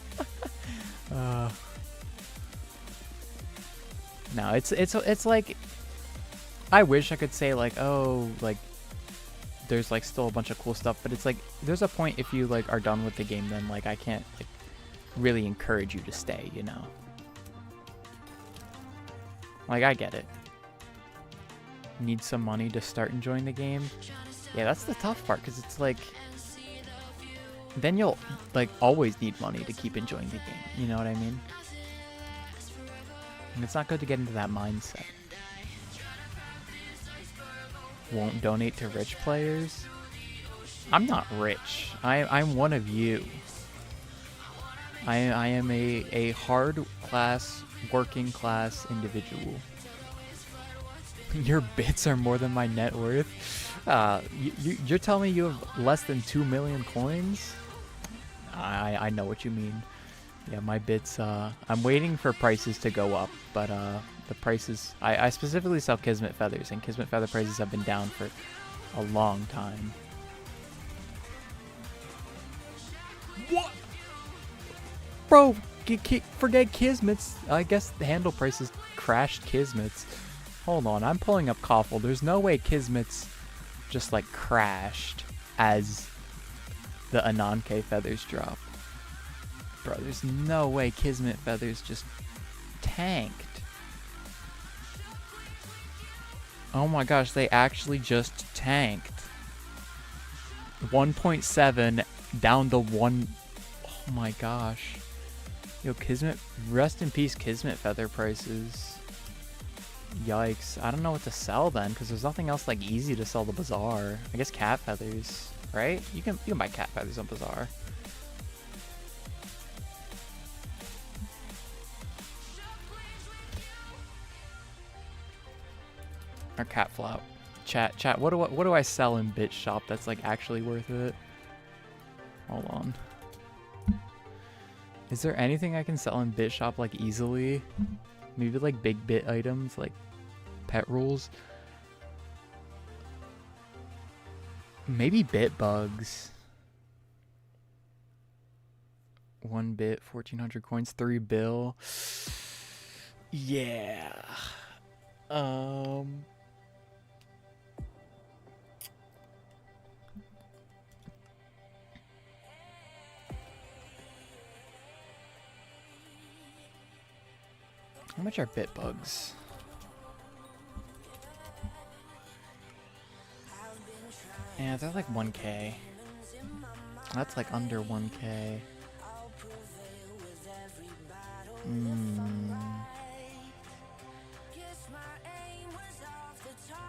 No, it's like, I wish I could say like, oh, like, there's like still a bunch of cool stuff, but it's like, there's a point if you like are done with the game, then like I can't like, really encourage you to stay, you know? Like, I get it. Need some money to start enjoying the game. Yeah, that's the tough part, because it's like, then you'll like always need money to keep enjoying the game. You know what I mean? And it's not good to get into that mindset. Won't donate to rich players? I'm not rich. I'm one of you. I am a hard class, working class individual. Your bits are more than my net worth. You're telling me you have less than 2 million coins? I know what you mean. Yeah, my bits, I'm waiting for prices to go up, but the prices, I specifically sell Kismet feathers, and Kismet feather prices have been down for a long time. What? Bro, forget Kismets. I guess the handle prices crashed Kismets. Hold on, I'm pulling up Koffel. There's no way Kismets just like crashed as the Ananke feathers drop. Bro, there's no way Kismet feathers just tanked. Oh my gosh, they actually just tanked. 1.7 down to 1. Oh my gosh. Yo, Kismet, rest in peace Kismet feather prices. Yikes. I don't know what to sell then, because there's nothing else like easy to sell the bazaar. I guess cat feathers, right? You can buy cat feathers on bazaar. Or cat flap. Chat, what do I sell in Bit Shop that's like actually worth it? Hold on. Is there anything I can sell in Bit Shop like easily? Maybe like big bit items like pet rules. Maybe bit bugs. 1 bit, 1400 coins, 3 bill. Yeah. How much are bit bugs? Yeah, they're like 1k. That's like under 1k.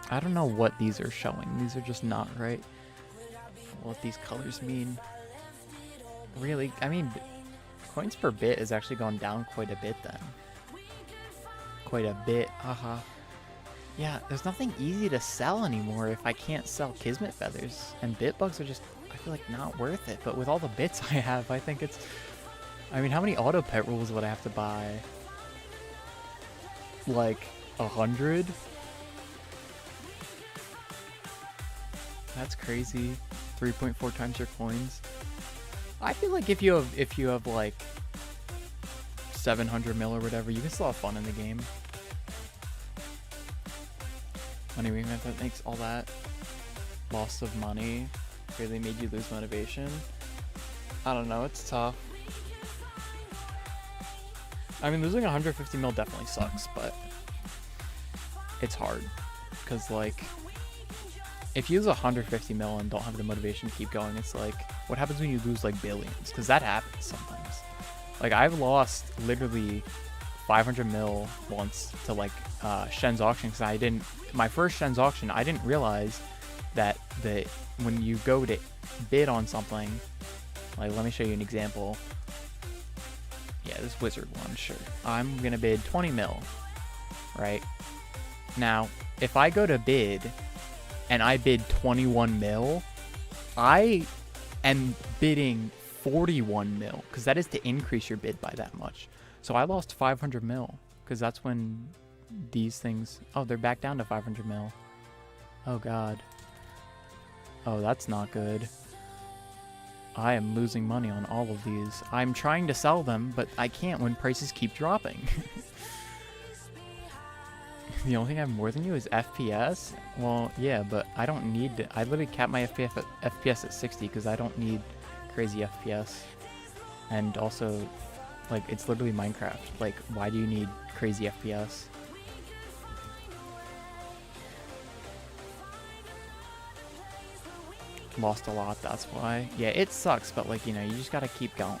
I don't know what these are showing. These are just not right. What these colors mean. Really? I mean, coins per bit has actually gone down quite a bit then. Quite a bit. Yeah, there's nothing easy to sell anymore if I can't sell Kismet feathers. And bit bugs are just, I feel like, not worth it. But with all the bits I have, I think it's... I mean, how many auto pet rules would I have to buy? Like 100? That's crazy. 3.4 times your coins. I feel like if you have like 700 mil or whatever, you can still have fun in the game. Anyway, if that makes all that loss of money really made you lose motivation. I don't know, it's tough. I mean, losing 150 mil definitely sucks, but it's hard. Because, like, if you lose 150 mil and don't have the motivation to keep going, it's like, what happens when you lose, like, billions? Because that happens sometimes. Like, I've lost literally 500 mil once to, like, Shen's auction, because I didn't... My first Shen's auction, I didn't realize that when you go to bid on something... Like, let me show you an example. Yeah, this wizard one, sure. I'm gonna bid 20 mil, right? Now, if I go to bid and I bid 21 mil, I am bidding 41 mil, because that is to increase your bid by that much. So I lost 500 mil, because that's when these things... Oh, they're back down to 500 mil. Oh, God. Oh, that's not good. I am losing money on all of these. I'm trying to sell them, but I can't when prices keep dropping. The only thing I have more than you is FPS? Well, yeah, but I don't need to. I literally cap my FPS at 60 because I don't need crazy FPS. And also, like, it's literally Minecraft. Like, why do you need crazy FPS? Lost a lot, that's why. Yeah, it sucks, but, like, you know, you just gotta keep going.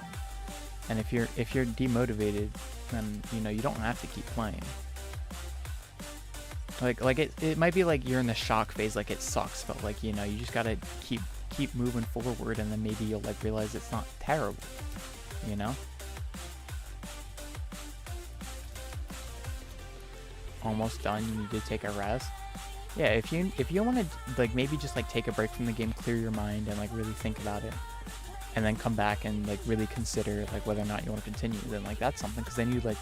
And if you're demotivated, then, you know, you don't have to keep playing. Like it might be like you're in the shock phase, like it sucks, but, like, you know, you just gotta keep moving forward, and then maybe you'll, like, realize it's not terrible, you know? Almost done, you need to take a rest. Yeah, if you want to like maybe just like take a break from the game, clear your mind, and like really think about it, and then come back and like really consider like whether or not you want to continue, then like that's something. Because then you like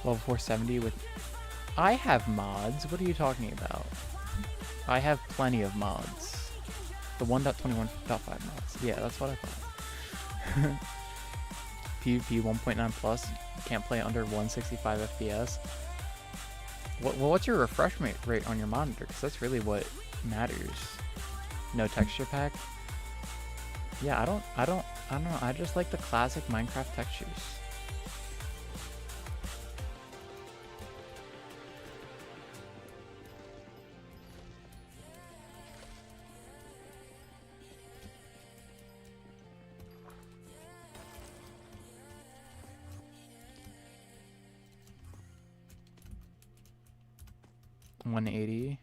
level 470 with. I have mods. What are you talking about? I have plenty of mods. The 1.21.5 mods. Yeah, that's what I thought. PvP 1.9 plus. You can't play under 165 FPS. What's your refresh rate on your monitor? Because that's really what matters. No texture pack. Yeah, I don't know. I just like the classic Minecraft textures. $180.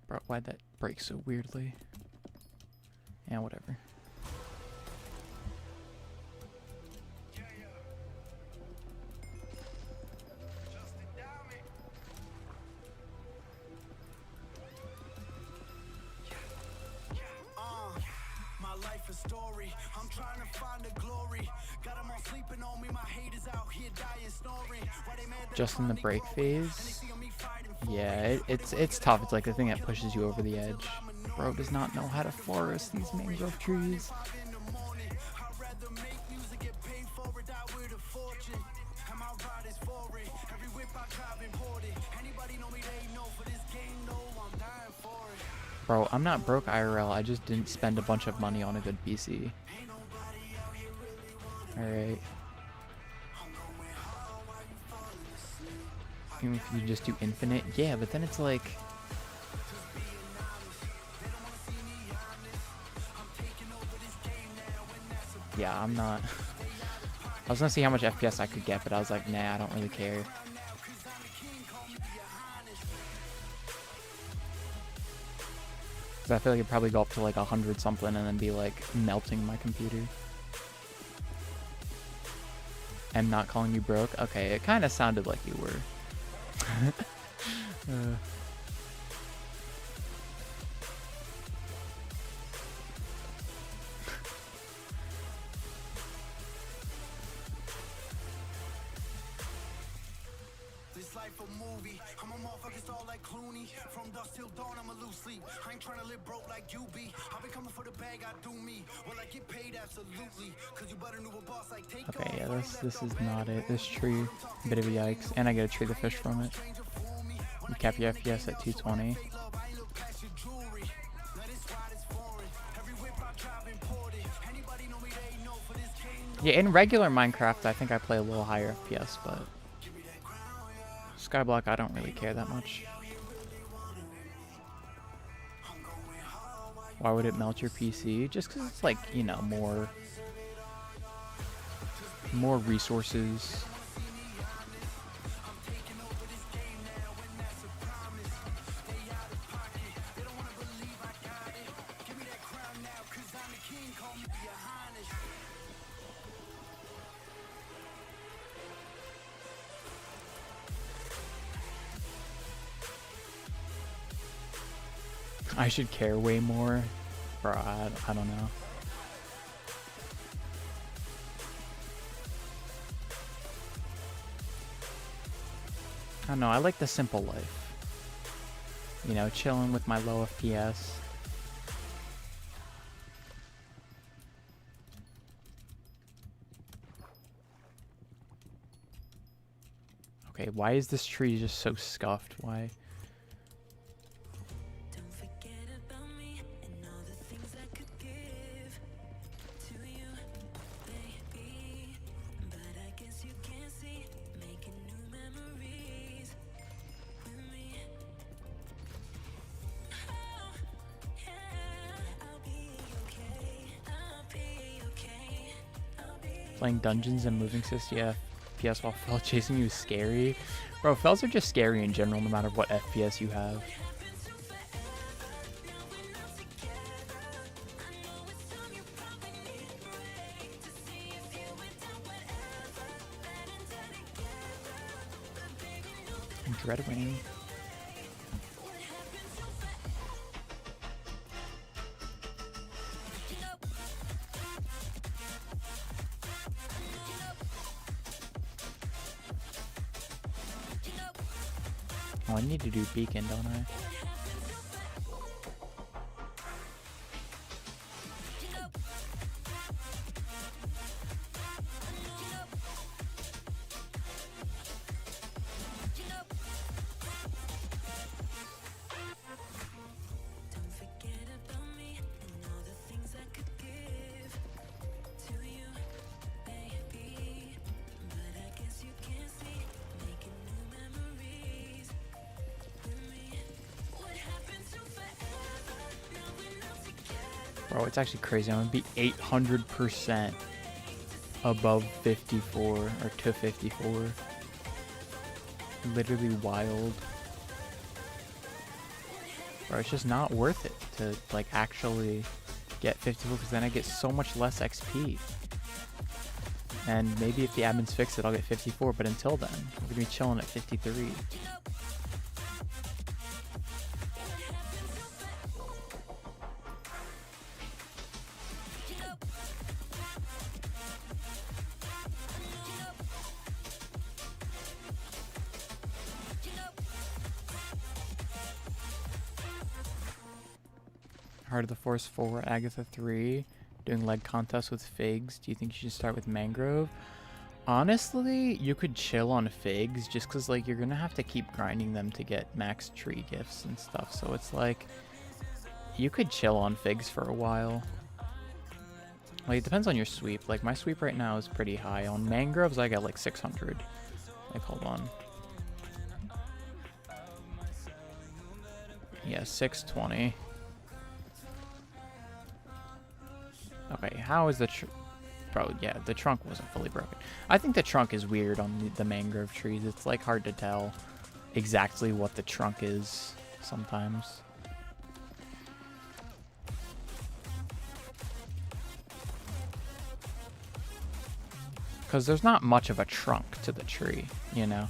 Bro, why'd that break so weirdly? Yeah, whatever. My life a story. I'm trying to find the glory. Got them all sleeping on me. My haters out here dying, snoring. Why they mad that Just in the break phase. Yeah, it's tough. It's like the thing that pushes you over the edge. Bro does not know how to forest these mangrove trees. Bro, I'm not broke IRL. I just didn't spend a bunch of money on a good PC. Alright. Even if you just do infinite, yeah, but then it's like... Yeah, I'm not... I was gonna see how much FPS I could get, but I was like, nah, I don't really care. Because I feel like it'd probably go up to like 100 something and then be like melting my computer. I'm not calling you broke? Okay, it kind of sounded like you were. This life a movie. I'm a motherfucker star like Clooney. From dusk till dawn, I'm a loose sleep. I ain't trying to live broke like you be. I've been coming for the bag, I do me. Will I get paid? Absolutely. Cause you better know a boss like take off. Okay, yeah, this is not it. This tree, a bit of a yikes. And I get a tree the fish from it. You cap your FPS at 220. Yeah, in regular Minecraft, I think I play a little higher FPS, but Skyblock, I don't really care that much. Why would it melt your PC? Just because it's like, you know, more resources. I should care way more. Bro, I don't know. I don't know, I like the simple life. You know, chilling with my low FPS. Okay, why is this tree just so scuffed? Why? Playing dungeons and moving assist, yeah. FPS while fell chasing you is scary. Bro, fells are just scary in general, no matter what FPS you have. Red Wing. Oh, I need to do beacon, don't I? Bro, it's actually crazy. I'm gonna be 800% above 54 or to 54. Literally wild. Bro, it's just not worth it to like actually get 54 because then I get so much less XP. And maybe if the admins fix it, I'll get 54. But until then, we're gonna be chilling at 53. Heart of the Forest 4, Agatha 3, doing leg contests with figs. Do you think you should start with mangrove? Honestly, you could chill on figs just because like you're gonna have to keep grinding them to get max tree gifts and stuff. So it's like you could chill on figs for a while. Like it depends on your sweep. Like my sweep right now is pretty high. On mangroves I got like 600. Like hold on. Yeah, 620. Okay, how is the bro? Yeah, the trunk wasn't fully broken. I think the trunk is weird on the mangrove trees. It's like hard to tell exactly what the trunk is sometimes. Because there's not much of a trunk to the tree, you know?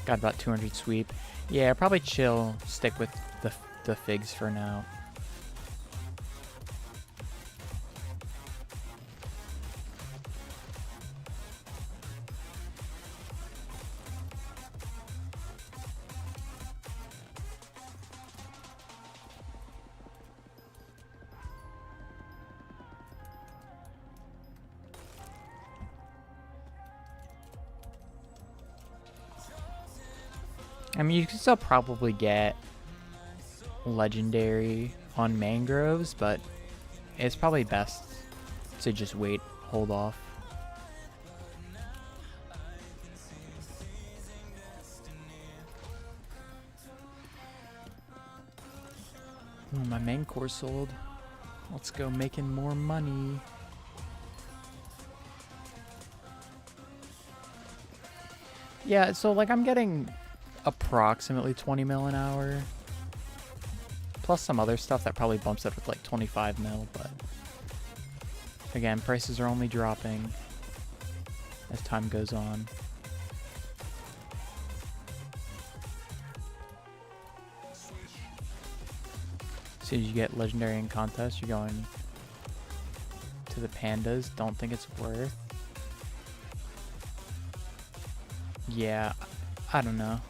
Got about 200 sweep. Yeah, probably chill, stick with the figs for now. I mean, you can still probably get legendary on mangroves, but it's probably best to just wait, hold off. Oh, my main core sold. Let's go making more money. Yeah, so like I'm getting approximately 20 mil an hour. Plus some other stuff that probably bumps it with like 25 mil, but again, prices are only dropping as time goes on. As soon as you get legendary in contest, you're going to the pandas. Don't think it's worth. Yeah, I don't know.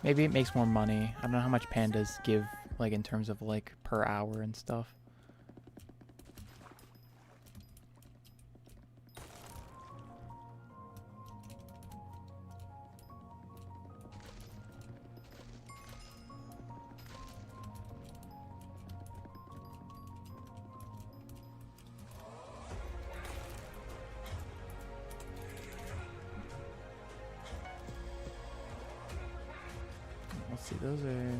Maybe it makes more money. I don't know how much pandas give, like, in terms of, like, per hour and stuff. Let's see, those are...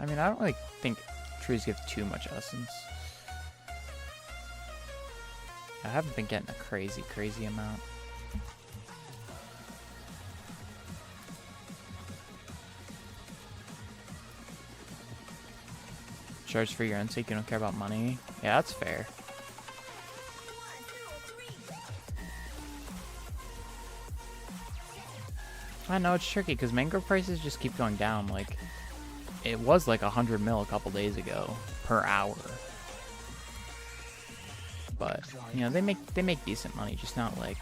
I mean, I don't really think trees give too much essence. I haven't been getting a crazy amount. Charge for your own sake, you don't care about money? Yeah, that's fair. I know it's tricky because mangrove prices just keep going down. Like, it was like 100 mil a couple days ago per hour. But, you know, they make decent money, just not like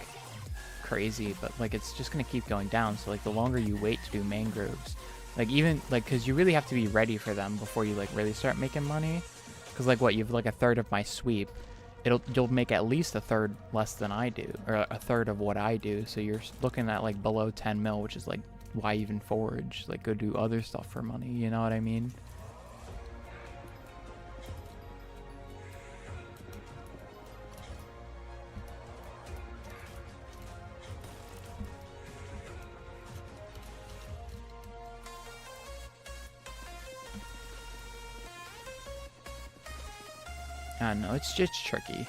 crazy, but like it's just gonna keep going down. So like the longer you wait to do mangroves, like even like, because you really have to be ready for them before you like really start making money. Because like what, you have like a third of my sweep, you'll make at least a third less than I do, or a third of what I do. So you're looking at like below 10 mil, which is like why even forage, like go do other stuff for money, you know what I mean? I don't know, it's just tricky.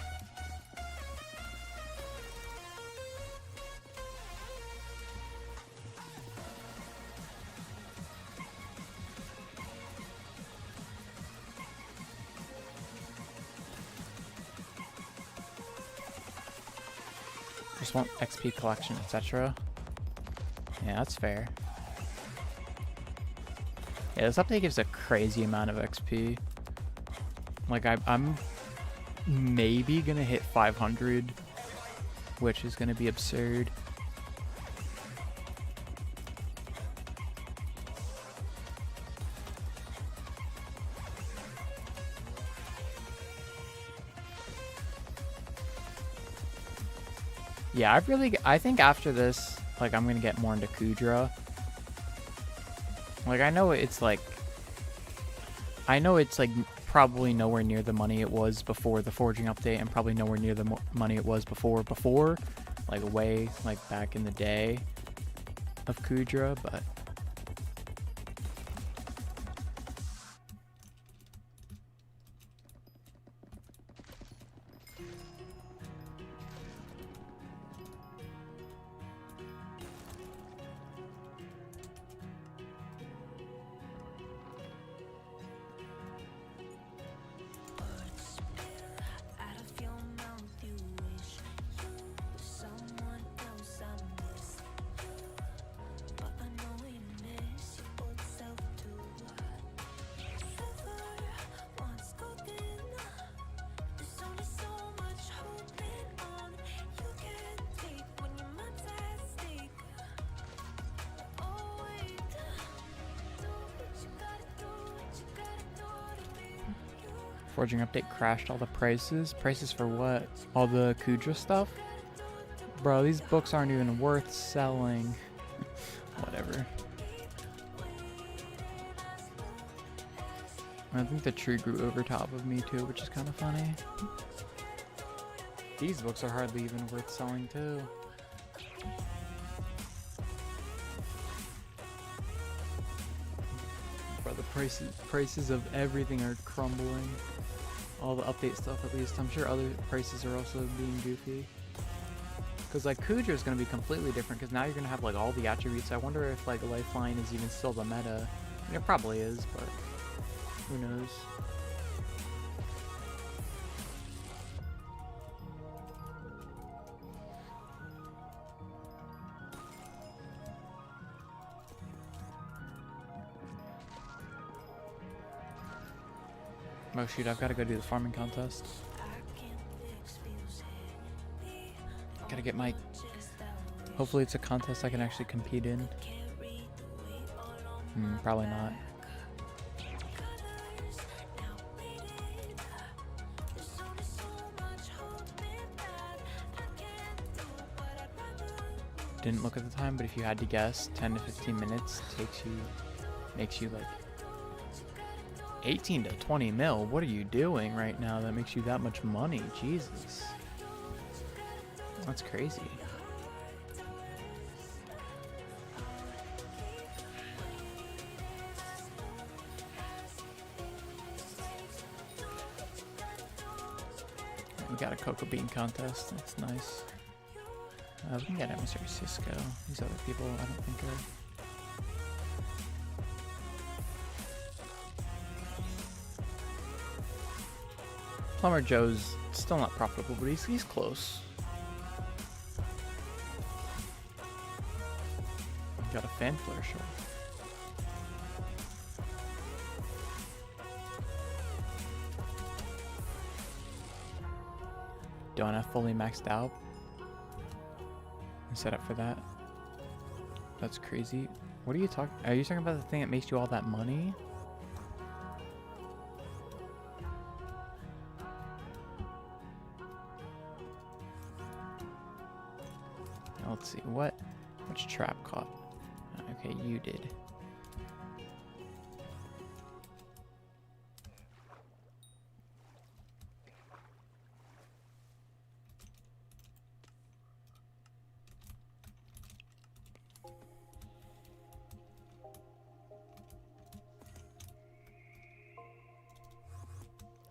Just want XP collection, etc. Yeah, that's fair. Yeah, this update gives a crazy amount of XP. Like, I'm maybe gonna hit 500, which is gonna be absurd. Yeah, I think after this, like, I'm gonna get more into Kudra. Like, I know it's like probably nowhere near the money it was before the foraging update, and probably nowhere near the money it was before, like way like back in the day of Kudra, but foraging update crashed all the prices. Prices for what? All the Kudra stuff? Bro, these books aren't even worth selling. Whatever. I think the tree grew over top of me too, which is kind of funny. These books are hardly even worth selling too. Bro, the prices of everything are crumbling. All the update stuff, at least. I'm sure other prices are also being goofy. Because like Kudra is going to be completely different, because now you're going to have like all the attributes. I wonder if like Lifeline is even still the meta. I mean, it probably is, but who knows. Oh shoot, I've got to go do the farming contest. Gotta get my... Hopefully it's a contest I can actually compete in. Probably not. Didn't look at the time, but if you had to guess, 10 to 15 minutes makes you like 18 to 20 mil. What are you doing right now that makes you that much money? Jesus. That's crazy. We got a cocoa bean contest. That's nice. We can get Emissary Cisco. These other people I don't think are... Plumber Joe's still not profitable, but he's close. Got a fan flare short. Don't have fully maxed out. Set up for that. That's crazy. What are you talking? Are you talking about the thing that makes you all that money? Let's see. Which trap caught? Okay, you did.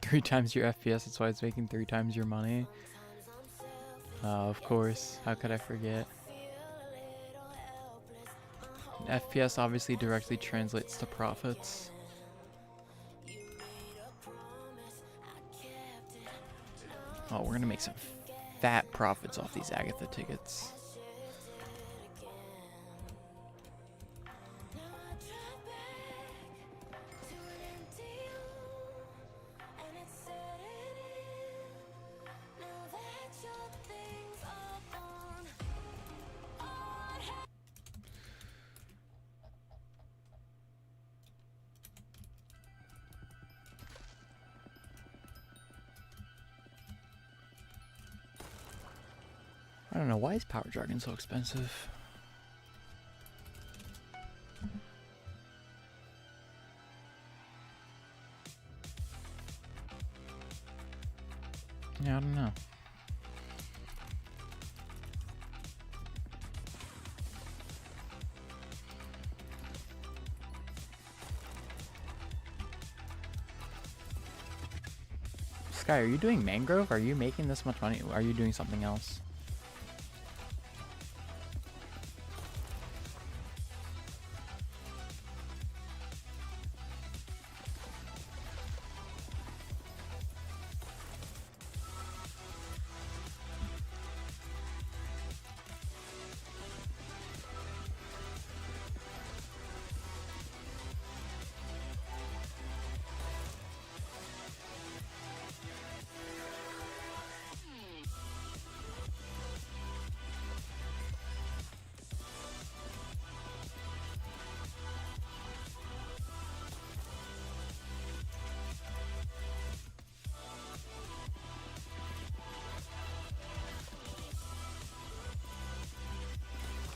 Three times your FPS, that's why it's making 3 times your money. Of course, how could I forget? FPS obviously directly translates to profits. Oh, we're gonna make some fat profits off these Agatha tickets. I don't know, why is Power Jargon so expensive? Yeah, I don't know. Sky, are you doing mangrove? Are you making this much money? Are you doing something else?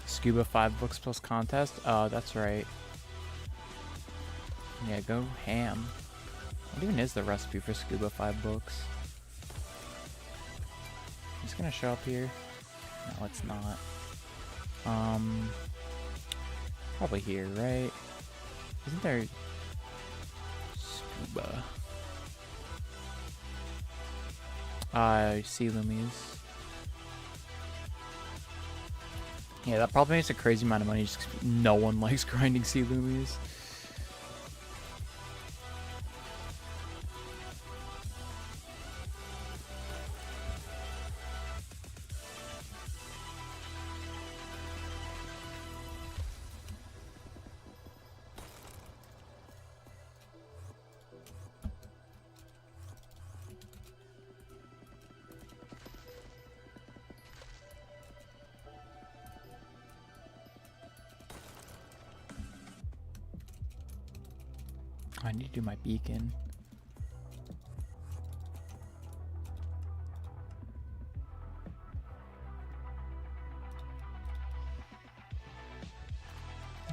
Scuba 5 books plus contest? Oh, that's right. Yeah, go ham. What even is the recipe for Scuba 5 books? It's gonna show up here. No, it's not. Probably here, right? Isn't there Scuba? Sea Loomies. Yeah, that probably makes a crazy amount of money just 'cause no one likes grinding Sea Loomies. I need to do my beacon.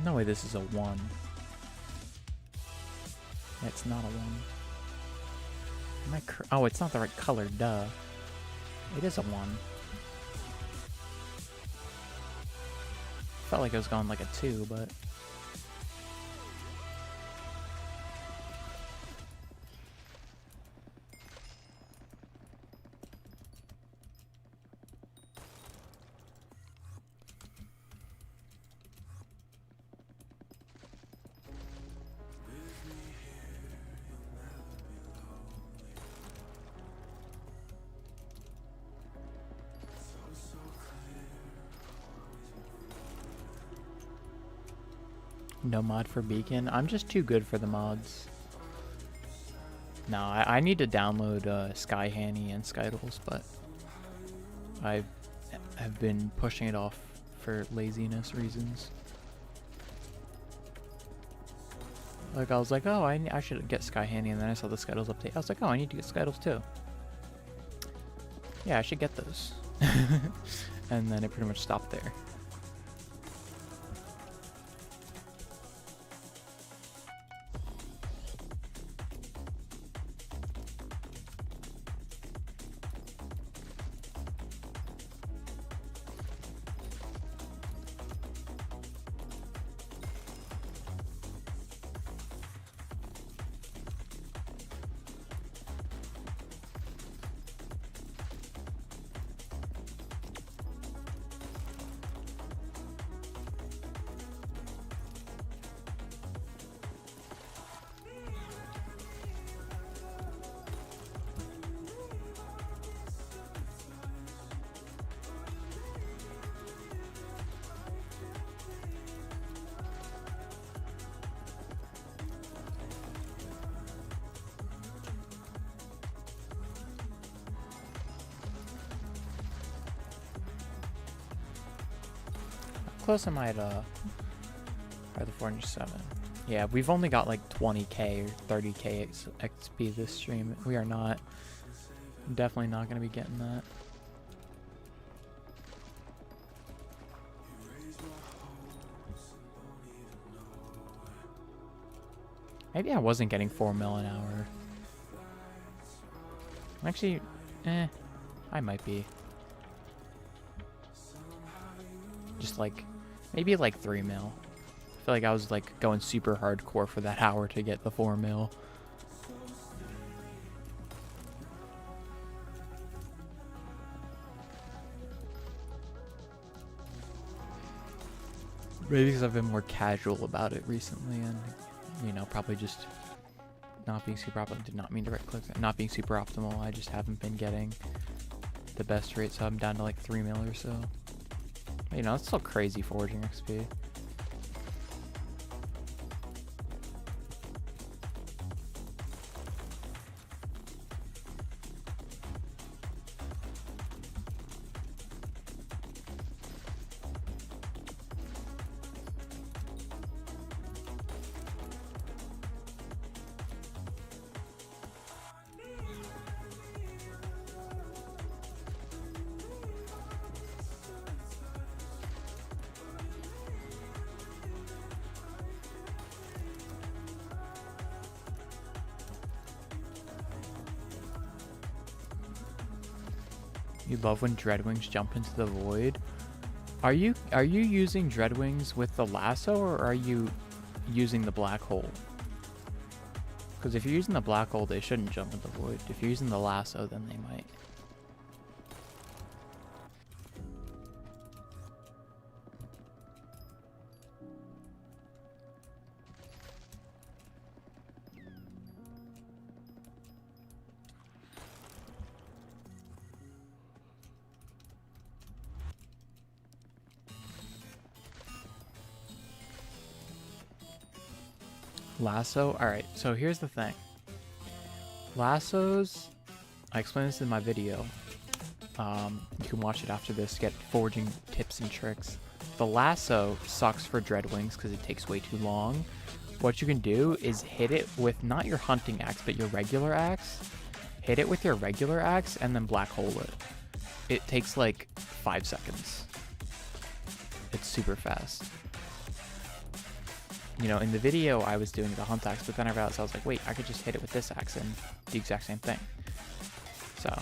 No way this is a 1. It's not a 1. Am I oh, it's not the right color, duh. It is a 1. Felt like I was going like a 2, but... No mod for beacon. I'm just too good for the mods. No, I need to download Sky Hanny and Skytles, but I have been pushing it off for laziness reasons. Like, I was like, oh, I should get Sky Handy, and then I saw the Skytles update. I was like, oh, I need to get Skytles too. Yeah, I should get those. And then it pretty much stopped there. Close am I to the 407? Yeah, we've only got like 20k or 30k XP this stream. We are not, definitely not going to be getting that. Maybe I wasn't getting 4 mil an hour. Actually, I might be. Just like, maybe like 3 mil. I feel like I was like going super hardcore for that hour to get the 4 mil. Maybe because I've been more casual about it recently and, you know, probably just not being super optimal. Did not mean to right click. Not being super optimal. I just haven't been getting the best rate, so I'm down to like 3 mil or so. You know, it's still crazy foraging XP. You love when Dreadwings jump into the void. Are you using Dreadwings with the lasso, or are you using the black hole? Because if you're using the black hole, they shouldn't jump into the void. If you're using the lasso, then they might. Lasso? Alright, so here's the thing. Lassos, I explained this in my video. You can watch it after this, get foraging tips and tricks. The lasso sucks for Dreadwings because it takes way too long. What you can do is hit it with not your hunting axe, but your regular axe. Hit it with your regular axe and then black hole it. It takes like 5 seconds. It's super fast. You know, in the video I was doing the hunt axe, but then I realized, I was like, wait, I could just hit it with this axe and do the exact same thing. So.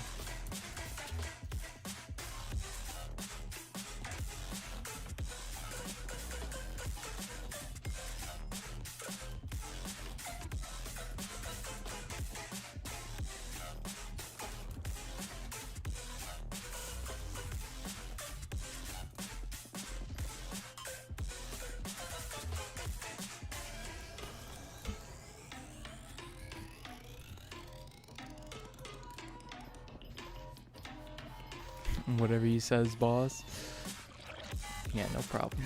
Whatever he says, boss. Yeah, no problem.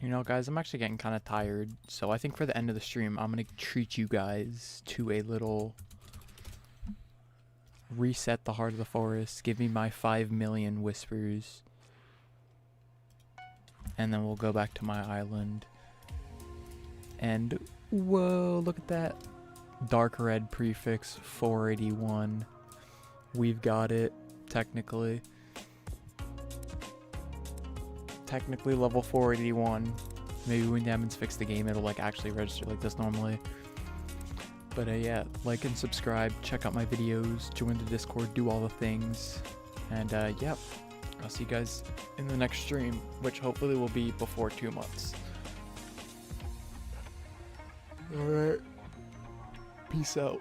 You know, guys, I'm actually getting kind of tired, so I think for the end of the stream, I'm going to treat you guys to a little reset the heart of the forest, give me my 5 million whispers, and then we'll go back to my island. And, whoa, look at that. Dark red prefix 481. We've got it, technically. Technically level 481. Maybe when Demon's fix the game, it'll like actually register like this normally. But yeah, like and subscribe, check out my videos, join the Discord, do all the things. And yeah, I'll see you guys in the next stream, which hopefully will be before 2 months. Alright, peace out.